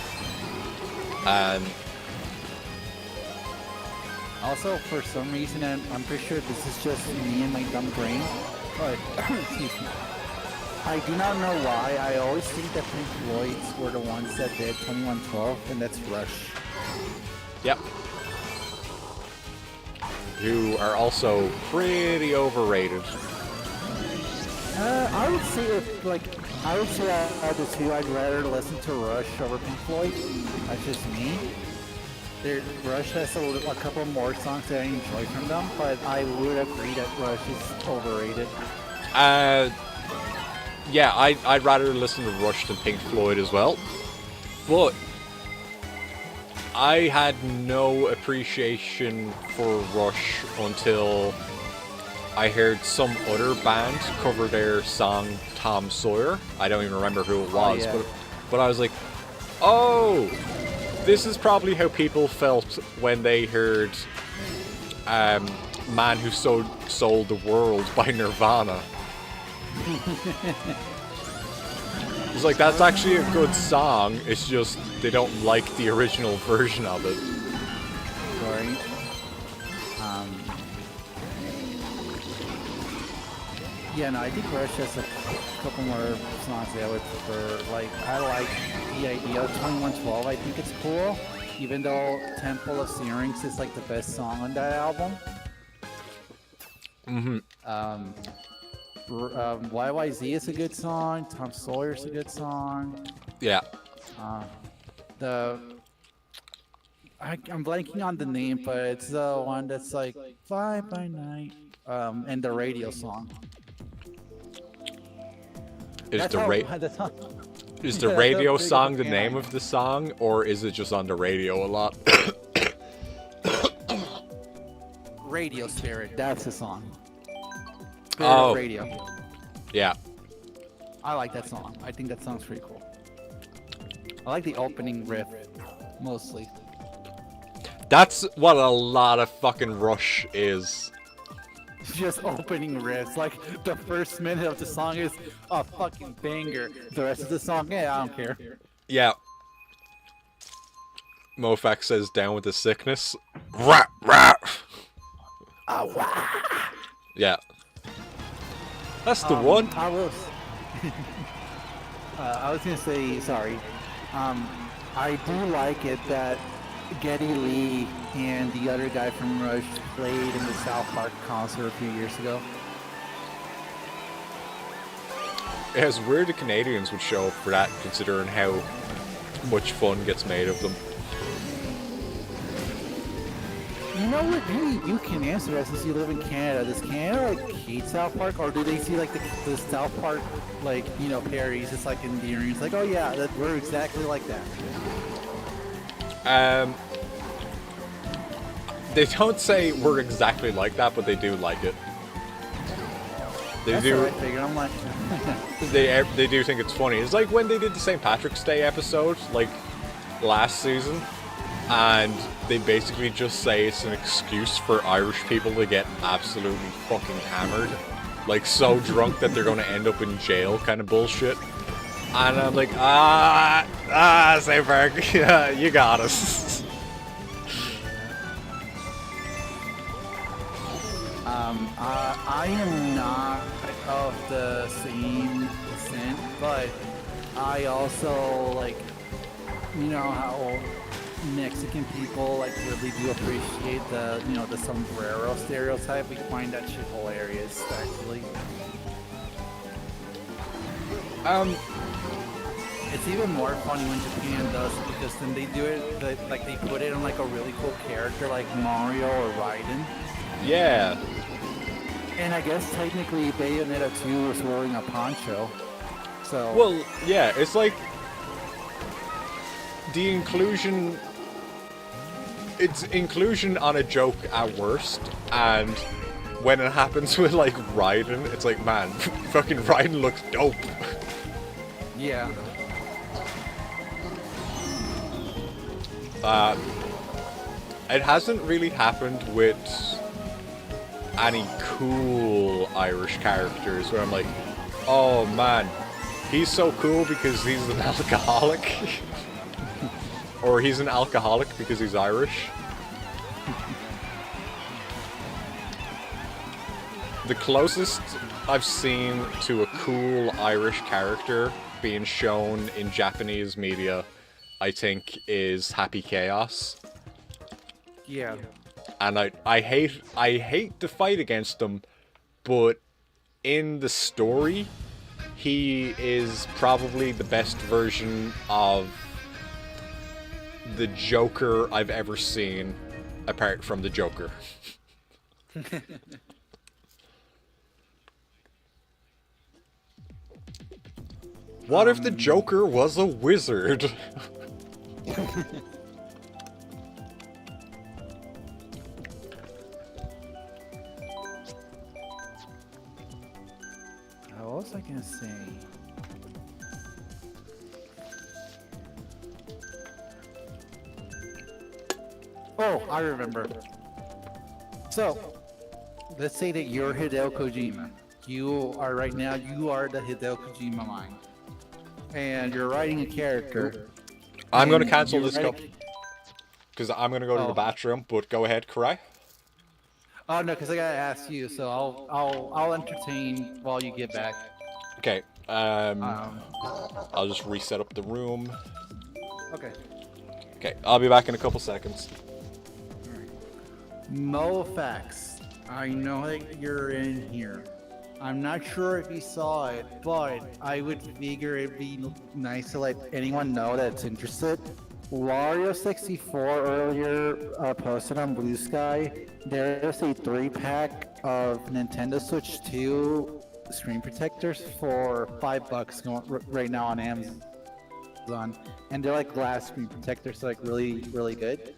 And also, for some reason, and I'm pretty sure this is just me and my dumb brain, but excuse me. I do not know why. I always think that Pink Floyd's were the ones that did 2112, and that's Rush. yep. Who are also pretty overrated. I would say if, I would say out of the two, I'd rather listen to Rush over Pink Floyd. That's just me. Rush has a couple more songs that I enjoy from them, but I would agree that Rush is overrated. Yeah, I'd rather listen to Rush than Pink Floyd as well. But I had no appreciation for Rush until I heard some other band cover their song Tom Sawyer. I don't even remember who it was, yeah. but I was like, oh, this is probably how people felt when they heard Man Who Sold the World by Nirvana. It's like, that's actually a good song, it's just they don't like the original version of it. Sorry. Yeah, no, I think Rush has a couple more songs that I would prefer. Like, I like the idea of 2112, I think it's cool. Even though Temple of Syrinx is like the best song on that album. YYZ is a good song. Tom Sawyer's a good song. Yeah. I'm blanking on the name, but it's the one that's like Fly by Night, and the radio song. Is That's the how- radio that's how- is the yeah, radio that's how big song of the a fan name I of the song, or is it just on the radio a lot? Radio Spirit, that's the song. Spirit Oh. of Radio. Yeah. I like that song. I think that song's pretty cool. I like the opening riff, mostly. That's what a lot of fucking Rush is. Just opening riffs. Like, the first minute of the song is a fucking banger. The rest of the song, yeah, I don't care. Yeah. Mofax says, down with the sickness. Rap, rap. Yeah. That's the one. I was gonna say, sorry. I do like it that Geddy Lee and the other guy from Rush played in the South Park concert a few years ago. It's weird the Canadians would show up for that, considering how much fun gets made of them. You know what? Maybe you can answer that since you live in Canada. Does Canada like hate South Park, or do they see like the South Park like parodies? It's like endearing. It's like, oh yeah, we're exactly like that. They don't say we're exactly like that, but they do like it. They That's do. what I figured. I'm like, They do think it's funny. It's like when they did the St. Patrick's Day episode, like last season, and they basically just say it's an excuse for Irish people to get absolutely fucking hammered, like so drunk that they're gonna end up in jail, kind of bullshit. And I'm like, St. Park, yeah, you got us. I am not of the same descent, but I also like, how Mexican people like really do appreciate the sombrero stereotype. We find that shit hilarious, actually. It's even more funny when Japan does it, because then they do it like they put it on like a really cool character like Mario or Raiden. Yeah. And I guess technically Bayonetta 2 was wearing a poncho. So Well, yeah, it's like the inclusion. It's inclusion on a joke at worst, and when it happens with like Raiden, it's like, man, fucking Raiden looks dope. yeah. It hasn't really happened with any cool Irish characters where I'm like, oh man, he's so cool because he's an alcoholic. Or he's an alcoholic because he's Irish. The closest I've seen to a cool Irish character being shown in Japanese media, I think, is Happy Chaos. Yeah. And I hate to fight against him, but in the story, he is probably the best version of the Joker I've ever seen, apart from the Joker. What if the Joker was a wizard? What was I gonna say? Oh, I remember. So, let's say that you're Hideo Kojima. You are right now, you are the Hideo Kojima mind. And you're writing a character. I'm going to and cancel you're this go writing- because I'm going to go to the bathroom, but go ahead, Karai. Oh no, because I gotta ask you, so I'll entertain while you get back. Okay, I'll just reset up the room. Okay. Okay, I'll be back in a couple seconds. Mofax, I know that you're in here. I'm not sure if you saw it, but I would figure it'd be nice to let anyone know that's interested. Wario64 earlier posted on Blue Sky. There's a 3-pack of Nintendo Switch 2 screen protectors for $5 going right now on Amazon, and they're like glass screen protectors, so like really good.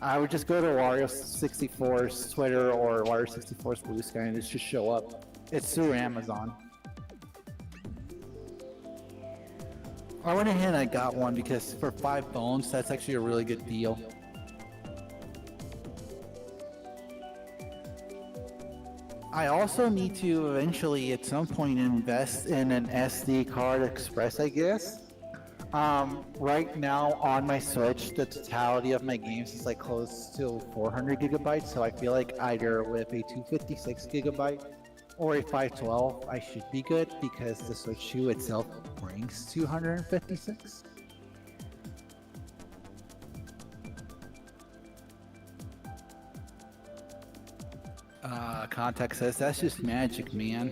I would just go to Wario64's Twitter or Wario64's Blue Sky and it should show up. It's through Amazon. I went ahead and I got one because for $5, that's actually a really good deal. I also need to eventually at some point invest in an SD card express, I guess. Right now on my Switch, the totality of my games is like close to 400 gigabytes, so I feel like either with a 256 gigabyte or a 512, I should be good because the Switch 2 itself brings 256. Contact says that's just magic, man.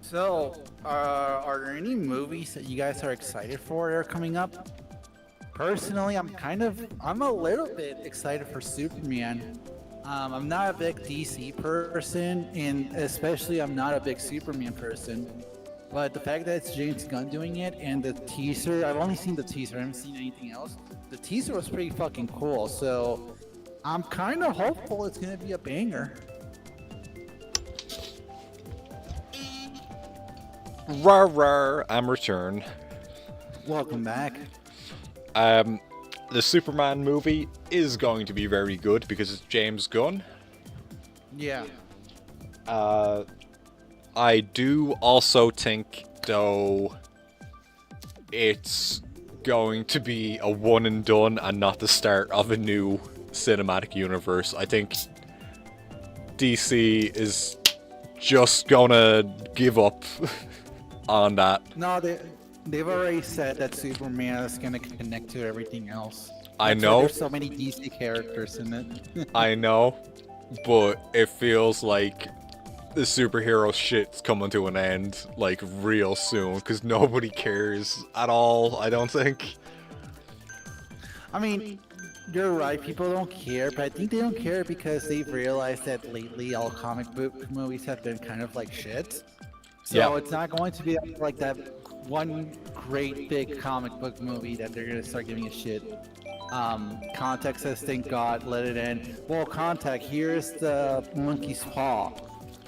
So, are there any movies that you guys are excited for that are coming up? Personally, I'm a little bit excited for Superman. I'm not a big DC person, and especially I'm not a big Superman person. But the fact that it's James Gunn doing it, and the teaser, I've only seen the teaser, I haven't seen anything else. The teaser was pretty fucking cool, so I'm kind of hopeful it's gonna be a banger. Rar rar, I'm returned. Welcome back. The Superman movie is going to be very good because it's James Gunn. Yeah. I do also think, though, it's going to be a one and done and not the start of a new cinematic universe. I think DC is just gonna give up on that. No, they've already said that Superman is gonna connect to everything else. I That's why know. there's so many DC characters in it. I know, but it feels like the superhero shit's coming to an end, like, real soon, because nobody cares at all, I don't think. I mean, you're right, people don't care, but I think they don't care because they've realized that lately all comic book movies have been kind of like shit. So Yeah. it's not going to be like that one great big comic book movie that they're gonna start giving a shit. Contact says, thank God, let it end. Well, Contact, here's the monkey's paw.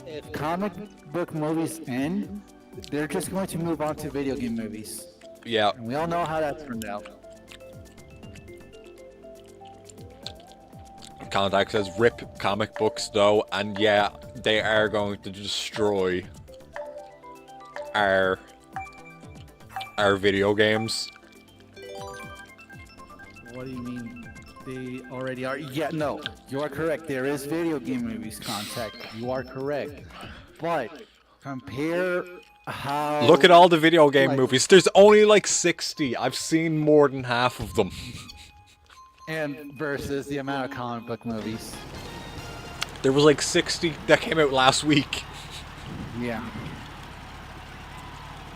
If comic book movies end, they're just going to move on to video game movies. Yeah, And we all know how that turned out. Contact says rip comic books, though, and yeah, they are going to destroy our video games. What do you mean? They already are? Yeah, no, you are correct. There is video game movies, Contact. You are correct. But compare how... Look at all the video game like- movies. There's only like 60. I've seen more than half of them. And versus the amount of comic book movies. There was like 60 that came out last week. Yeah.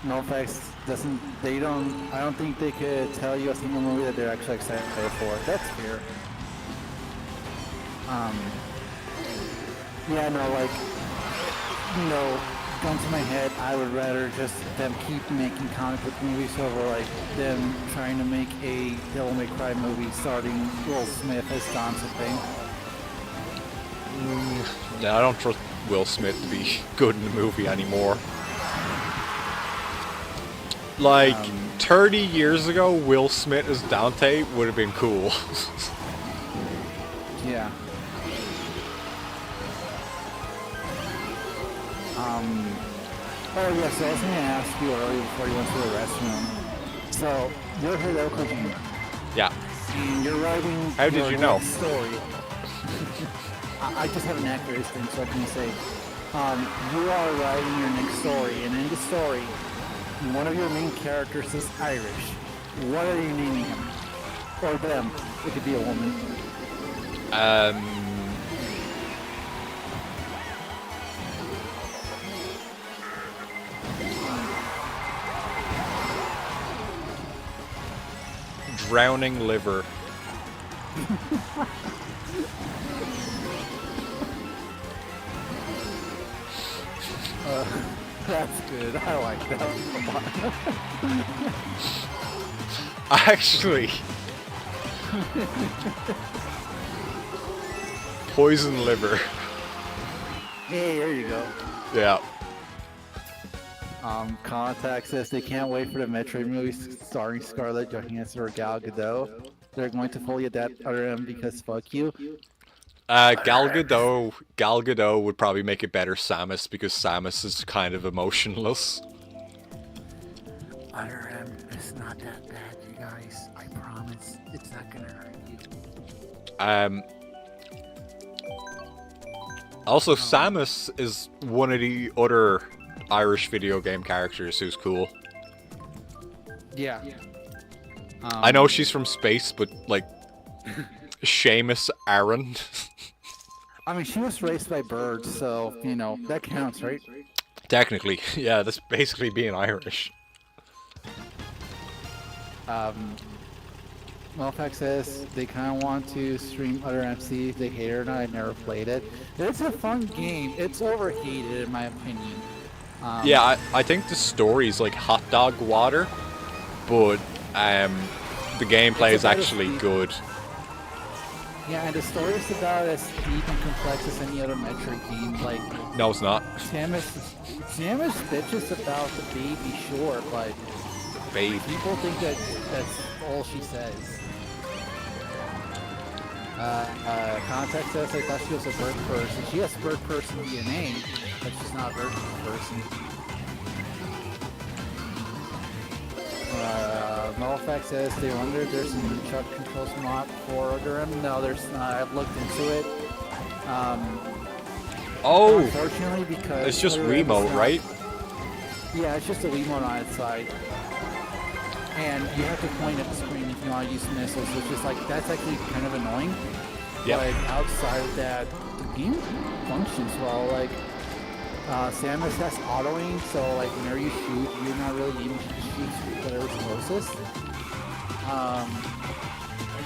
No facts. I don't think they could tell you a single movie that they're actually excited for. That's fair. Yeah, no, like, gun to my head, I would rather just them keep making comic book movies over like them trying to make a Devil May Cry movie starting Will Smith as Don something. Yeah, I don't trust Will Smith to be good in the movie anymore. Like, 30 years ago, Will Smith as Dante would have been cool. Yeah. Oh yeah, so I was gonna ask you earlier before you went to the restroom. So, you're Hideo Kojima, Yeah. and you're writing How did your you know? next story. I just have an accurate thing, so I can say, you are writing your next story, and in the story, one of your main characters is Irish. What are you naming him? Or them. It could be a woman. Drowning liver. That's good. I like that a lot. Actually. Poison liver. Hey, there you go. Yeah. Contact says they can't wait for the Metroid movie starring Scarlett Johansson or Gal Gadot. they're going to fully adapt RM because fuck you. Gal Gadot would probably make it better Samus because Samus is kind of emotionless. RM is not that bad, you guys. I promise. It's not gonna hurt you. Also, Samus is one of the other Irish video game characters who's cool. Yeah. I know she's from space, but like, Seamus Aran. I mean, she was raised by birds, so, you know, that counts, right? Technically, yeah, that's basically being Irish. Melfax says they kind of want to stream other MCs. They hate it or not. I never played it. It's a fun game. It's overhated, in my opinion. Yeah, I think the story's like hot dog water, but the gameplay is actually good. Yeah, and the story is about as deep and complex as any other Metroid game. Like, No, it's not. Samus bitches about the baby, sure, but Babe. people think that that's all she says. Context says I thought she was a bird person. She has bird person DNA, but she's not a bird person. Nullfax says they wonder if there's some chuck controls mod for Durham. No, there's not. I've looked into it. Oh, Unfortunately, because it's just Other M is Wiimote, not- right? Yeah, it's just a Wiimote on its side. And you have to point at the screen if you want to use missiles, which is like, that's actually kind of annoying. Yep. But outside of that, the game functions well. Like, Samus has auto-aim, so like whenever you shoot, you're not really aiming to shoot whatever's closest.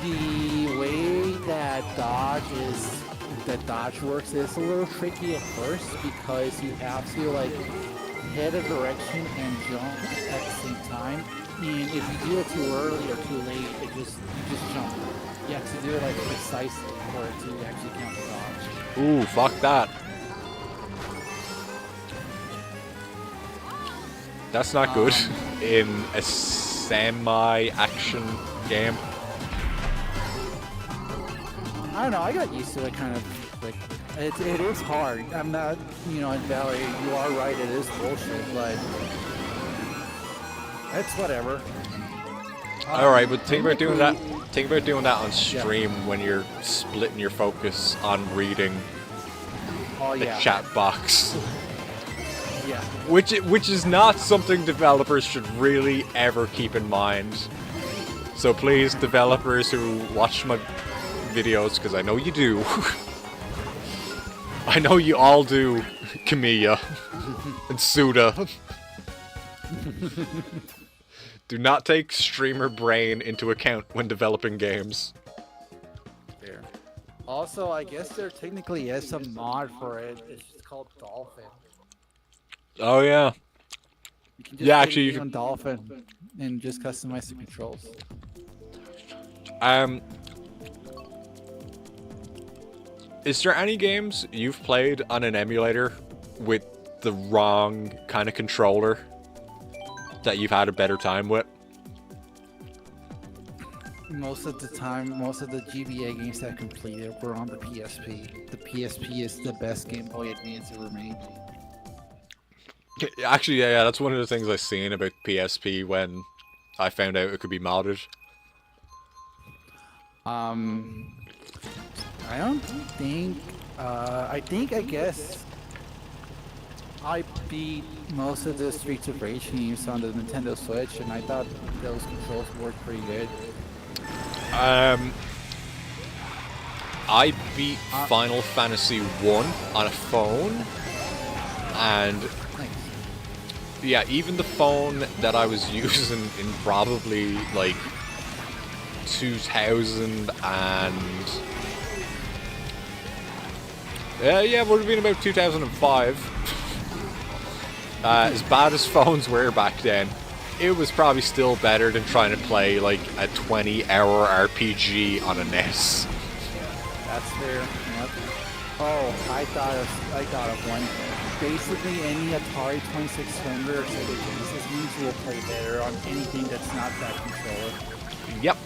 The way that dodge works is a little tricky at first because you have to like head a direction and jump at the same time. And if you do it too early or too late, you just jump. You have to do it like precisely for it to actually count the dodge. Ooh, fuck that. That's not good in a semi-action game. I don't know, I got used to it kind of quick. It is hard. I'm not, in Valley, you are right, it is bullshit, but it's whatever. Alright, but think about doing that. Think about doing that on stream when you're splitting your focus on reading the chat box. Yeah. Which is not something developers should really ever keep in mind. So please, developers who watch my videos, because I know you do. I know you all do, Kamiya and Suda. Do not take streamer brain into account when developing games. Fair. Also, I guess there technically is some mod for it. It's just called Dolphin. Oh yeah. You can just Yeah, actually, you on Dolphin and just customize the controls. Is there any games you've played on an emulator with the wrong kind of controller that you've had a better time with? Most of the time, most of the GBA games that I completed were on the PSP. The PSP is the best Game Boy Advance ever made. Actually, yeah, that's one of the things I seen about PSP when I found out it could be modded. I don't think, I guess I beat most of the Streets of Rage games on the Nintendo Switch, and I thought those controls worked pretty good. I beat Final Fantasy 1 on a phone, and yeah, even the phone that I was using in probably like 2000 and yeah, it would have been about 2005. As bad as phones were back then, it was probably still better than trying to play like a 20-hour RPG on a NES. That's fair. Yep. Oh, I thought of one. Basically, any Atari 2600 or Sega Genesis games will play better on anything that's not that controller. Yep.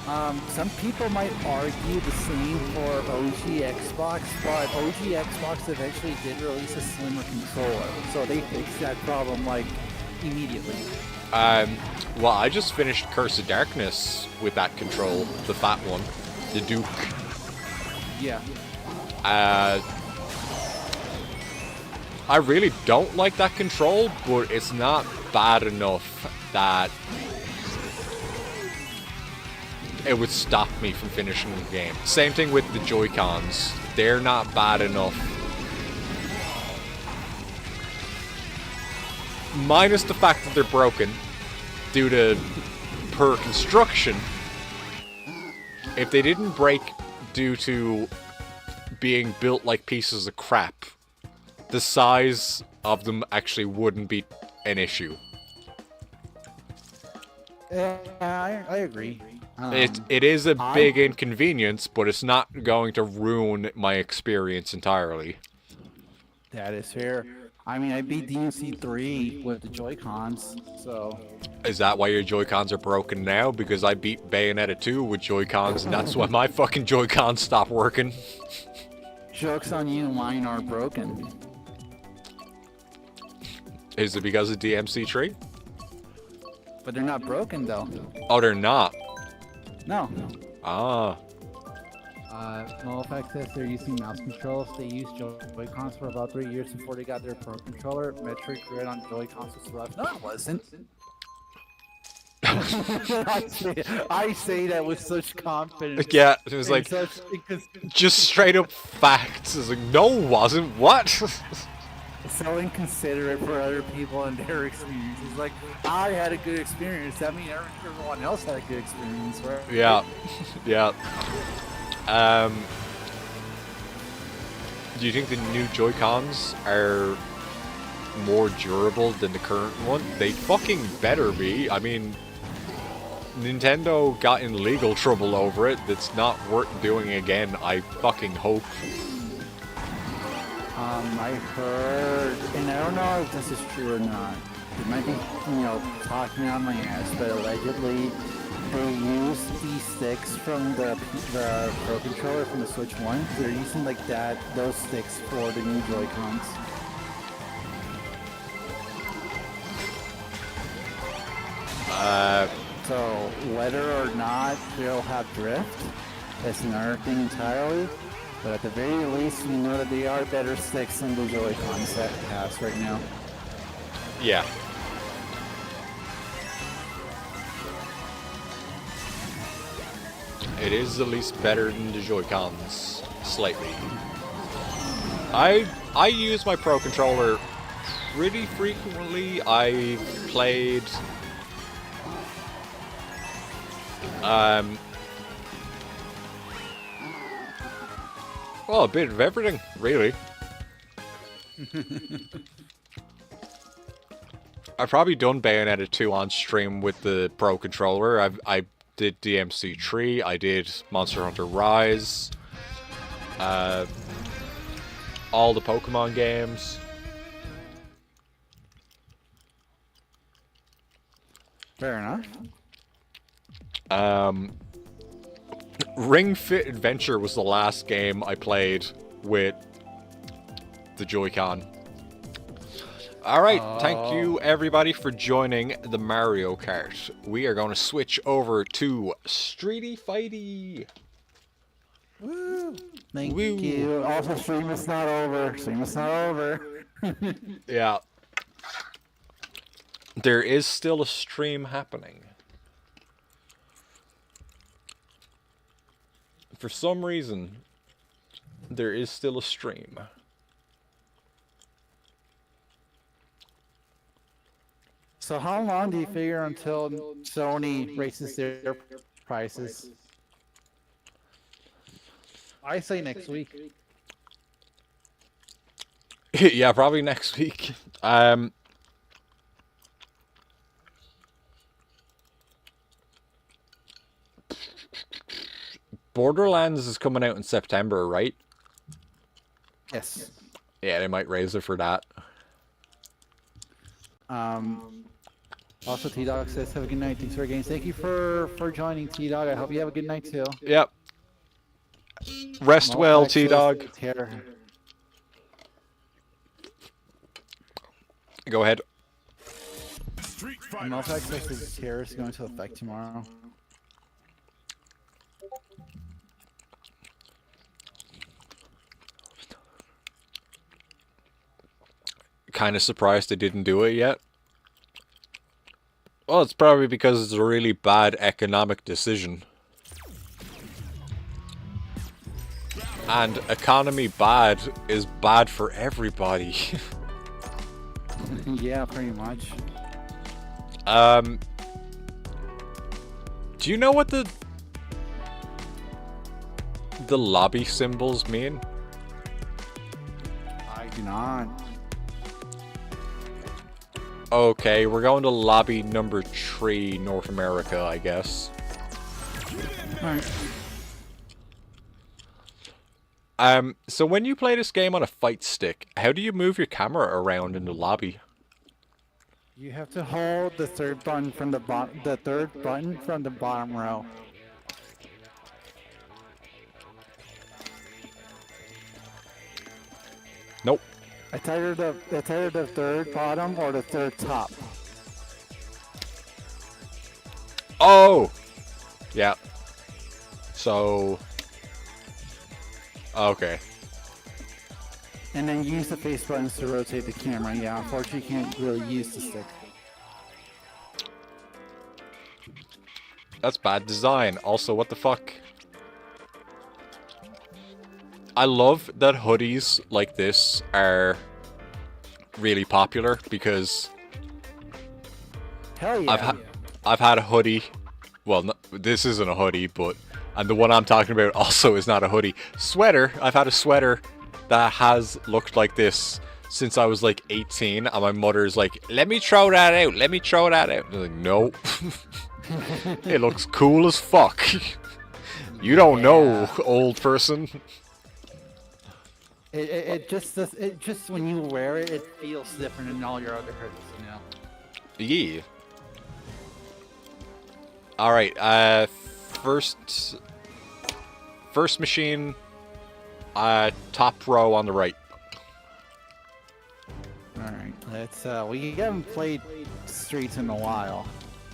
Some people might argue the same for OG Xbox, but OG Xbox eventually did release a slimmer controller, so they fixed that problem like immediately. Well, I just finished Curse of Darkness with that control, the fat one, the Duke. Yeah. I really don't like that control, but it's not bad enough that it would stop me from finishing the game. Same thing with the Joy-Cons. They're not bad enough. Minus the fact that they're broken due to poor construction. If they didn't break due to being built like pieces of crap, the size of them actually wouldn't be an issue. Yeah, I agree. It is a big inconvenience, but it's not going to ruin my experience entirely. That is fair. I mean, I beat DMC 3 with the Joy-Cons, so... Is that why your Joy-Cons are broken now? Because I beat Bayonetta 2 with Joy-Cons, and that's why my fucking Joy-Cons stopped working. Joke's on you, mine are broken. Is it because of DMC3? But they're not broken, though. Oh, they're not. No. Ah. No effect says they're using mouse controls. They used Joy-Cons for about 3 years before they got their Pro Controller. Metric grid on Joy-Cons was rough. No, it wasn't. I say that with such confidence. Yeah, it was like, just straight up facts. It's like, no, it wasn't. What? So inconsiderate for other people and their experiences. Like, I had a good experience. That means everyone else had a good experience, right? Yeah. Yeah. Do you think the new Joy-Cons are more durable than the current one? They fucking better be. I mean, Nintendo got in legal trouble over it. That's not worth doing again, I fucking hope. I heard, and I don't know if this is true or not. It might be, talking on my ass, but allegedly they used these sticks from the Pro Controller from the Switch 1. They're using like those sticks for the new Joy-Cons. So whether or not they'll have drift, that's another thing entirely. But at the very least, we know that they are better sticks than the Joy-Cons that it has right now. Yeah. It is at least better than the Joy-Cons, slightly. I use my Pro Controller pretty frequently. I played... well, a bit of everything, really. I've probably done Bayonetta 2 on stream with the Pro Controller. I did DMC 3, I did Monster Hunter Rise, all the Pokemon games. Fair enough. Ring Fit Adventure was the last game I played with the Joy-Con. Alright, thank you everybody for joining the Mario Kart. We are going to switch over to Streety Fighty. Woo! Thank you. Also, stream is not over. Stream is not over. Yeah. There is still a stream happening. For some reason, there is still a stream. So how long do you figure until Sony raises their prices? I say next week. Yeah, probably next week. Borderlands is coming out in September, right? Yes. Yeah, they might raise it for that. Also, T-Dog says, have a good night. Thanks for games. Thank you for joining, T-Dog. I hope you have a good night, too. Yep. Rest well, T-Dog. Go ahead. Street Fighter. Mofax says the terror is going to effect tomorrow. Kind of surprised they didn't do it yet. Well, it's probably because it's a really bad economic decision. And economy bad is bad for everybody. Yeah, pretty much. Do you know what the lobby symbols mean? I do not. Okay, we're going to lobby number 3, North America, I guess. Alright. So when you play this game on a fight stick, how do you move your camera around in the lobby? You have to hold the third button from the third button from the bottom row. Nope. It's either the third bottom or the third top. Oh! Yeah. So... Okay. And then use the face buttons to rotate the camera. Yeah, unfortunately you can't really use the stick. That's bad design. Also, what the fuck? I love that hoodies like this are really popular because Hell yeah. I've had a hoodie. Well, no, this isn't a hoodie, but and the one I'm talking about also is not a hoodie. Sweater. I've had a sweater that has looked like this since I was like 18, and my mother's like, "Let me throw that out. Let me throw that out." And I'm like, "No." It looks cool as fuck. You don't know, old person. It just when you wear it, it feels different than all your other hoodies, you know. Yeah. All right. First machine. Top row on the right. All right. Let's. We haven't played Streets in a while,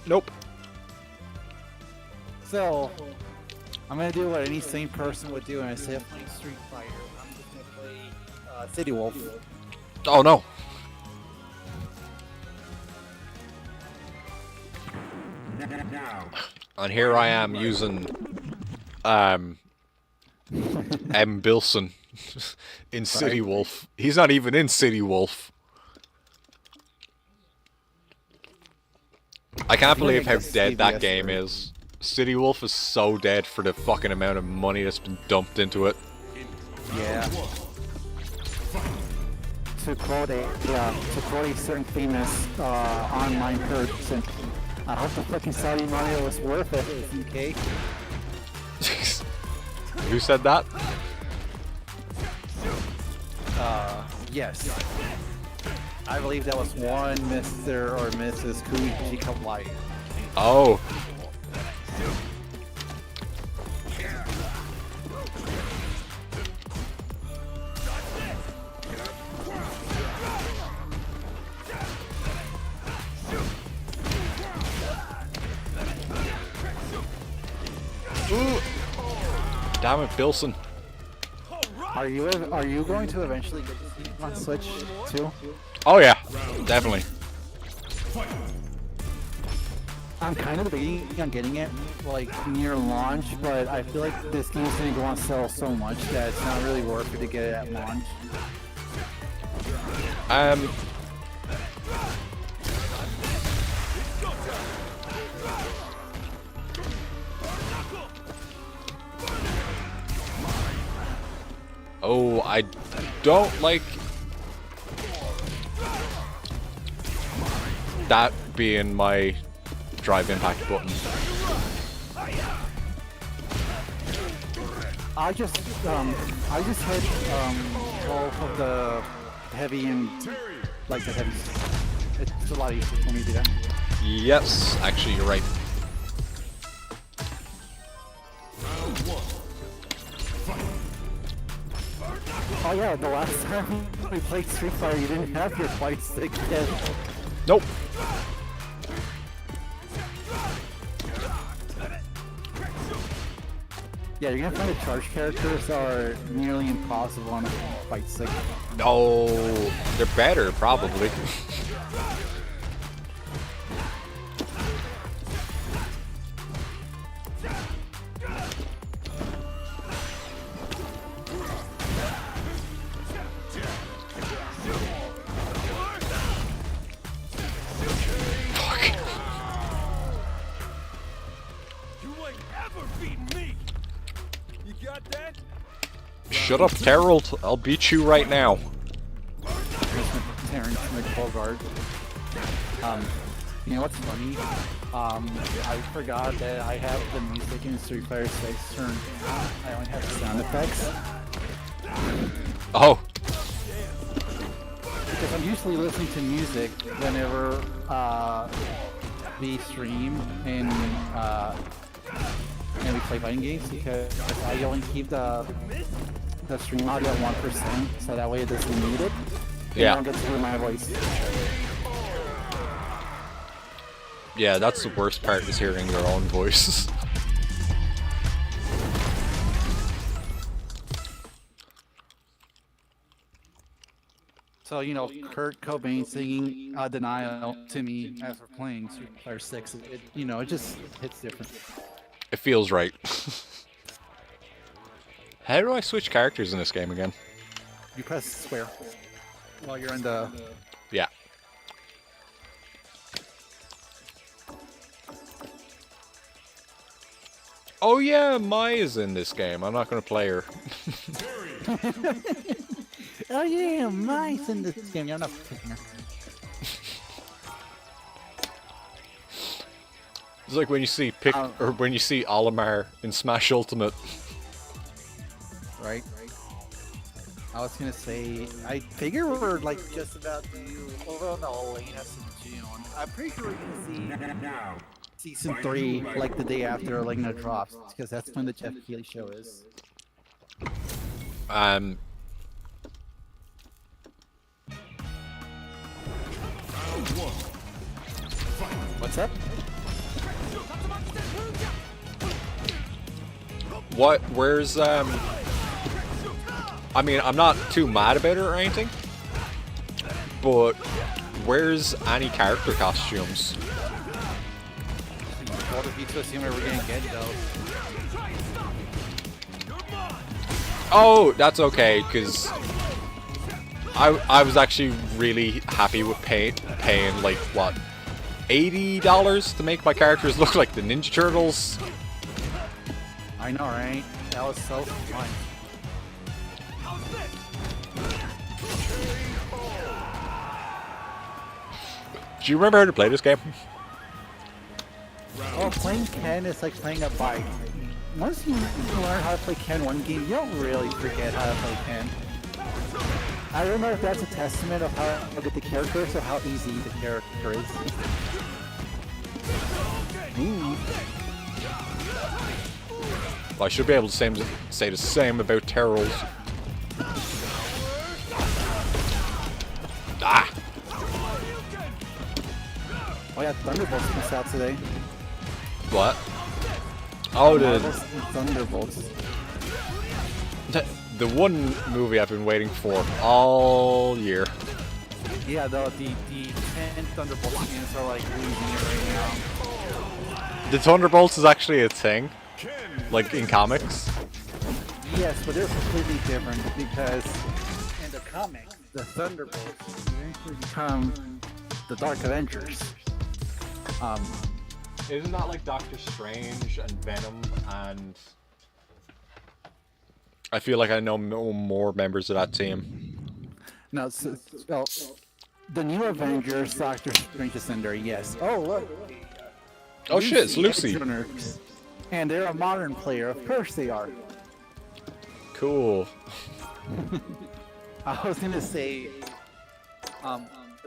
Nope. so I'm gonna do what any sane person would do, and I say I'm playing Street Fighter. I'm just gonna play City Wolf. Oh no. Now. And here I am using M. Bilson in City Wolf. He's not even in City Wolf. I can't believe how dead that game is. City Wolf is so dead for the fucking amount of money that's been dumped into it. Yeah. To quote a certain famous online person, I hope the fucking Saudi money was worth it. Okay. Who said that? Yes. I believe that was one Mr. or Mrs. Kuji Kawai. Oh. Ooh. Damn it, Bilson. Are you going to eventually get this game on Switch too? Oh yeah, definitely. I'm kind of debating on getting it like near launch, but I feel like this game's gonna go on sale so much that it's not really worth it to get it at launch. Oh, I don't like that being my drive impact button. I just hit both of the heavy and like the heavy. It's a lot easier for me to do that. Yes, actually, you're right. Oh yeah, the last time we played Street Fighter, you didn't have your fight stick yet. Nope. Yeah, you're gonna find the charge characters are nearly impossible on a fight stick. No, they're better, probably. You ain't ever beaten me. You got that? Shut up, Terrell. I'll beat you right now. Terrence McBogart. You know what's funny? I forgot that I have the music in Street Fighter 6 turned down. I only have sound effects. Oh, Because I'm usually listening to music whenever we stream and we play fighting games, because I only keep the stream audio at 1%, so that way it doesn't need it. Yeah. I don't get to hear my voice. yeah, that's the worst part, is hearing your own voice. So, you know, Kurt Cobain singing Denial to me as we're playing Street Fighter 6, it just hits different. It feels right. How do I switch characters in this game again? You press square while you're in the... Yeah. Oh yeah, Maya's in this game. I'm not gonna play her. Oh yeah, mice in this game. You're not picking her. It's like when you see when you see Olimar in Smash Ultimate. Right? I was gonna say, I figure we're like just about to over on the latest in June. I'm pretty sure we're gonna Now. see season 3 like the day after Elena drops, because that's when the Jeff Keighley show is. What's up? What? Where's I mean, I'm not too mad about it or anything, but where's any character costumes? What if you to assume we're gonna get those? Oh, that's okay, because I was actually really happy with paying like, what, $80 to make my characters look like the Ninja Turtles? I know, right? That was so fun. Do you remember how to play this game? Oh, playing Ken is like playing a bike. Once you learn how to play Ken one game, you don't really forget how to play Ken. I don't know if that's a testament of how good the character is or how easy the character is. Ooh. Well, I should be able to say the same about Terrell's. Ah! Oh yeah, Thunderbolts comes out today. What? Oh, Marvel's Thunderbolts. the one movie I've been waiting for all year. Yeah, the 10 Thunderbolts games are like losing it right now. The Thunderbolts is actually a thing, like in comics. Yes, but they're completely different because in the comics, the Thunderbolts eventually become the Dark Avengers. Isn't that like Doctor Strange and Venom and... I feel like I know more members of that team. No, the new Avengers, Doctor Strange is in there, yes. Oh, look. Oh shit, it's Lucy. And they're a modern player, of course they are. Cool. I was gonna say,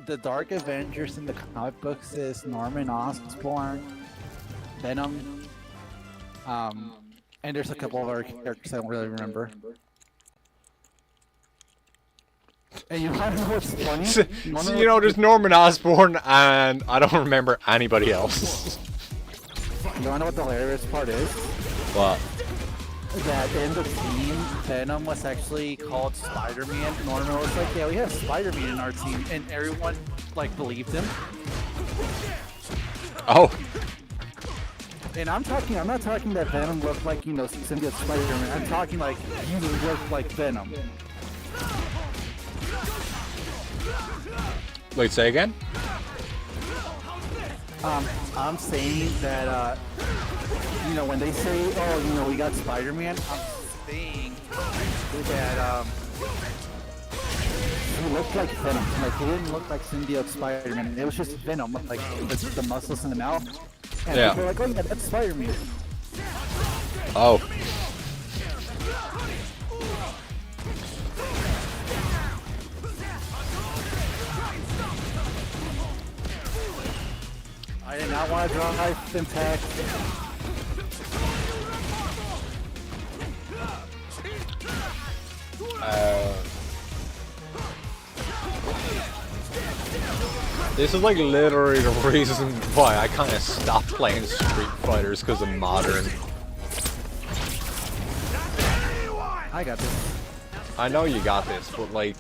The Dark Avengers in the comic books is Norman Osborn, Venom, and there's a couple of other characters I don't really remember. And you want to know what's funny? So, you know, there's Norman Osborn, and I don't remember anybody else. You want to know what the hilarious part is? What? That in the team, Venom was actually called Spider-Man. Norman was like, yeah, we have Spider-Man in our team, and everyone, like, believed him. Oh. And I'm not talking that Venom looked like, you know, symbiote Spider-Man. I'm talking like, you looked like Venom. Wait, say again? I'm saying that, you know, when they say, oh, you know, we got Spider-Man, I'm saying that, he looked like Venom. Like, he didn't look like symbiote Spider-Man. It was just Venom, like, the muscles in the mouth. And Yeah. people were like, oh, yeah, that's Spider-Man. Oh. I did not want to draw Life Impact. This is like literally the reason why I kind of stopped playing Street Fighters, because of Modern. I got this. I know you got this, but like...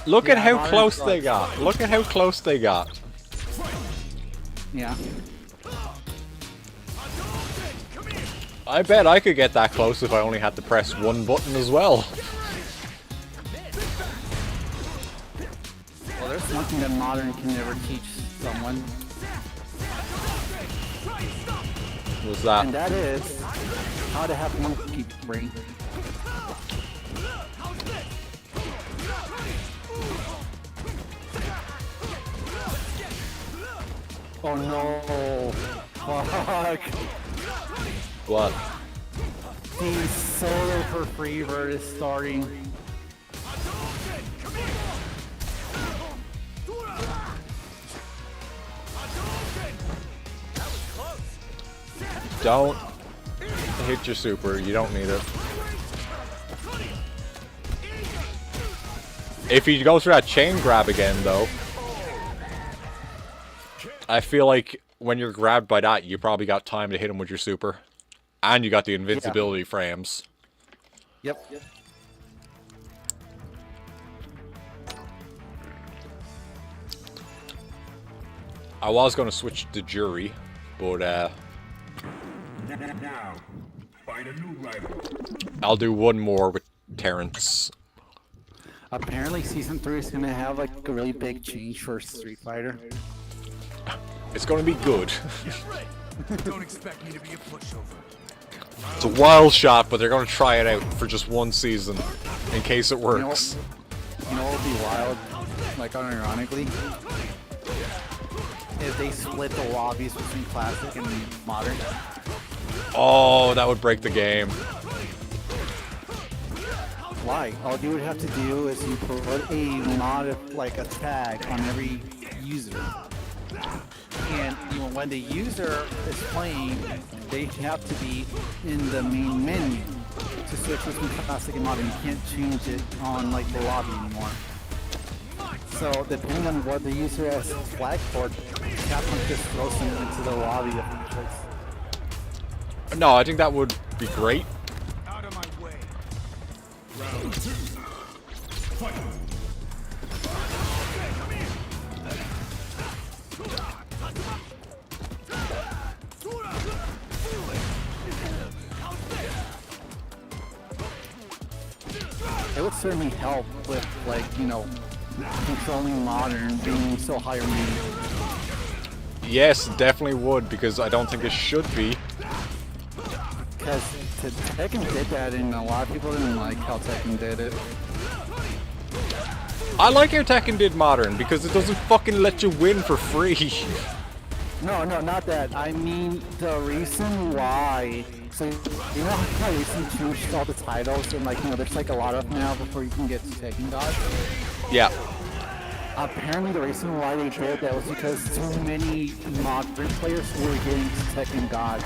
Look at Yeah, how Modern close sucks. they got. Look at how close they got. Yeah. I bet I could get that close if I only had to press one button as well. Well, there's one thing that Modern can never teach someone, What's and that? that is how to have monkey brain. Oh no! Fuck! What? The solo for Freebird is starting. Don't hit your super, you don't need it. If you go through that chain grab again though, I feel like when you're grabbed by that, you probably got time to hit him with your super. And you got the invincibility frames. Yep. I was going to switch to Jury, but Now, find a new rival. I'll do one more with Terrence. Apparently, season 3 is gonna have like a really big change for Street Fighter. It's going to be good. Don't expect me to be a pushover. It's a wild shot, but they're going to try it out for just one season, in case it You know, works. you know what would be wild, like unironically, if they split the lobbies between classic and modern. Oh, that would break the game. Why? All you would have to do is you put a mod, like a tag on every user. And you know, when the user is playing, they have to be in the main menu to switch between classic and modern. You can't change it on like the lobby anymore. So depending on what the user has flagged for, Capcom just throws them into the lobby of the choice. No, I think that would be great. Out of my way. Round 2. Fight. It would certainly help with, like, you know, controlling modern being so higher rated. Yes, definitely would, because I don't think it should be. Because Tekken did that, and a lot of people didn't like how Tekken did it. I like how Tekken did Modern, because it doesn't fucking let you win for free. No, not that. I mean, the reason why So, you know how recently changed all the titles and like, you know, there's like a lot of them now before you can get to Tekken God? Yeah. Apparently the reason why they did that was because too many modern players were getting to Tekken God.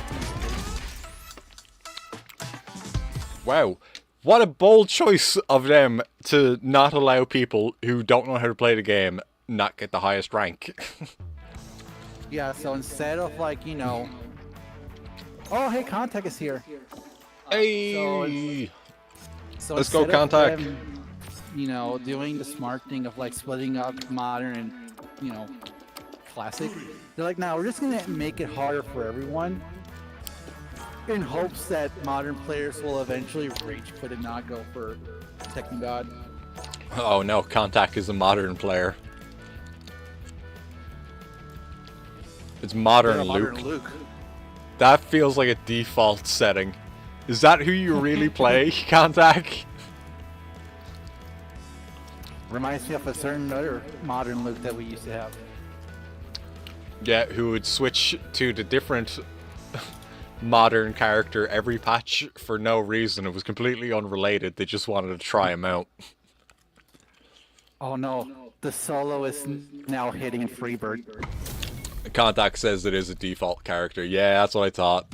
Wow. What a bold choice of them to not allow people who don't know how to play the game not get the highest rank. Yeah, so instead of like, you know... Oh, hey, Contact is here. Hey! So Let's go, instead of Contact. them, you know, doing the smart thing of like splitting up modern and, you know, classic, they're like, now we're just gonna make it harder for everyone in hopes that modern players will eventually rage quit and not go for Tekken God. Oh no, Contact is a modern player. It's modern Luke. That feels like a default setting. Is that who you really play, Contact? Reminds me of a certain other modern Luke that we used to have. Yeah, who would switch to the different modern character every patch for no reason. It was completely unrelated. They just wanted to try him out. Oh no, the solo is now hitting in Freebird. Contact says it is a default character. Yeah, that's what I thought.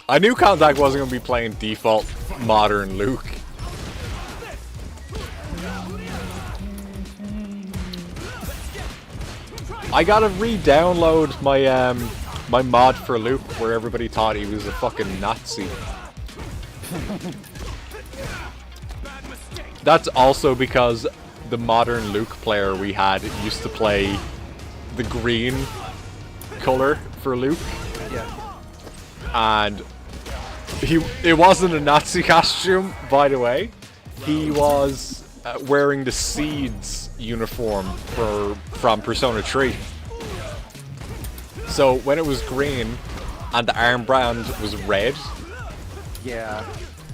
I knew Contact wasn't going to be playing default modern Luke. I gotta re-download my my mod for Luke where everybody thought he was a fucking Nazi. That's also because the modern Luke player we had used to play the green color for Luke. Yeah. And it wasn't a Nazi costume, by the way. He was wearing the Seeds uniform from Persona 3. So when it was green and the armband was red, Yeah.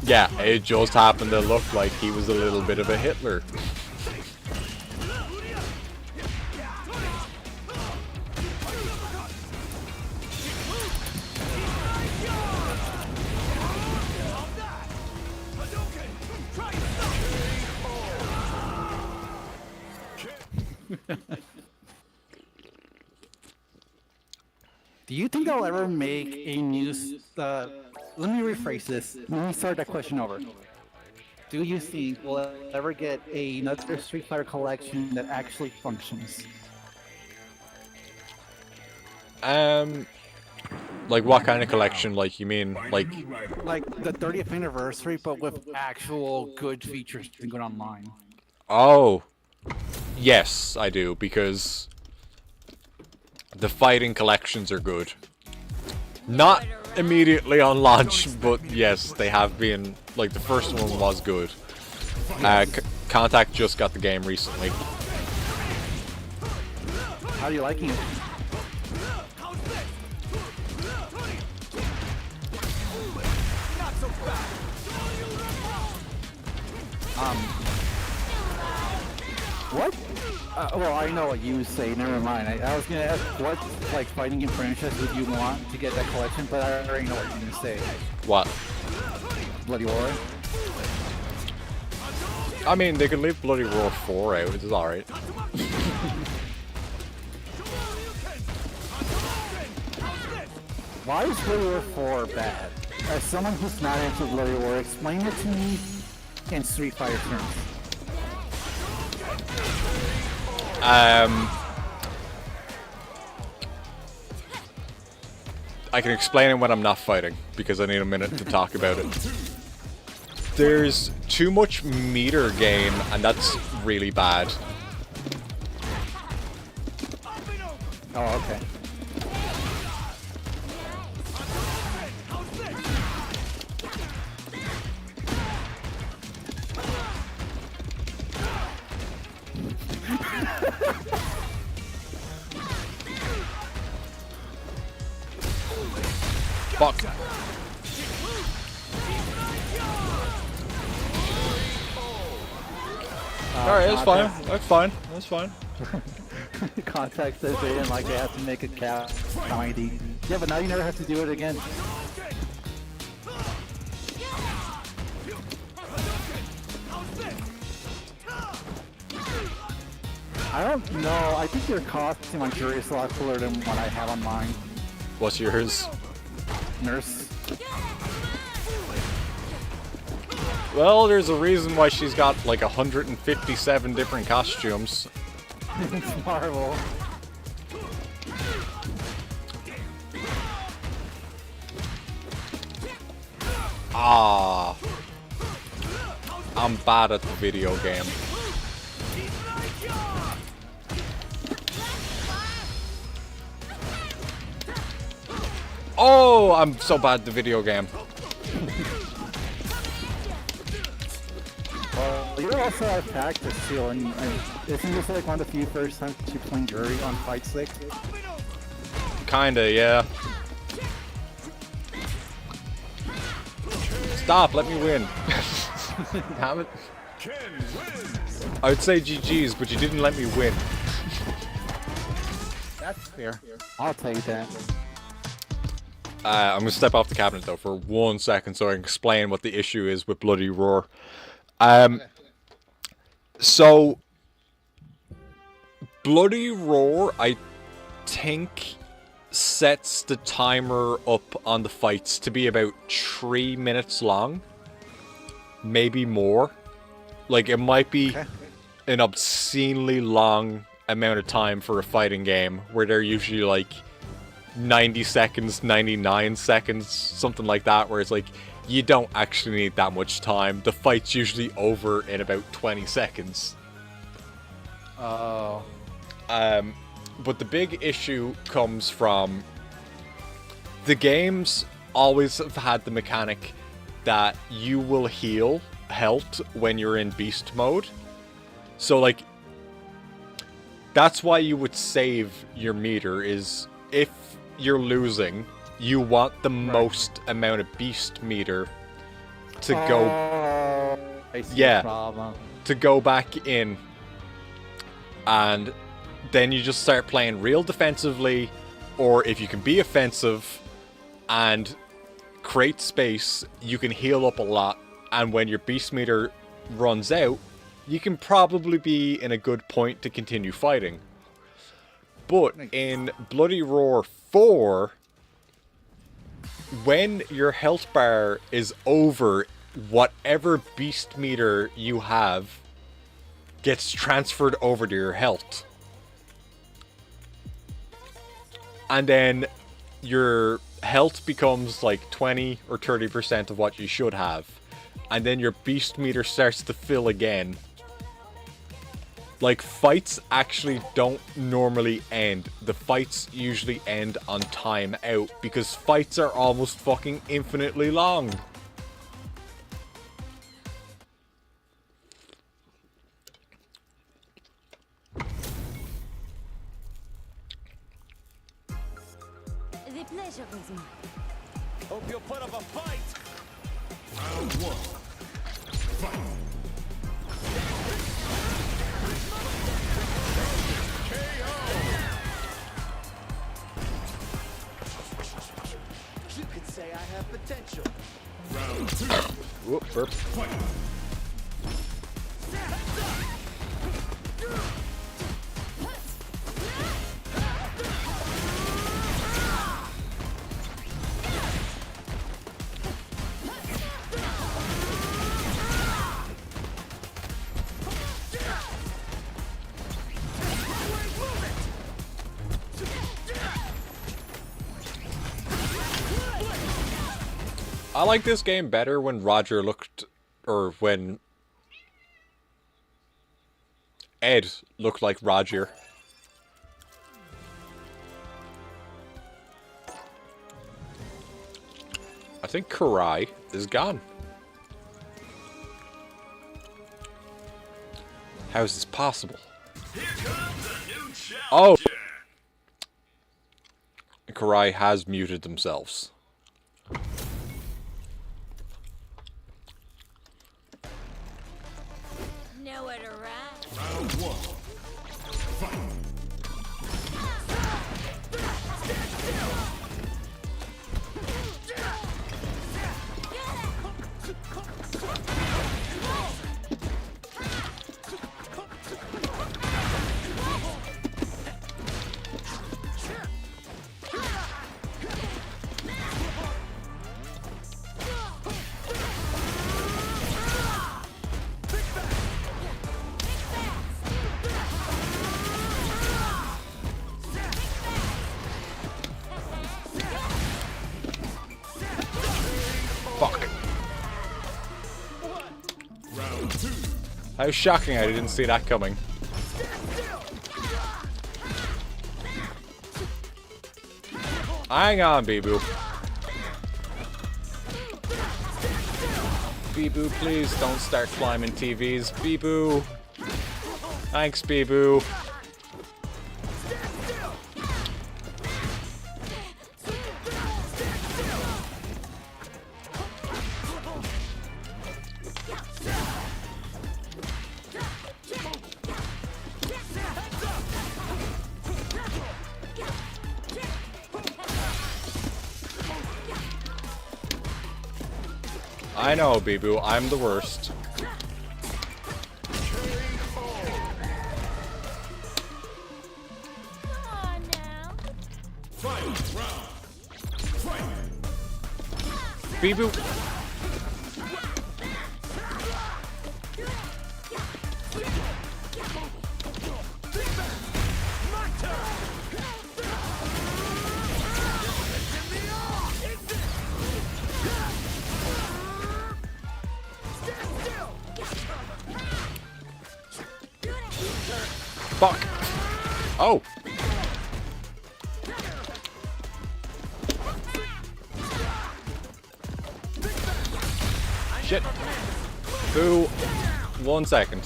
yeah, it just happened to look like he was a little bit of a Hitler. Do you think I'll ever make a new... let me rephrase this. Let me start that question over. Do you think we'll ever get another Street Fighter collection that actually functions? Like what kind of collection? Like you mean like Like the 30th anniversary, but with actual good features to go online. oh, yes, I do, because the fighting collections are good. Not immediately on launch, but yes, they have been. Like the first one was good. Contact just got the game recently. How are you liking it? What? Well, I know what you would say. Never mind. I was gonna ask what like fighting game franchise would you want to get that collection, but I already know what you're gonna say. What? Bloody War. I mean, they could leave Bloody Roar 4 out. It's alright. Why is Bloody War 4 bad? As someone who's not into Bloody War, explain it to me in Street Fighter terms. I can explain it when I'm not fighting, because I need a minute to talk about it. There's too much meter game, and that's really bad. Oh, okay. Fuck. Alright, that's fine. That's fine. That's fine. Contact says they didn't like they have to make a cap 90. Yeah, but now you never have to do it again. I don't know. I think your costume on Jury is a lot cooler than what I have on mine. What's yours? Nurse. Well, there's a reason why she's got like 157 different costumes. It's Marvel. Ah, I'm bad at the video game. Oh, I'm so bad at the video game. You're also out of practice too, and isn't this like one of the few first times you playing Jury on Fight Stick? Kinda, yeah. Stop, let me win. Damn it. I would say GG's, but you didn't let me win. That's fair. I'll take that. I'm gonna step off the cabinet though for 1 second so I can explain what the issue is with Bloody Roar. So Bloody Roar, I think, sets the timer up on the fights to be about 3 minutes long, maybe more. Like, it might be an obscenely long amount of time for a fighting game where they're usually like 90 seconds, 99 seconds, something like that, where it's like you don't actually need that much time. The fight's usually over in about 20 seconds. Oh. But the big issue comes from the games always have had the mechanic that you will heal health when you're in beast mode. So like, that's why you would save your meter, is if you're losing, you want the most amount of beast meter to go. I see Yeah. the problem. To go back in, and then you just start playing real defensively, or if you can be offensive and create space, you can heal up a lot, and when your beast meter runs out, you can probably be in a good point to continue fighting. But in Bloody Roar 4, when your health bar is over, whatever beast meter you have gets transferred over to your health. And then your health becomes like 20 or 30% of what you should have. And then your beast meter starts to fill again. Like, fights actually don't normally end. The fights usually end on time out, because fights are almost fucking infinitely long. The pleasure is mine. Hope you'll put up a fight. Round one. Fight. You could say I have potential. Round two. Whoop, burp. Fight. I like this game better when Roger looked, or when Ed looked like Roger. I think Karai is gone. How is this possible? Oh! Karai has muted themselves. Nowhere to run. Round one. Fight. How shocking, I didn't see that coming. Hang on, Bee-Boo. Bee-Boo, please don't start climbing TVs. Bee-Boo. Thanks, Bee-Boo. I know, Bee-Boo, I'm the worst. Come on now. Final round. Fight. Bee-Boo. Fuck. Oh. Shit. Boo. 1 second.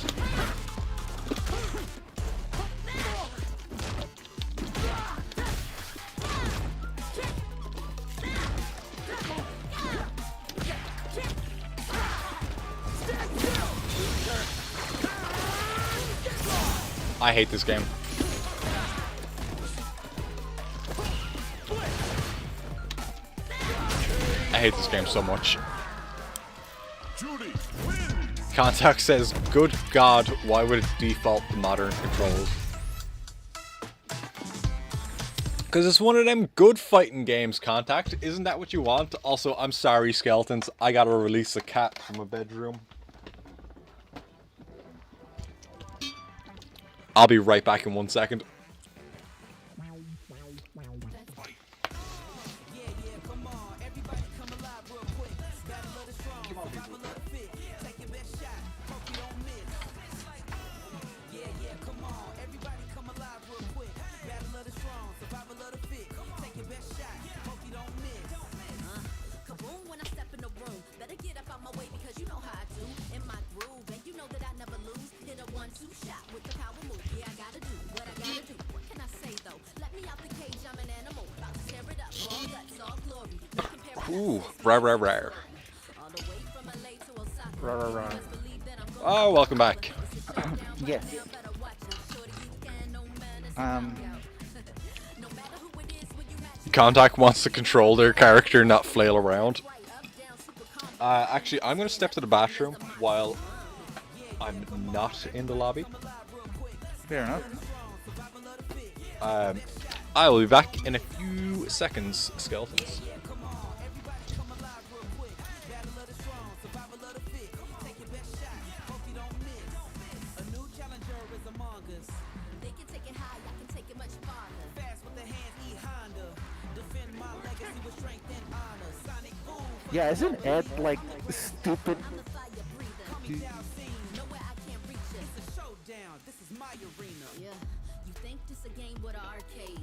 I hate this game. I hate this game so much. Judy wins. Contact says, good God, why would it default to modern controls? Because it's one of them good fighting games, Contact. Isn't that what you want? Also, I'm sorry, skeletons. I gotta release a cat from a bedroom. I'll be right back in 1 second. Kaboom when I step in the room. Better get up out my way because you know how I do. In my groove, and you know that I never lose. Hit a 1-2 shot with the power move. Yeah, I gotta do what I gotta do. What can I say though? Let me out the cage, I'm an animal. About to tear it up, all guts, all glory. No comparison. Ooh, rare. All the way from LA to Osaka. Rah. Just believe that I'm Oh, welcome back. Yes. better watch it. Shorty, you can no man is knockout. No matter who it is when you match Contact wants to control their character, not flail around. right up, down, super calm. Actually, I'm gonna step to the bathroom while I'm not in the lobby. Fair enough. I will be back in a few seconds, skeletons. They can take it high, I can take it much farther. Yeah, isn't Ed like stupid? I'm the fire breather. Nowhere I can't reach it. Yeah, you think this a game with an arcade?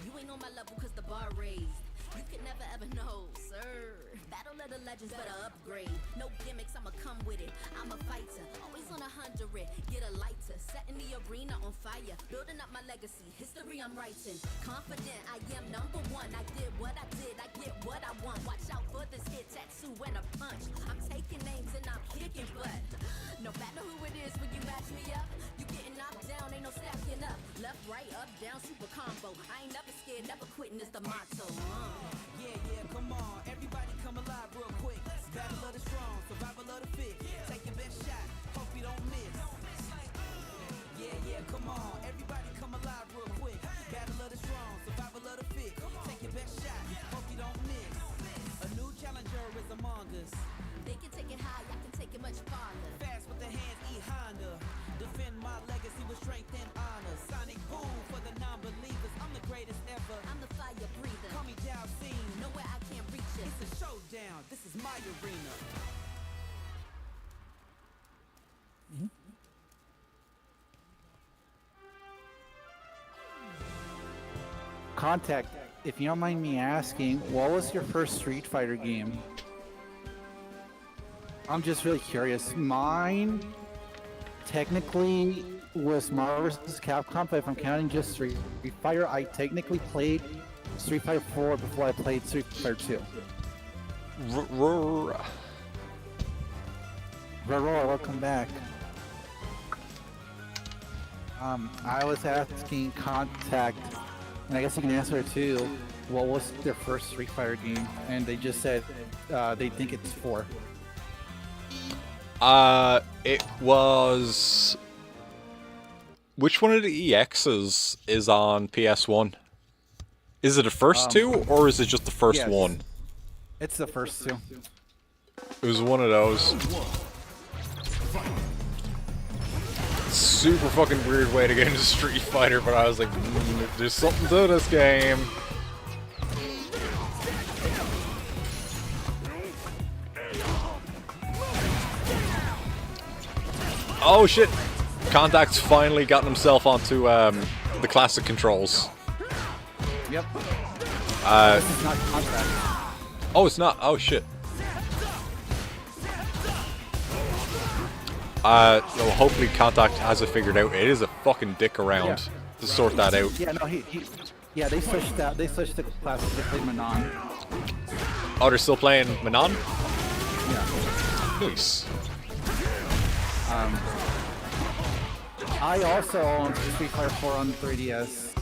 You ain't on my level cause the bar raised. You can never ever know, sir. Battle of the legends, better upgrade. No gimmicks, I'ma come with it. I'm a fighter, always on 100. Get a lighter, setting the arena on fire. Building up my legacy, history I'm writing. Confident, I am number one. I did what I did, I get what I want. Watch out for this hit, tattoo and a punch. I'm taking names and I'm kicking butt. No matter who it is when you match me up, you getting knocked down, ain't no stacking up. Left, right, up, down, super combo. I ain't never scared, never quitting is the motto. They can take it high, I can take it much farther. I'm the fire breather. Nowhere I can't reach it. Contact, if you don't mind me asking, what was your first Street Fighter game? I'm just really curious. Mine, technically, was Marvel vs. Capcom, but if I'm counting just Street Fighter, I technically played Street Fighter 4 before I played Street Fighter 2. Welcome back. I was asking Contact, and I guess you can answer it too, what was their first Street Fighter game? And they just said they think it's 4. It was... Which one of the EXs is on PS1? Is it the first two, or is it just the first yes. one? It's the first two. It was one of those. Super fucking weird way to get into Street Fighter, but I was like, there's something to this game. Oh shit! Contact's finally gotten himself onto the classic controls. Yep. This is not Contact. Oh, it's not. Oh shit. Well, hopefully Contact has it figured out. It is a fucking dick around to sort that out. Yeah, no, yeah, they switched out. They switched the classic. They played Manon. Oh, they're still playing Manon? Yeah. Nice. I also owned Street Fighter 4 on 3DS.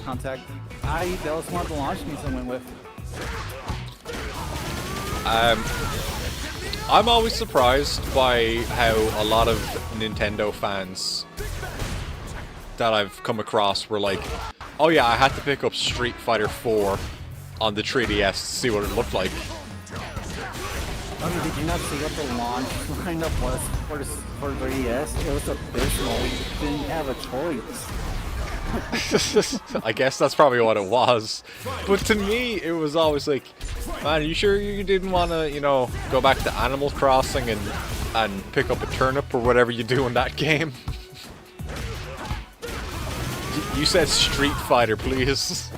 Contact. That was one of the launch games I went with. I'm always surprised by how a lot of Nintendo fans that I've come across were like, oh yeah, I had to pick up Street Fighter 4 on the 3DS to see what it looked like. I mean, did you not see what the launch lineup was for 3DS? It was abysmal. We didn't have a choice. I guess that's probably what it was. But to me, it was always like, man, you sure you didn't want to, you know, go back to Animal Crossing and pick up a turnip or whatever you do in that game? You said Street Fighter, please.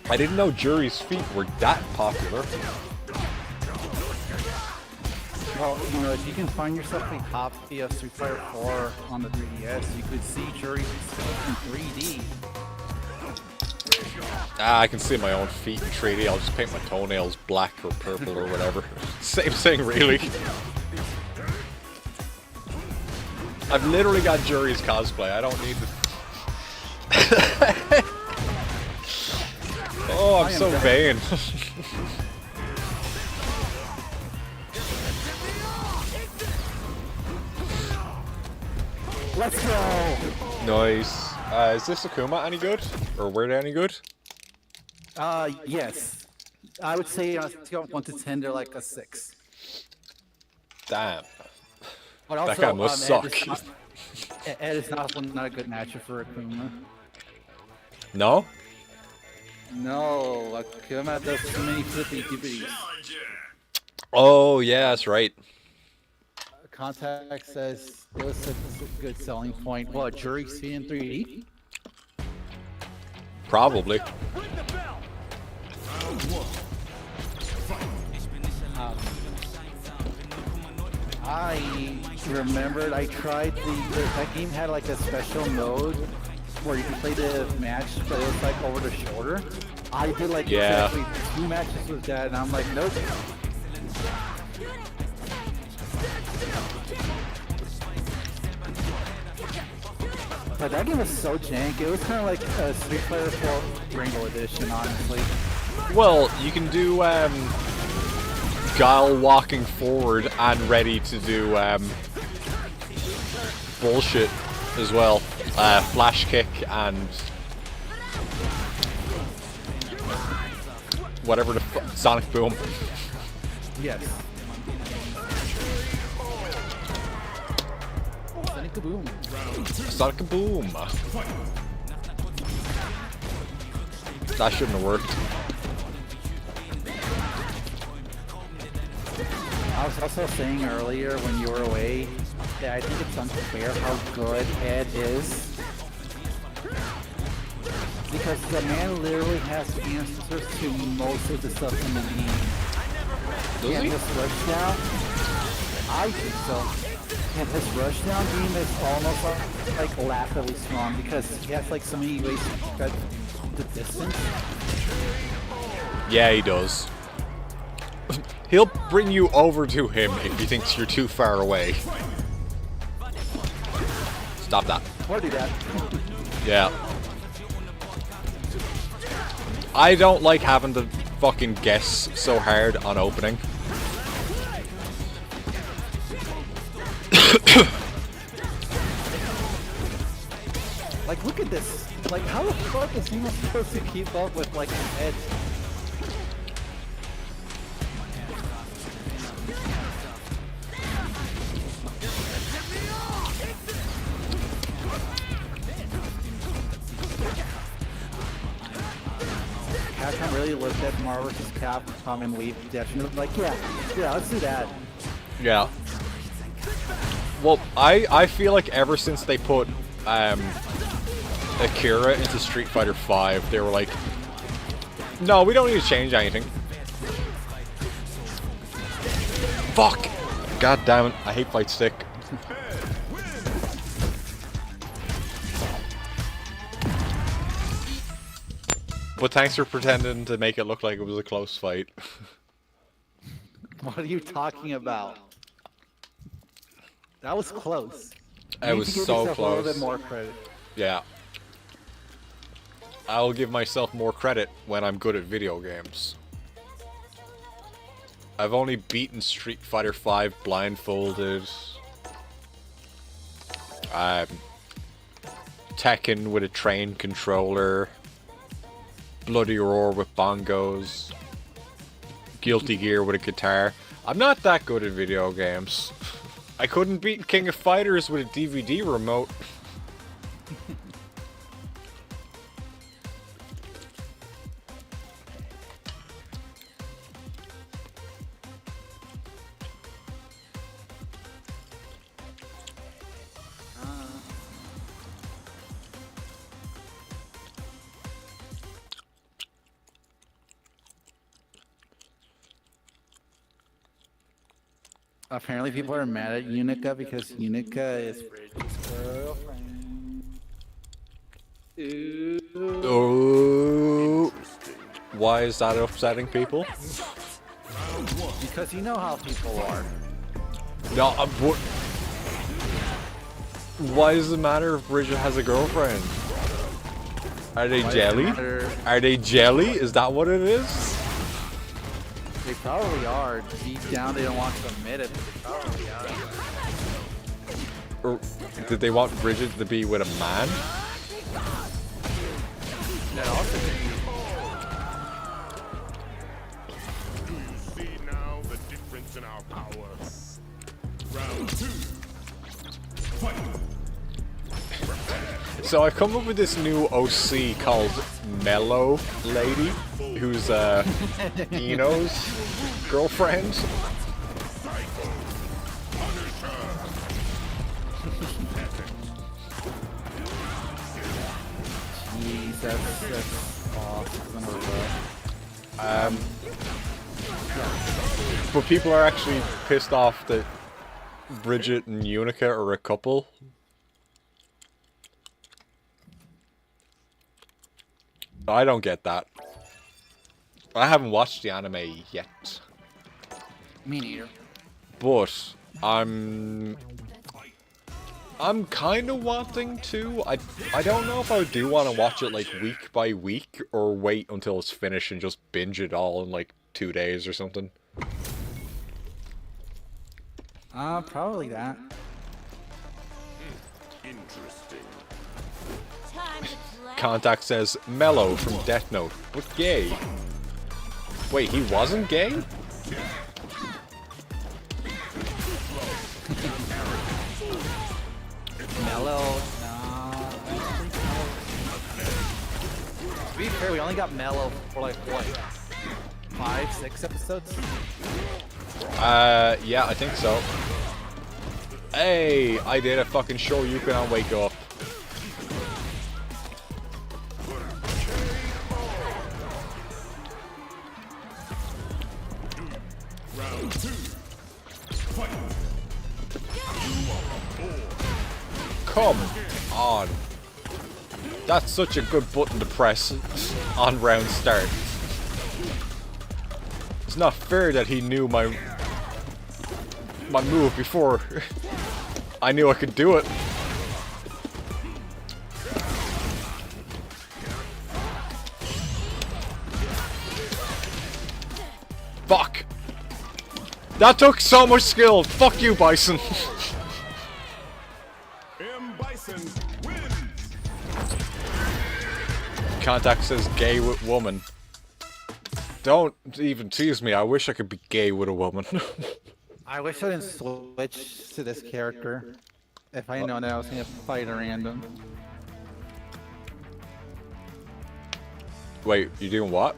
I didn't know Jury's Feet were that popular. Well, you know, if you can find yourself a copy of Street Fighter 4 on the 3DS, you could see Jury's feet in 3D. I can see my own feet in 3D. I'll just paint my toenails black or purple or whatever. Same thing, really. I've literally got Jury's cosplay. I don't need to... Oh, I'm so vain. Let's go! Nice. Is this Akuma any good? Or were they any good? Yes. I would say on a scale of 1 to 10, they're like a 6. Damn. But also, That guy must suck. Ed is not a good matchup for Akuma. No? No, Akuma does too many flippy dippities. Oh, yeah, that's right. Contact says it was a good selling point. What, Jury's Feet in 3D? Probably. I remembered I tried that game had like a special mode where you could play the match, but it was like over the shoulder. I did like exactly 2 matches with that, and I'm like, nope. But that game was so jank. It was kind of like a Street Fighter 4 Rainbow Edition, honestly. Well, you can do Guile walking forward and ready to do bullshit as well. Flash kick and whatever the Sonic Boom. Yes. Sonic Boom. Sonic Boom. That shouldn't have worked. I was also saying earlier when you were away that I think it's unfair how good Ed is. Because the man literally has answers to most of the stuff in the game. Does And he? his rushdown, I think so. And his rushdown beam is almost like laughably strong because he has like so many ways to spread the distance. Yeah, he does. He'll bring you over to him if he thinks you're too far away. Stop that. Or do that. Yeah. I don't like having to fucking guess so hard on opening. Like, look at this. Like, how the fuck is he supposed to keep up with, like, his head? Capcom really looked at Marvel vs. Capcom and Leaf Definitely like, yeah, let's do that. Yeah. Well, I feel like ever since they put Akira into Street Fighter V, they were like, no, we don't need to change anything. Fuck! God damn it, I hate Fight Stick. But thanks for pretending to make it look like it was a close fight. What are you talking about? That was close. You It need was to give so yourself a little close. bit more credit. Yeah. I'll give myself more credit when I'm good at video games. I've only beaten Street Fighter V blindfolded. Tekken with a train controller. Bloody Roar with bongos. Guilty Gear with a guitar. I'm not that good at video games. I couldn't beat King of Fighters with a DVD remote. Apparently people are mad at Unica because Unica is Bridget's girlfriend. Ooh. Oh, why is that upsetting people? Because you know how people are. No, why does it matter if Bridget has a girlfriend? Are they Why does it jelly? matter? Are they jelly? Is that what it is? They probably are. Deep down they don't want to admit it, but they probably are. Or did they want Bridget to be with a man? That also could Do you see now the difference in our power? Round 2. Fight. So I come up with this new OC called Mellow Lady, who's Eno's girlfriend. Jeez, that's awesome. But people are actually pissed off that Bridget and Unica are a couple. I don't get that. I haven't watched the anime yet. Me neither. But I'm kind of wanting to. I don't know if I do want to watch it like week by week or wait until it's finished and just binge it all in like 2 days or something. Probably that. Interesting. Contact says Mellow from Death Note. But gay. Wait, he wasn't gay? Mellow, no. To be fair, we only got Mellow for like what? 5, 6 episodes? Yeah, I think so. Hey, I did a fucking show you can wake up. Round 2. Fight. Come on. That's such a good button to press on round start. It's not fair that he knew my move before I knew I could do it. Fuck. That took so much skill. Fuck you, Bison. M. Bison wins. Contact says gay with woman. Don't even tease me. I wish I could be gay with a woman. I wish I didn't switch to this character. If I known that I was gonna fight a random. Wait, you doing what?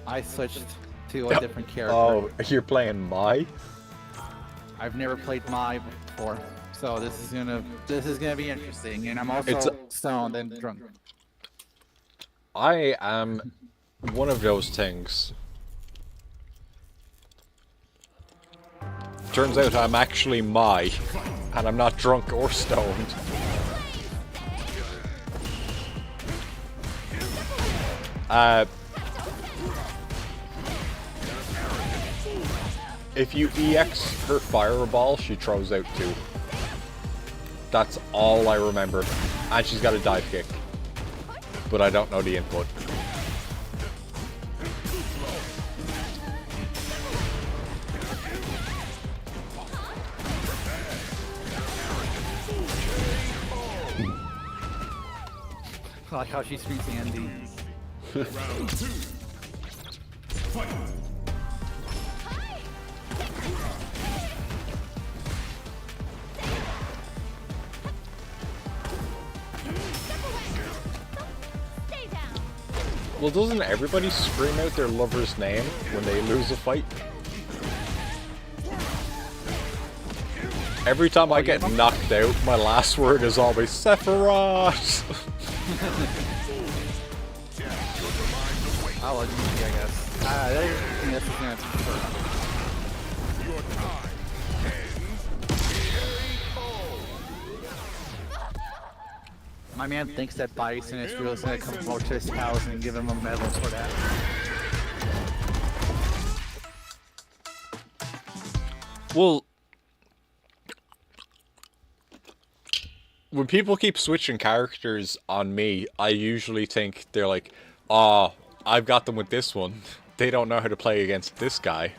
I switched to a different character. Oh, you're playing Mai? I've never played Mai before, so this is gonna be interesting. And I'm also stoned and drunk. I am one of those things. Turns out I'm actually Mai, and I'm not drunk or stoned. If you EX her fireball, she throws out too. That's all I remember. And she's got a dive kick. But I don't know the input. I like how she speaks Andy. Round 2. Fight. Well, doesn't everybody scream out their lover's name when they lose a fight? Every time I get knocked out, my last word is always Sephiroth! I'll let you see, I guess. This is gonna Your time My man thinks that Bison is really gonna come over to his house and give him a medal for that. Well, when people keep switching characters on me, I usually think they're like, oh, I've got them with this one. They don't know how to play against this guy.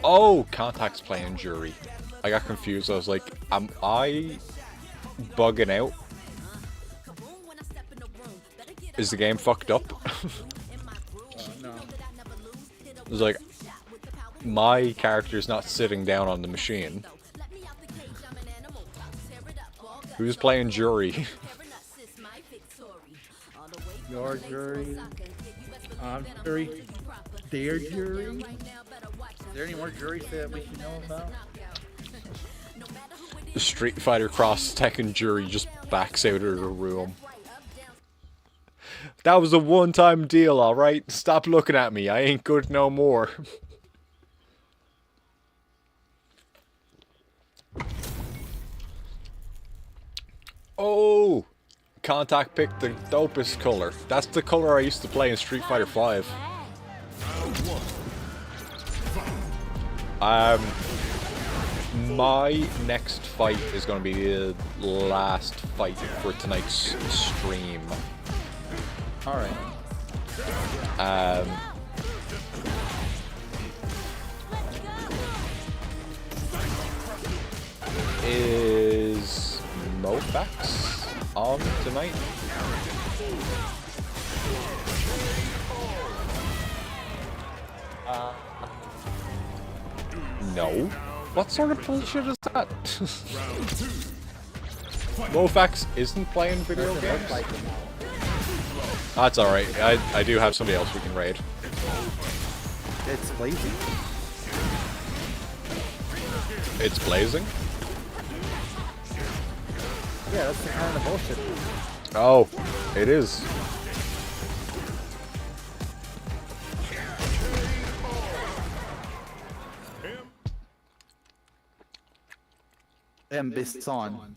Oh, Contact's playing Jury. I got confused. I was like, am I bugging out? Is the game fucked up? No. It was like, my character's not sitting down on the machine. Who's playing Jury? Your jury. Jury. Their jury. Is there any more juries that we should know about? Street Fighter Cross Tekken Jury just backs out of the room. That was a one-time deal, alright? Stop looking at me, I ain't good no more. Oh! Contact picked the dopest color. That's the color I used to play in Street Fighter 5. My next fight is going to be the last fight for tonight's stream. Alright. Is Mofax on tonight? No. What sort of bullshit is that? Mofax isn't playing video games? That's alright. I do have somebody else we can raid. It's lazy. It's blazing? Yeah, that's the kind of bullshit. Oh, it is. And Bisson.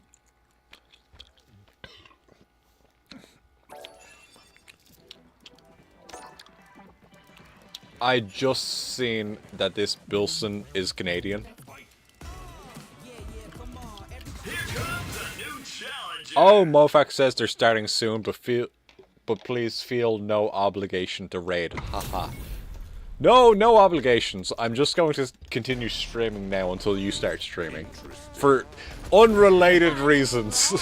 I just seen that this Bilson is Canadian. Oh, Mofax says they're starting soon, but please feel no obligation to raid. Haha. No obligations. I'm just going to continue streaming now until you start streaming. For unrelated reasons.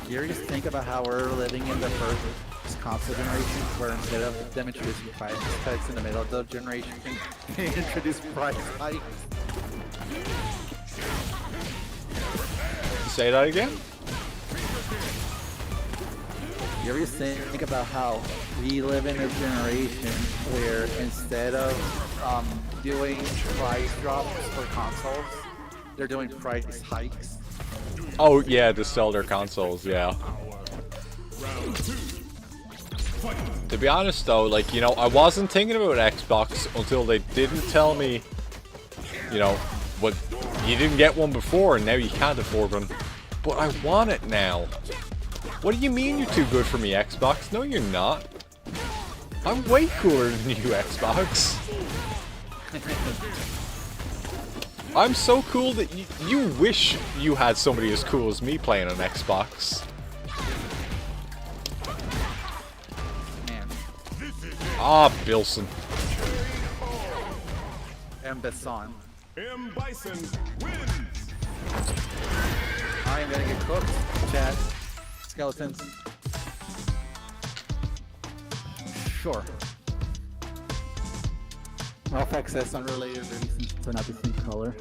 You ever just think about how we're living in the first console generation, where instead of them introducing price hikes in the middle of the generation, they introduce price hikes? Say that again? You ever just think about how we live in a generation where instead of doing price drops for consoles, they're doing price hikes? Oh yeah, to sell their consoles, yeah. To be honest though, like, you know, I wasn't thinking about Xbox until they didn't tell me, you know, what, you didn't get one before and now you can't afford one. But I want it now. What do you mean you're too good for me, Xbox? No, you're not. I'm way cooler than you, Xbox. I'm so cool that you wish you had somebody as cool as me playing on Xbox. Man. Ah, Bilson. And Besson. M. Bison wins. I am gonna get cooked, chat. Skeletons. Sure. Off access unrelated reasons, so not the same color.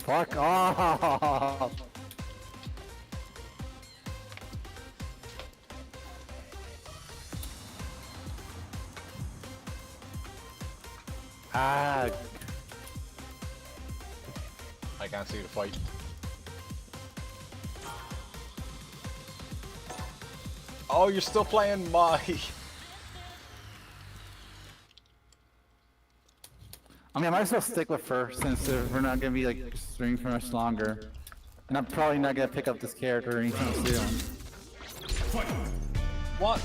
Fuck off! Ah, I can't see the fight. Oh, you're still playing my... I mean, I might as well stick with first since we're not gonna be like streaming for much longer, and I'm probably not gonna pick up this character anytime soon. What?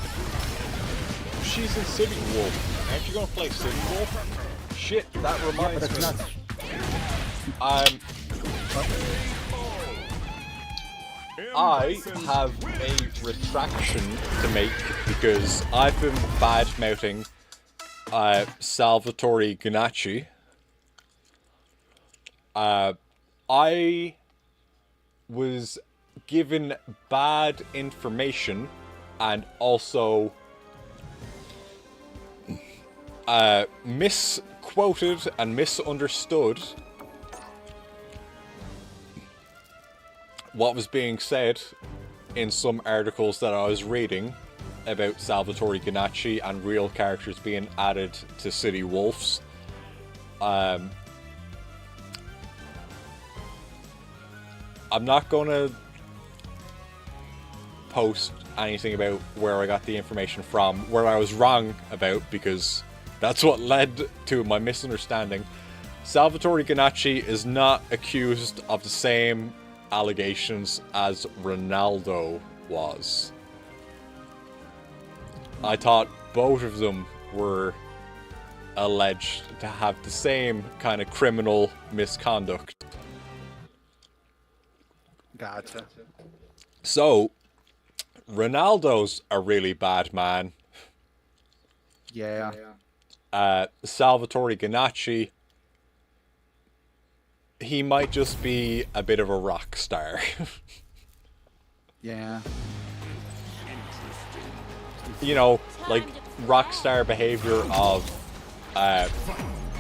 She's in City Wolf. Aren't you gonna play City Wolf? Shit, that reminds me. I have a retraction to make because I've been bad-mouthing Salvatore Ganacci. I was given bad information and also misquoted and misunderstood what was being said in some articles that I was reading about Salvatore Ganacci and real characters being added to City Wolves. I'm not gonna post anything about where I got the information from, where I was wrong about, because that's what led to my misunderstanding. Salvatore Ganacci is not accused of the same allegations as Ronaldo was. I thought both of them were alleged to have the same kind of criminal misconduct. Gotcha. So, Ronaldo's a really bad man. Yeah. Salvatore Ganacci, he might just be a bit of a rock star. Yeah. You know, like rock star behavior of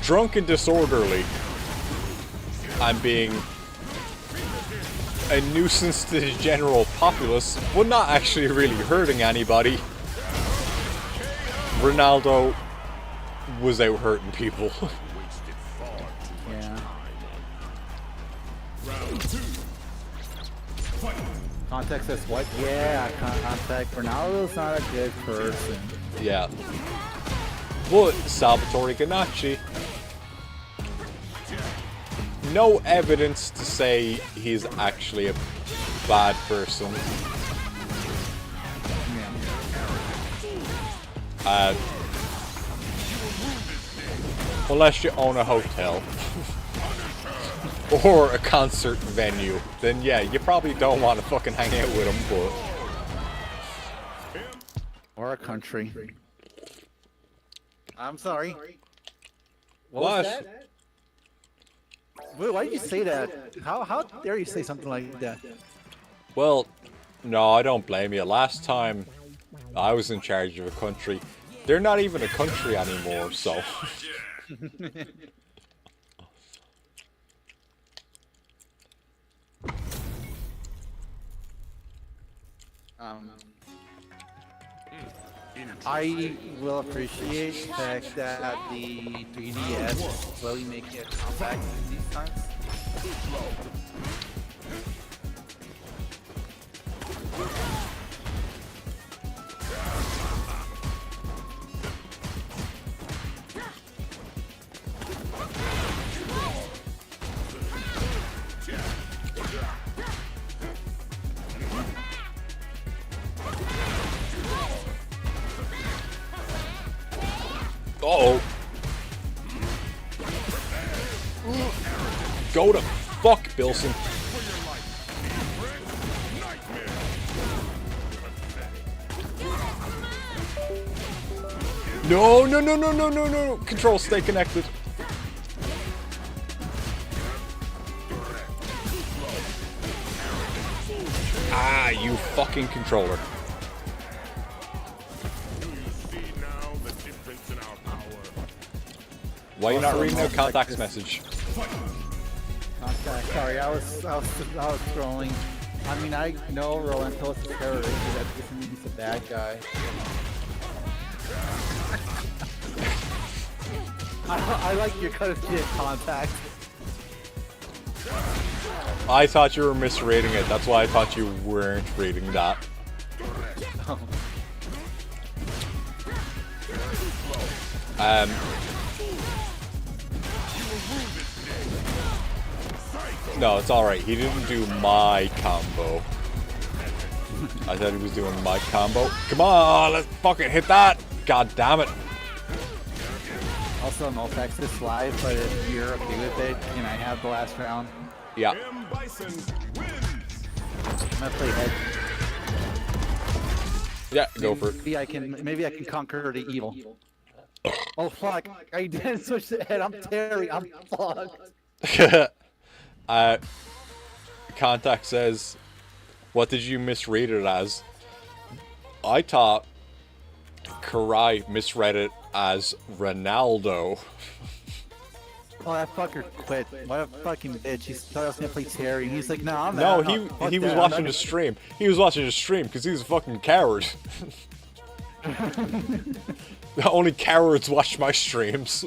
drunk and disorderly and being a nuisance to the general populace, but not actually really hurting anybody. Ronaldo was out hurting people. Yeah. Context says what? Yeah, context. Ronaldo's not a good person. Yeah. But Salvatore Ganacci, no evidence to say he's actually a bad person. Unless you own a hotel or a concert venue, then yeah, you probably don't want to fucking hang out with him, but... Or a country. I'm sorry. What? What? Was that? Wait, why did you say that? How dare you say something like that? Well, no, I don't blame you. Last time I was in charge of a country, they're not even a country anymore, so... I will appreciate the fact that the 3DS is slowly making a comeback these times. Uh-oh. Go to fuck, Bilson. No, no, no, no, no, no, no. Control, stay connected. Ah, you fucking controller. Why are you not reading out contact's message? Contact. Sorry, I was scrolling. I mean, I know Rolento is a terrorist, but that doesn't mean he's a bad guy. I like your cut of shit, Contact. I thought you were misreading it. That's why I thought you weren't reading that. No, it's alright. He didn't do my combo. I thought he was doing my combo. Come on, let's fucking hit that! God damn it. Also, no text this live, but if you're okay with it, can I have the last round? Yeah. I'm gonna play head. Yeah, go for it. Maybe I can conquer the evil. Oh fuck! I didn't switch the head. I'm Terry. I'm fucked. Contact says, what did you misread it as? I thought Karai misread it as Ronaldo. Oh, that fucker quit. What a fucking bitch. He thought I was gonna play Terry. He's like, no, I'm No, not. he was watching the stream. He was watching the stream because he was a fucking coward. Only cowards watch my streams.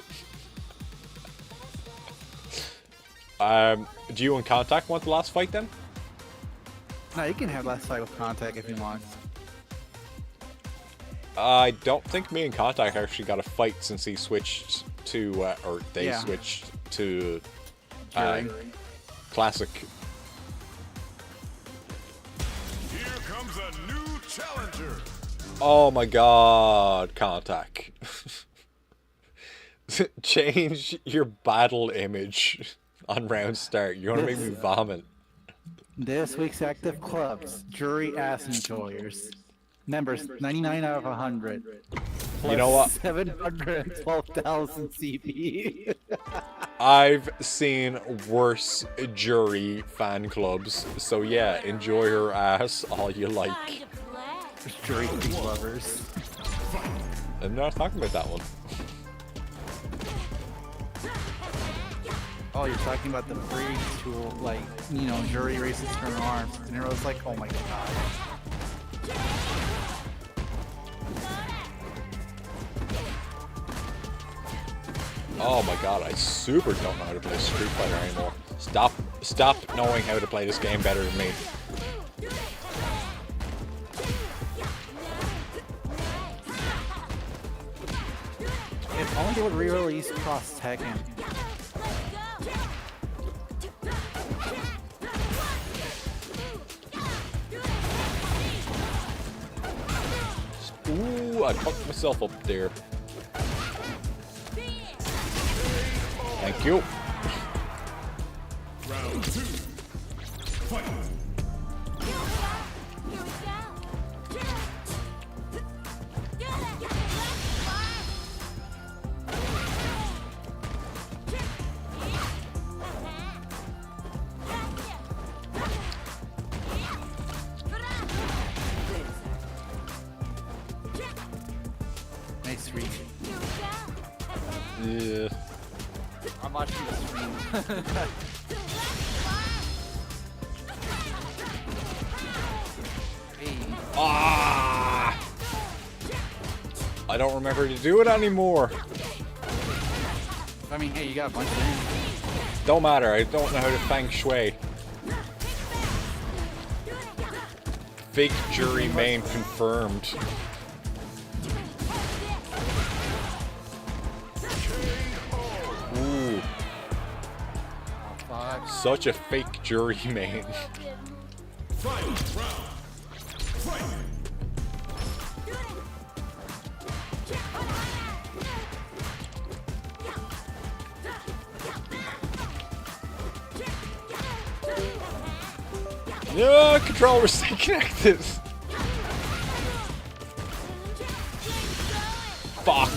Do you and Contact want the last fight then? No, you can have last fight with contact if you want. I don't think me and Contact actually got a fight since he switched to, or they Yeah. switched to Fury. Classic. Here comes a new challenger. Oh my god, Contact. Change your battle image on round start. You're gonna make me vomit. This week's active clubs, jury ass enjoyers. Members, 99 out of 100. You know what? 712,000 CP. I've seen worse jury fan clubs, so yeah, enjoy her ass all you like. Jury lovers. I'm not talking about that one. Oh, you're talking about the freaks who, like, you know, jury races from arms. And it was like, oh my god. Oh my god, I super don't know how to play Street Fighter anymore. Stop knowing how to play this game better than me. If only they would re-release Cross Tekken. Ooh, I fucked myself up there. Thank you. Round 2. Fight. Nice read. Yeah. I'm watching the stream. Hey. Ah! I don't remember to do it anymore. I mean, hey, you got a bunch of names. Don't matter, I don't know how to feng shui. Fake jury main confirmed. Ooh, Fuck. such a fake jury main. Final round. Fight. Yeah, controller stay connected. Fuck.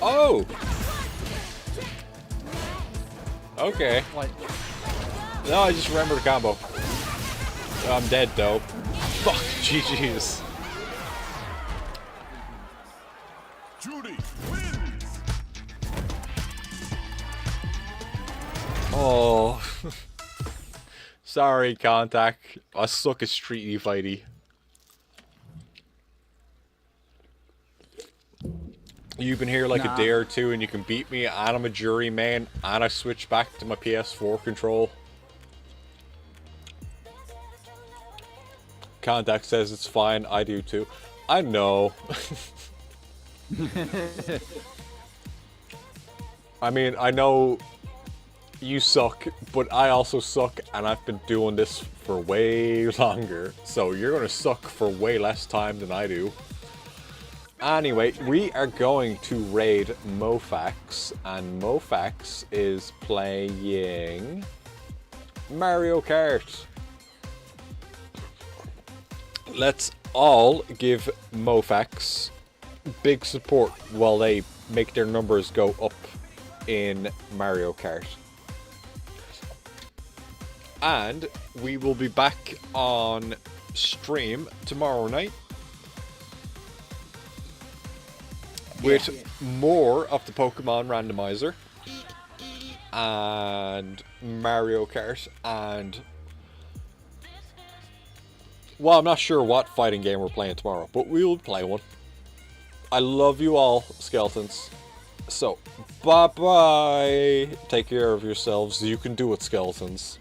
Oh. Okay. What? No, I just remembered a combo. I'm dead though. Fuck. GG's. Judy wins. Oh. Sorry, Contact. I suck at Streety Fighty. You've been here like Nah. a day or two and you can beat me, and I'm a jury man, and I switch back to my PS4 control. Contact says it's fine, I do too. I know. I mean, I know you suck, but I also suck, and I've been doing this for way longer. So you're gonna suck for way less time than I do. Anyway, we are going to raid Mofax, and Mofax is playing Mario Kart. Let's all give Mofax big support while they make their numbers go up in Mario Kart. And we will be back on stream tomorrow night with more of the Pokemon randomizer and Mario Kart and Well, I'm not sure what fighting game we're playing tomorrow, but we'll play one. I love you all, skeletons. So, bye-bye. Take care of yourselves. You can do it, skeletons.